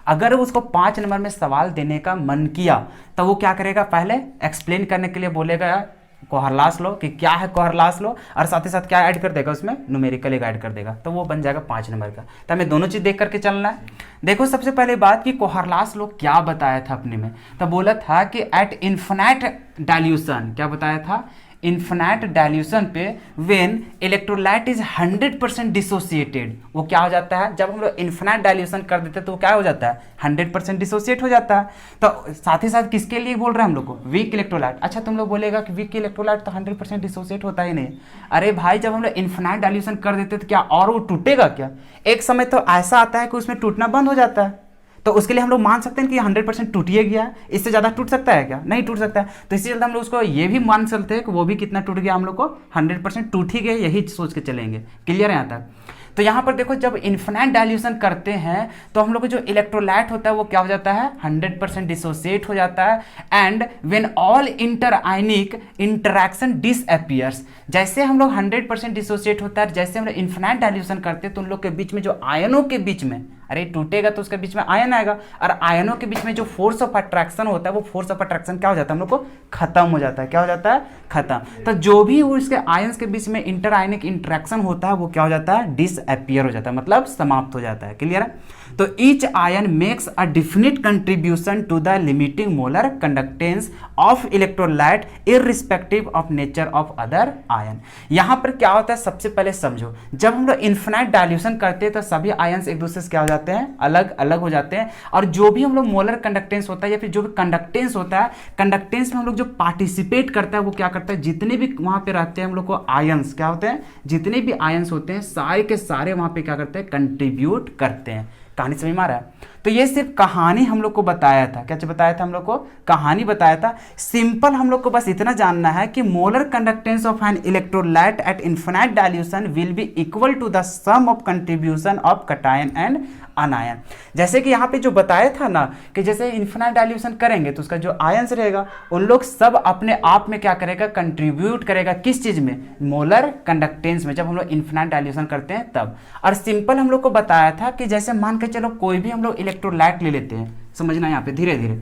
A: अगर उसको 5 नंबर में सवाल देने का मन किया तो वो क्या करेगा, पहले एक्सप्लेन करने के लिए बोलेगा कोहरलास लो कि क्या है कोहरलास लो, और साथ ही साथ क्या ऐड कर देगा उसमें, न्यूमेरिकल एक ऐड कर देगा, तो वो बन जाएगा 5 नंबर का। तो हमें दोनों चीज़ देख करके चलना है। देखो सबसे पहले बात कि कोहरलास लो क्या बताया था अपने में, तो बोला था कि एट इन्फिनाइट डाइल्यूशन, क्या बताया था, इन्फिनाइट डाइल्यूशन पे व्हेन इलेक्ट्रोलाइट इज 100% डिसोसिएटेड, वो क्या हो जाता है, जब हम लोग इन्फिनाइट डाइल्यूशन कर देते हैं तो वो क्या हो जाता है, 100% डिसोसिएट हो जाता है। तो साथ ही साथ किसके लिए बोल रहे हैं हम लोग को, वीक इलेक्ट्रोलाइट। अच्छा तुम लोग बोलेगा कि वीक इलेक्ट्रोलाइट तो 100% डिसोसिएट होता ही नहीं। अरे भाई जब हम लोग इन्फिनाइट डाइल्यूशन कर देते तो क्या और वो टूटेगा क्या, एक समय तो ऐसा आता है कि उसमें टूटना बंद हो जाता है, तो उसके लिए हम लोग मान सकते हैं कि 100% टूट ही गया, इससे ज़्यादा टूट सकता है क्या, नहीं टूट सकता है। तो इसी चलते हम लोग उसको ये भी मान सकते हैं कि वो भी कितना टूट गया, हम लोग को 100% टूट ही गया, यही सोच के चलेंगे। क्लियर है यहाँ तक। तो यहाँ पर देखो जब इन्फिनाइट डाइल्यूशन करते हैं तो हम लोग को जो इलेक्ट्रोलाइट होता है वो क्या हो जाता है, 100% डिसोसिएट हो जाता है। And when all inter ionic interaction disappears, जैसे हम लोग 100% डिसोसिएट होता है, जैसे हम लोग इन्फिनाइट डाइल्यूशन करते हैं तो उन लोग के बीच में जो आयनों के बीच में, अरे टूटेगा तो उसके बीच में आयन आएगा, और आयनों के बीच में जो फोर्स ऑफ अट्रैक्शन होता है वो फोर्स ऑफ अट्रैक्शन क्या हो जाता है, हम लोग को खत्म हो जाता है। क्या हो जाता है, खत्म। तो जो भी उसके आयंस के बीच में इंटर आयनिक इंटरेक्शन होता है वो क्या हो जाता है, डिसअपीयर हो जाता है, मतलब समाप्त हो जाता है। क्लियर है। तो each ion makes a definite contribution to the limiting molar conductance of electrolyte irrespective of nature of other ion. यहां पर क्या होता है, सबसे पहले समझो, जब हम लोग इन्फिनाइट डाइल्यूशन करते हैं तो सभी आयन्स एक दूसरे से क्या हो जाते हैं, अलग अलग हो जाते हैं, और जो भी हम लोग मोलर कंडक्टेंस होता है या फिर जो भी कंडक्टेंस होता है, कंडक्टेंस में हम लोग जो पार्टिसिपेट करता है वो क्या करता है, जितने भी वहां पे रहते हैं हम लोग को आयन्स क्या होते हैं, जितने भी आयन्स होते हैं सारे के सारे वहां पे क्या करते हैं, कंट्रीब्यूट करते हैं। कहानी समझ में आ रहा है। तो ये सिर्फ कहानी हम लोग को बताया था, क्या बताया था हम लोग को, कहानी बताया था। सिंपल हम लोग को बस इतना जानना है कि molar conductance of an electrolyte at infinite dilution will be equal to the sum of contribution of cation and anion. जैसे कि यहाँ पे जो बताया था ना कि जैसे इन्फिनाइट डाइल्यूशन करेंगे तो उसका जो आयंस रहेगा उन लोग सब अपने आप में क्या करेगा, कंट्रीब्यूट करेगा, किस चीज में, मोलर कंडक्टेंस में, जब हम लोग इन्फिनाइट डाइल्यूशन करते हैं तब। और सिंपल हम लोग को बताया था कि जैसे मान के चलो कोई भी हम लोग इलेक्ट्रोलाइट ले लेते हैं, समझना यहाँ पे धीरे धीरे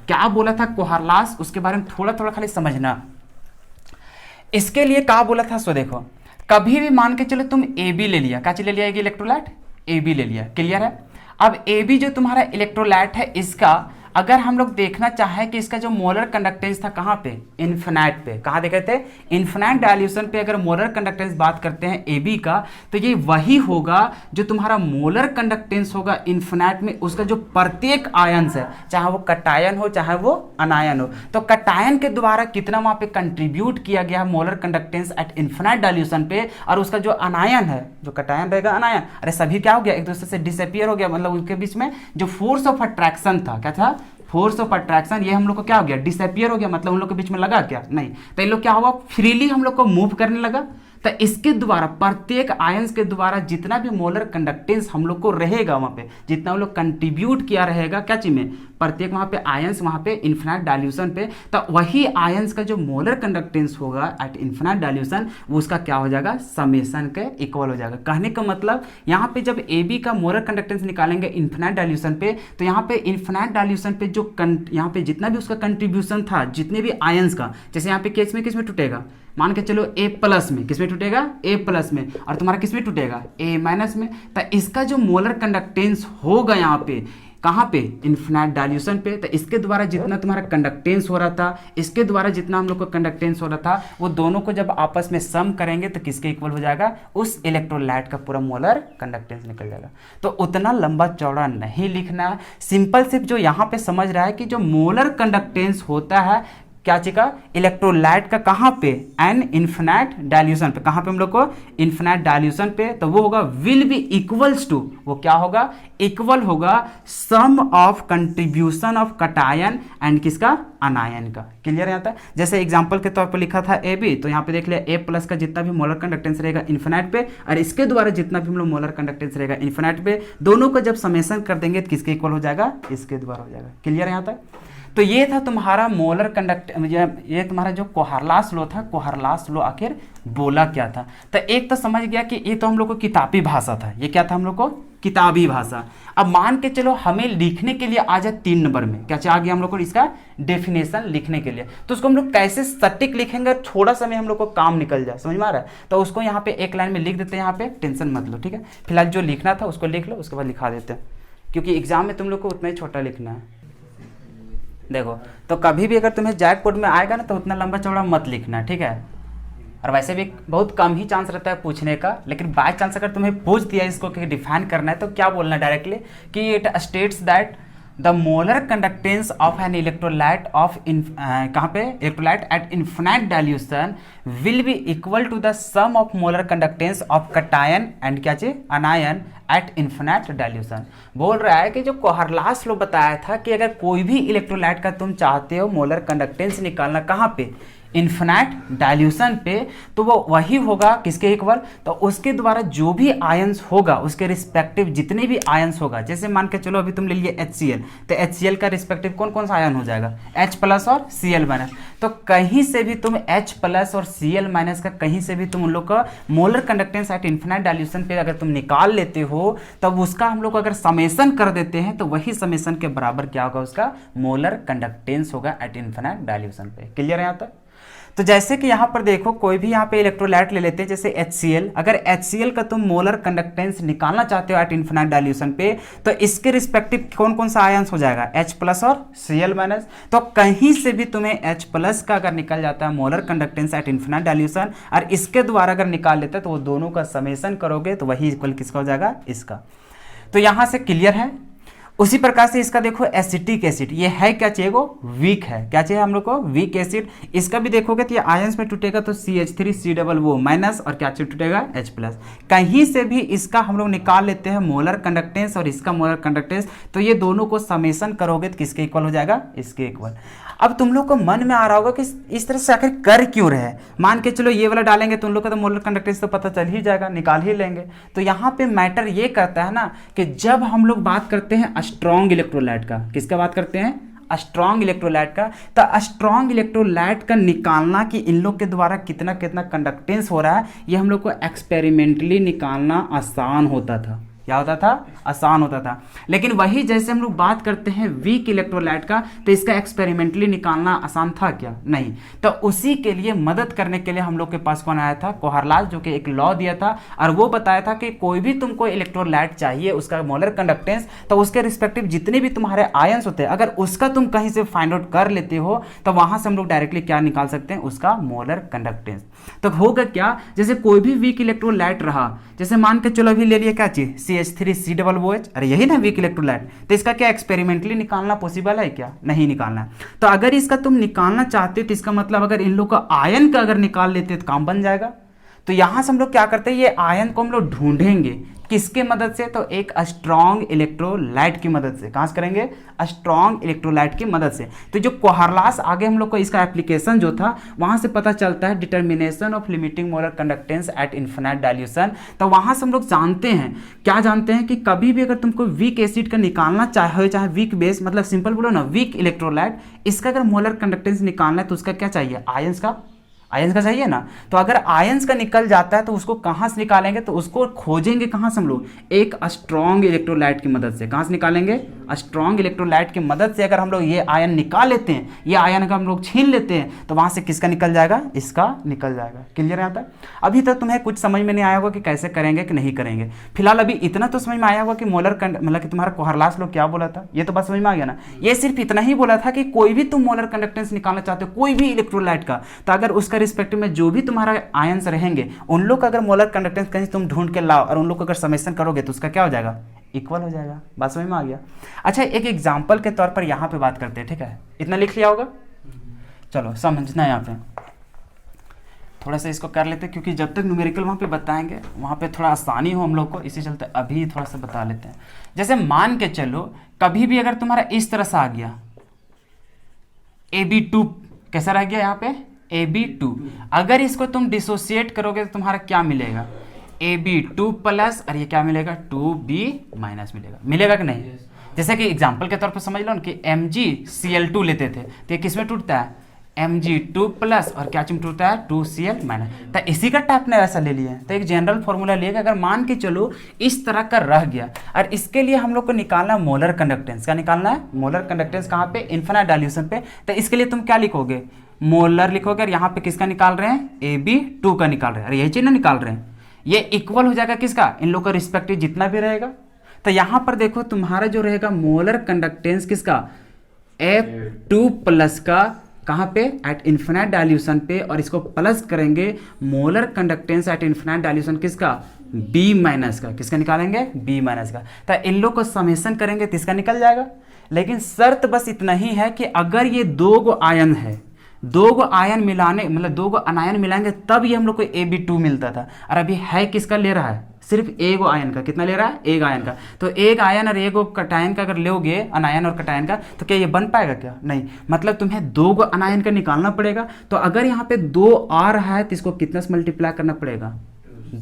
A: क्या बोला था कोहरलास, उसके बारे में थोड़ा थोड़ा खाली समझना। इसके लिए क्या बोला था, सो देखो कभी भी मान के चलो तुम ए बी ले लिया, क्या चीज ले लिया, इलेक्ट्रोलाइट ए बी ले लिया। क्लियर है। अब ए बी जो तुम्हारा इलेक्ट्रोलाइट है इसका अगर हम लोग देखना चाहें कि इसका जो मोलर कंडक्टेंस था कहाँ पे, इन्फिनाइट पे, कहाँ देखे थे, इन्फिनाइट डाइल्यूशन पे अगर मोलर कंडक्टेंस बात करते हैं ए बी का तो ये वही होगा जो तुम्हारा मोलर कंडक्टेंस होगा इन्फिनाइट में, उसका जो प्रत्येक आयंस है, चाहे वो कटायन हो चाहे वो अनायन हो, तो कटायन के द्वारा कितना वहां पे कंट्रीब्यूट किया गया molar conductance at infinite dilution पे, और उसका जो अनायन है, जो कटायन रहेगा अनायन, अरे सभी क्या हो गया, एक दूसरे से डिसअपीयर हो गया, मतलब उनके बीच में जो फोर्स ऑफ अट्रैक्शन था, क्या था, फोर्स ऑफ अट्रैक्शन, ये हम लोग को क्या हो गया, डिसअपीयर हो गया, मतलब उन लोग के बीच में लगा क्या, नहीं, तो इन लोग क्या होगा, फ्रीली हम लोग को मूव करने लगा। तो इसके द्वारा प्रत्येक आयंस के द्वारा जितना भी मोलर कंडक्टेंस हम लोग को रहेगा वहां पे, जितना हम लोग कंट्रीब्यूट किया रहेगा क्या चीज में, प्रत्येक वहां पे आयंस वहां पे इन्फिनाइट डाइल्यूशन पे, तो वही आयंस का जो मोलर कंडक्टेंस होगा एट इन्फिनाइट डाइल्यूशन वो उसका क्या हो जाएगा, समेशन के इक्वल हो जाएगा। कहने का मतलब यहाँ पे जब ए बी का मोलर कंडक्टेंस निकालेंगे इन्फिनाइट डाइल्यूशन पे, तो यहाँ पे इन्फिनाइट डाइल्यूशन पे जो यहाँ पे जितना भी उसका कंट्रीब्यूशन था, जितने भी आयंस का, जैसे यहाँ पे केस में किस में टूटेगा, मान के चलो ए प्लस में, किसमें टूटेगा, ए प्लस में, और तुम्हारा किसमें टूटेगा, ए माइनस में, तो इसका जो मोलर कंडक्टेंस होगा यहाँ पे, कहाँ पे, इन्फिनाइट डाइल्यूशन पे, तो इसके द्वारा जितना तुम्हारा कंडक्टेंस हो रहा था, इसके द्वारा जितना हम लोग को कंडक्टेंस हो रहा था, वो दोनों को जब आपस में सम करेंगे तो किसके इक्वल हो जाएगा, उस इलेक्ट्रोलाइट का पूरा मोलर कंडक्टेंस निकल जाएगा। तो उतना लंबा चौड़ा नहीं लिखना, सिंपल सिर्फ जो यहाँ पे समझ रहा है कि जो मोलर कंडक्टेंस होता है क्या चीज का, इलेक्ट्रोलाइट का, कहाँ पे, एन इन्फिनाइट डाइल्यूशन पे, कहाँ पे हम लोग को, इन्फिनाइट डाइल्यूशन पे, तो वो होगा विल बी इक्वल्स टू, वो क्या होगा, इक्वल होगा sum of contribution of cation and किसका, अनायन का। क्लियर है यहाँ तक। जैसे एग्जांपल के तौर पर लिखा था ए बी, तो यहाँ पे देख लिया ए प्लस का जितना भी मोलर कंडक्टेंस रहेगा इन्फिनाइट पे, और इसके द्वारा जितना भी हम लोग मोलर कंडक्टेंस रहेगा इन्फिनाइट पे, दोनों को जब समेशन कर देंगे तो किसके इक्वल हो जाएगा, इसके द्वारा हो जाएगा। क्लियर है यहाँ तक। तो ये था तुम्हारा मोलर कंडक्ट, ये तुम्हारा जो कोहरलास लॉ था, कोहरलास लॉ आखिर बोला क्या था। तो एक तो समझ गया कि ये तो हम लोग को किताबी भाषा था, ये क्या था हम लोग को, किताबी भाषा। अब मान के चलो हमें लिखने के लिए आ जाए 3 नंबर में, क्या आ गया हम लोग को इसका डेफिनेशन लिखने के लिए, तो उसको हम लोग कैसे सटीक लिखेंगे, थोड़ा सा में हम लोग को काम निकल जाए, समझ में आ रहा है। तो उसको यहाँ पे एक लाइन में लिख देते हैं, यहाँ पे टेंशन मत लो, ठीक है। फिलहाल जो लिखना था उसको लिख लो, उसके बाद लिखा देते हैं, क्योंकि एग्जाम में तुम लोग को उतना ही छोटा लिखना है। देखो, तो कभी भी अगर तुम्हें जैक बोर्ड में आएगा ना तो उतना लंबा चौड़ा मत लिखना, ठीक है। और वैसे भी बहुत कम ही चांस रहता है पूछने का, लेकिन बाय चांस अगर तुम्हें पूछ दिया इसको कि डिफाइन करना है तो क्या बोलना है डायरेक्टली कि it states that the molar conductance of an electrolyte of कहाँ पे, electrolyte at infinite dilution will be equal to the sum of molar conductance of cation and क्या चीज, अनायन एट इन्फिनाइट डाइल्यूशन। बोल रहा है कि जो कोहरलास लॉ बताया था कि अगर कोई भी इलेक्ट्रोलाइट का तुम चाहते हो मोलर कंडक्टेंस निकालना कहाँ पे, इन्फिनाइट डाइल्यूशन पे, तो वो वही होगा किसके इक्वल, तो उसके द्वारा जो भी आयंस होगा उसके रिस्पेक्टिव जितने भी आयंस होगा, जैसे मान के चलो अभी तुम ले लिए HCl, तो HCl का रिस्पेक्टिव कौन कौन सा आयन हो जाएगा, H प्लस और Cl माइनस। तो कहीं से भी तुम H प्लस और Cl माइनस का कहीं से भी तुम उन लोग का molar conductance at infinite dilution पे अगर तुम निकाल लेते हो, तब उसका हम लोग अगर समेशन कर देते हैं तो वही समेशन के बराबर क्या होगा, उसका मोलर कंडक्टेंस होगा एट इन्फिनाइट डाइल्यूशन पे। क्लियर है यहाँ तक। तो जैसे कि यहाँ पर देखो कोई भी यहाँ पे इलेक्ट्रोलाइट ले लेते हैं जैसे HCl, अगर HCl का तुम मोलर कंडक्टेंस निकालना चाहते हो एट इन्फिनाइट डाइल्यूशन पे, तो इसके रिस्पेक्टिव कौन कौन सा आयंस हो जाएगा, H प्लस और Cl माइनस। तो कहीं से भी तुम्हें H प्लस का अगर निकल जाता है molar conductance at infinite dilution और इसके द्वारा अगर निकाल लेते हैं तो वो दोनों का समेशन करोगे तो वही इक्वल किसका हो जाएगा, इसका। तो यहाँ से क्लियर है। उसी प्रकार से इसका देखो एसिटिक एसिड, ये है क्या चाहिए, वो वीक है, क्या चाहिए हम लोग को, वीक एसिड। इसका भी देखोगे तो ये आयंस में टूटेगा तो CH3 माइनस और क्या टूटेगा, H प्लस। कहीं से भी इसका हम लोग निकाल लेते हैं मोलर कंडक्टेंस और इसका मोलर कंडक्टेंस, तो ये दोनों को समेशन करोगे तो किसके इक्वल हो जाएगा, इसके इक्वल। अब तुम लोग को मन में आ रहा होगा कि इस तरह से आखिर कर क्यों रहे, मान के चलो ये वाला डालेंगे तो उन लोग का तो मोलर कंडक्टेंस तो पता चल ही जाएगा, निकाल ही लेंगे। तो यहाँ पे मैटर ये करता है ना कि जब हम लोग बात करते हैं स्ट्रॉन्ग इलेक्ट्रोलाइट का, किसका बात करते हैं, स्ट्रॉन्ग इलेक्ट्रोलाइट का, तो स्ट्रॉन्ग इलेक्ट्रोलाइट का निकालना कि इन लोग के द्वारा कितना कितना कंडक्टेंस हो रहा है, ये हम लोग को एक्सपेरिमेंटली निकालना आसान होता था। क्या होता था, आसान होता था। लेकिन वही जैसे हम लोग बात करते हैं वीक इलेक्ट्रोलाइट का, तो इसका एक्सपेरिमेंटली निकालना आसान था क्या, नहीं। तो उसी के लिए मदद करने के लिए हम लोग के पास कौन आया था, कोहरलास, जो कि एक लॉ दिया था और वो बताया था कि कोई भी तुमको इलेक्ट्रोलाइट चाहिए उसका मोलर कंडक्टेंस, तो उसके रिस्पेक्टिव जितने भी तुम्हारे आयंस होते हैं अगर उसका तुम कहीं से फाइंड आउट कर लेते हो तो वहां से हम लोग डायरेक्टली क्या निकाल सकते हैं, उसका मोलर कंडक्टेंस। तो होगा क्या, जैसे कोई भी वीक इलेक्ट्रोलाइट रहा, जैसे मान के चलो अभी ले लिया क्या चीज, CH3COOH, अरे यही ना वीक इलेक्ट्रोलाइट, तो इसका क्या एक्सपेरिमेंटली निकालना पॉसिबल है क्या, नहीं निकालना है। तो अगर इसका तुम निकालना चाहते हो तो इसका मतलब अगर इन लोग का आयन का अगर निकाल लेते तो काम बन जाएगा। तो यहां से हम लोग क्या करते हैं, ये आयन को हम लोग ढूंढेंगे किसके मदद से, तो एक स्ट्रॉन्ग इलेक्ट्रोलाइट की मदद से। कहां से करेंगे, स्ट्रॉन्ग इलेक्ट्रोलाइट की मदद से। तो जो कोहरलास आगे हम लोग को इसका एप्लीकेशन जो था वहां से पता चलता है determination of limiting molar conductance at infinite dilution. तो वहां से हम लोग जानते हैं, क्या जानते हैं कि कभी भी अगर तुमको वीक एसिड का निकालना चाहे वीक बेस, मतलब सिंपल बोलो ना वीक इलेक्ट्रोलाइट, इसका अगर मोलर कंडक्टेंस निकालना है तो उसका क्या चाहिए, आयंस का, आयंस का चाहिए ना। तो अगर आयंस का निकल जाता है तो उसको कहाँ से निकालेंगे, तो उसको खोजेंगे कहाँ से हम लोग, एक स्ट्रॉन्ग इलेक्ट्रोलाइट की मदद से। कहाँ से निकालेंगे, स्ट्रॉन्ग इलेक्ट्रोलाइट की मदद से अगर हम लोग ये आयन निकाल लेते हैं, ये आयन अगर हम लोग छीन लेते हैं तो वहाँ से किसका निकल जाएगा, इसका निकल जाएगा। क्लियर है यहाँ तक। अभी तक तुम्हें कुछ समझ में नहीं आया होगा कि कैसे करेंगे कि नहीं करेंगे। फिलहाल अभी इतना तो समझ में आया होगा कि मोलर मतलब कि तुम्हारा कोहरलास लोग क्या बोला था, ये तो बस समझ में आ गया ना। ये सिर्फ इतना ही बोला था कि कोई भी तुम मोलर कंडक्टेंस निकालना चाहते हो कोई भी इलेक्ट्रोलाइट का, तो अगर उसका रिस्पेक्टिव में जो भी तुम्हारा आयंस रहेंगे उन लोग का अगर मोलर कंडक्टेंस कहीं तुम ढूंढ के लाओ और उन लोग को अगर समेशन करोगे तो उसका क्या हो जाएगा, इक्वल हो जाएगा। बात समझ में आ गया। अच्छा, एक एग्जांपल के तौर पर यहां पे बात करते हैं, ठीक है, इतना लिख लिया होगा। चलो समझना है यहाँ पे, थोड़ा सा इसको कर लेते हैं क्योंकि जब तक न्यूमेरिकल वहाँ पे बताएंगे वहाँ पे थोड़ा आसानी हो हम लोग को, इसी चलते अभी थोड़ा सा बता लेते हैं। जैसे मान के चलो कभी भी अगर तुम्हारा इस तरह से आ गया AB2, कैसा रह गया यहाँ पे AB2, अगर इसको तुम डिसोसिएट करोगे तो तुम्हारा क्या मिलेगा AB2 प्लस, और ये क्या मिलेगा 2B माइनस मिलेगा कि नहीं। जैसे कि एग्जाम्पल के तौर पर समझ लो ना कि MgCl2 लेते थे तो ये किस में टूटता है Mg2 प्लस, और क्या चीज टूटता है 2Cl माइनस। तो इसी का टाइप ने ऐसा ले लिया है। तो एक जनरल फॉर्मूला लिया कि अगर मान के चलो इस तरह का रह गया और इसके लिए हम लोग को निकालना है मोलर कंडक्टेंस। क्या निकालना है मोलर कंडक्टेंस, कहाँ पे इन्फिनिट डाइल्यूशन पे। तो इसके लिए तुम क्या लिखोगे मोलर लिखोगे, और यहाँ पे किसका निकाल रहे हैं AB2 का निकाल रहे हैं, और यही चीज ना निकाल रहे हैं, ये इक्वल हो जाएगा किसका इन लोग का रिस्पेक्टिव जितना भी रहेगा। तो यहां पर देखो तुम्हारा जो रहेगा मोलर कंडक्टेंस किसका F2 प्लस का, कहां पे एट इन्फिनिट डाइल्यूशन पे, और इसको प्लस करेंगे molar conductance at infinite dilution किसका B माइनस का, किसका निकालेंगे B माइनस का। तो इन लोग को समेशन करेंगे तो इसका निकल जाएगा। लेकिन शर्त बस इतना ही है कि अगर ये दो गो आयन है, दो गो आयन मिलाने मतलब दो गो अनायन मिलाएंगे तब ये हम लोग को AB2 मिलता था, और अभी है किसका ले रहा है सिर्फ एक आयन का। कितना ले रहा है एक आयन का। तो एक आयन और एक कटायन का अगर लोगे अनायन और कटायन का, तो क्या ये बन पाएगा क्या नहीं, मतलब तुम्हें दो गो अनायन का निकालना पड़ेगा। तो अगर यहाँ पे 2 आ रहा है तो इसको कितना से मल्टीप्लाई करना पड़ेगा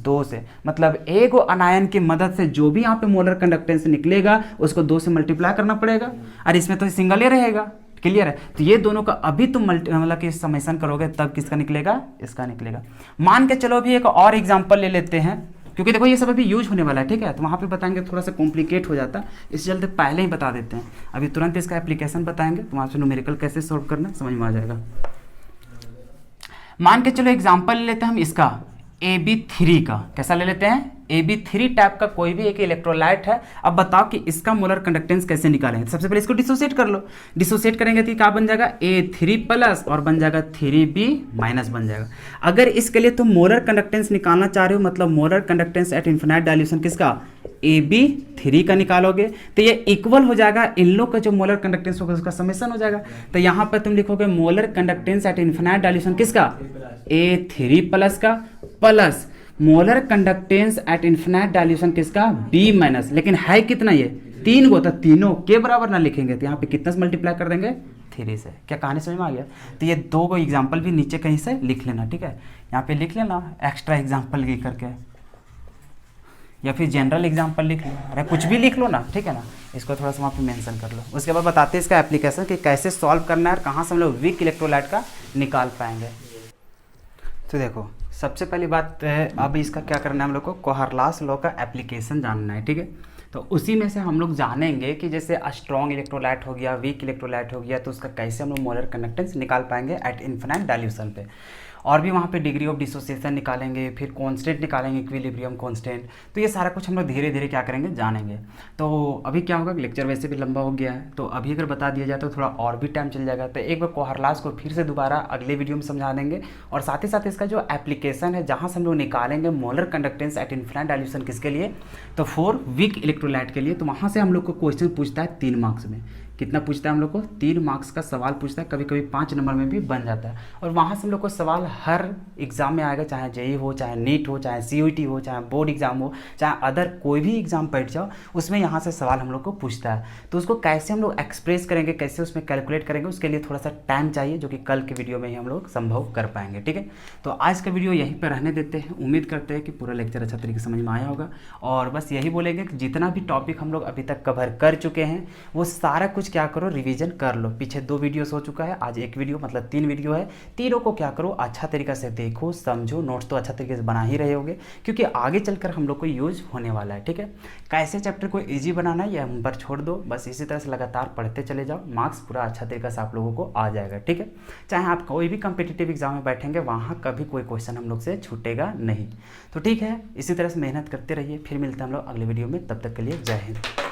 A: 2 से, मतलब एक अनायन की मदद से जो भी यहाँ पे मोलर कंडक्टेंस निकलेगा उसको 2 से मल्टीप्लाई करना पड़ेगा, और इसमें तो सिंगल ही रहेगा। क्लियर है। तो ये दोनों का अभी तुम मतलब कि समेशन करोगे तब किसका निकलेगा इसका निकलेगा। मान के चलो अभी एक और एग्जांपल ले लेते हैं, क्योंकि देखो ये सब अभी यूज होने वाला है, ठीक है। तो वहाँ पे बताएंगे थोड़ा सा कॉम्प्लिकेट हो जाता, इस चलते पहले ही बता देते हैं। अभी तुरंत इसका एप्लीकेशन बताएंगे तो वहाँ से न्यूमेरिकल कैसे सॉल्व करना समझ में आ जाएगा। मान के चलो एग्जाम्पल ले लेते हैं हम इसका AB3 का, कैसा ले लेते हैं AB3 टाइप का कोई भी एक इलेक्ट्रोलाइट है। अब बताओ कि इसका मोलर कंडक्टेंस कैसे निकालेंगे। तो सबसे पहले इसको डिसोसिएट कर लो, डिसोसिएट करेंगे तो क्या बन जाएगा A3 प्लस और बन जाएगा 3B माइनस बन जाएगा। अगर इसके लिए तुम मोलर कंडक्टेंस निकालना चाह रहे हो, मतलब molar conductance at infinite dilution किसका AB3 का निकालोगे, तो ये इक्वल हो जाएगा इन लोग का जो मोलर कंडक्टेंस होगा उसका समेशन हो जाएगा। तो यहाँ पर तुम लिखोगे molar conductance at infinite dilution किसका A3 प्लस का, plus molar conductance at infinite dilution किसका B माइनस। लेकिन है कितना ये 3 गो, तो तीनों के बराबर ना लिखेंगे तो यहाँ पे कितना से मल्टीप्लाई कर देंगे 3 से। क्या कहानी समझ में आ गया। तो ये 2 गो एग्जाम्पल भी नीचे कहीं से लिख लेना, ठीक है। यहाँ पे लिख लेना एक्स्ट्रा एग्जाम्पल लिख करके, या फिर जनरल एग्जाम्पल लिख लो, अरे कुछ भी लिख लो ना, ठीक है ना। इसको थोड़ा सा वहाँ पे मेंशन कर लो। उसके बाद बताते हैं इसका एप्लीकेशन कि कैसे सॉल्व करना है और कहाँ से हम लोग वीक इलेक्ट्रोलाइट का निकाल पाएंगे। तो देखो सबसे पहली बात अब इसका क्या करना है हम लोग को कोहरलास लॉ का एप्लीकेशन जानना है, ठीक है। तो उसी में से हम लोग जानेंगे कि जैसे स्ट्रॉन्ग इलेक्ट्रोलाइट हो गया, वीक इलेक्ट्रोलाइट हो गया, तो उसका कैसे हम लोग मोलर कंडक्टेंस निकाल पाएंगे एट इन्फिनिट डाइल्यूशन पे। और भी वहाँ पे डिग्री ऑफ डिसोसिएशन निकालेंगे, फिर कांस्टेंट निकालेंगे, इक्विलिब्रियम कांस्टेंट। तो ये सारा कुछ हम लोग धीरे धीरे क्या करेंगे जानेंगे। तो अभी क्या होगा, लेक्चर वैसे भी लंबा हो गया है, तो अभी अगर बता दिया जाए तो थोड़ा और भी टाइम चल जाएगा। तो एक बार कोहरलास को फिर से दोबारा अगले वीडियो में समझा देंगे, और साथ ही साथ इसका जो एप्लीकेशन है जहाँ से हम लोग निकालेंगे molar conductance at infinite dilution किसके लिए, तो 4 वीक इलेक्ट्रोलाइट के लिए। तो वहाँ से हम लोग को क्वेश्चन पूछता है 3 मार्क्स में। कितना पूछता है हम लोग को 3 मार्क्स का सवाल पूछता है, कभी कभी 5 नंबर में भी बन जाता है। और वहाँ से हम लोग को सवाल हर एग्जाम में आएगा, चाहे जेई हो, चाहे नीट हो, चाहे CUET हो, चाहे बोर्ड एग्जाम हो, चाहे अदर कोई भी एग्जाम बैठ जाओ, उसमें यहाँ से सवाल हम लोग को पूछता है। तो उसको कैसे हम लोग एक्सप्रेस करेंगे, कैसे उसमें कैलकुलेट करेंगे, उसके लिए थोड़ा सा टाइम चाहिए, जो कि कल के वीडियो में ही हम लोग संभव कर पाएंगे, ठीक है। तो आज का वीडियो यहीं पर रहने देते हैं। उम्मीद करते हैं कि पूरा लेक्चर अच्छा तरीके से समझ में आया होगा, और बस यही बोलेंगे कि जितना भी टॉपिक हम लोग अभी तक कवर कर चुके हैं वो सारा कुछ क्या करो रिवीजन कर लो। पीछे 2 वीडियोस हो चुका है, आज 1 वीडियो, मतलब 3 वीडियो है। तीनों को क्या करो अच्छा तरीका से देखो, समझो, नोट्स तो अच्छा तरीके से बना ही रहे होगे, क्योंकि आगे चलकर हम लोग को यूज होने वाला है, ठीक है। कैसे चैप्टर को इजी बनाना है ये हम पर छोड़ दो, बस इसी तरह से लगातार पढ़ते चले जाओ, मार्क्स पूरा अच्छा तरीका से आप लोगों को आ जाएगा, ठीक है। चाहे आप कोई भी कम्पिटिटिव एग्जाम में बैठेंगे वहाँ कभी कोई क्वेश्चन हम लोग से छूटेगा नहीं। तो ठीक है, इसी तरह से मेहनत करते रहिए। फिर मिलते हैं हम लोग अगले वीडियो में, तब तक के लिए जय हिंद।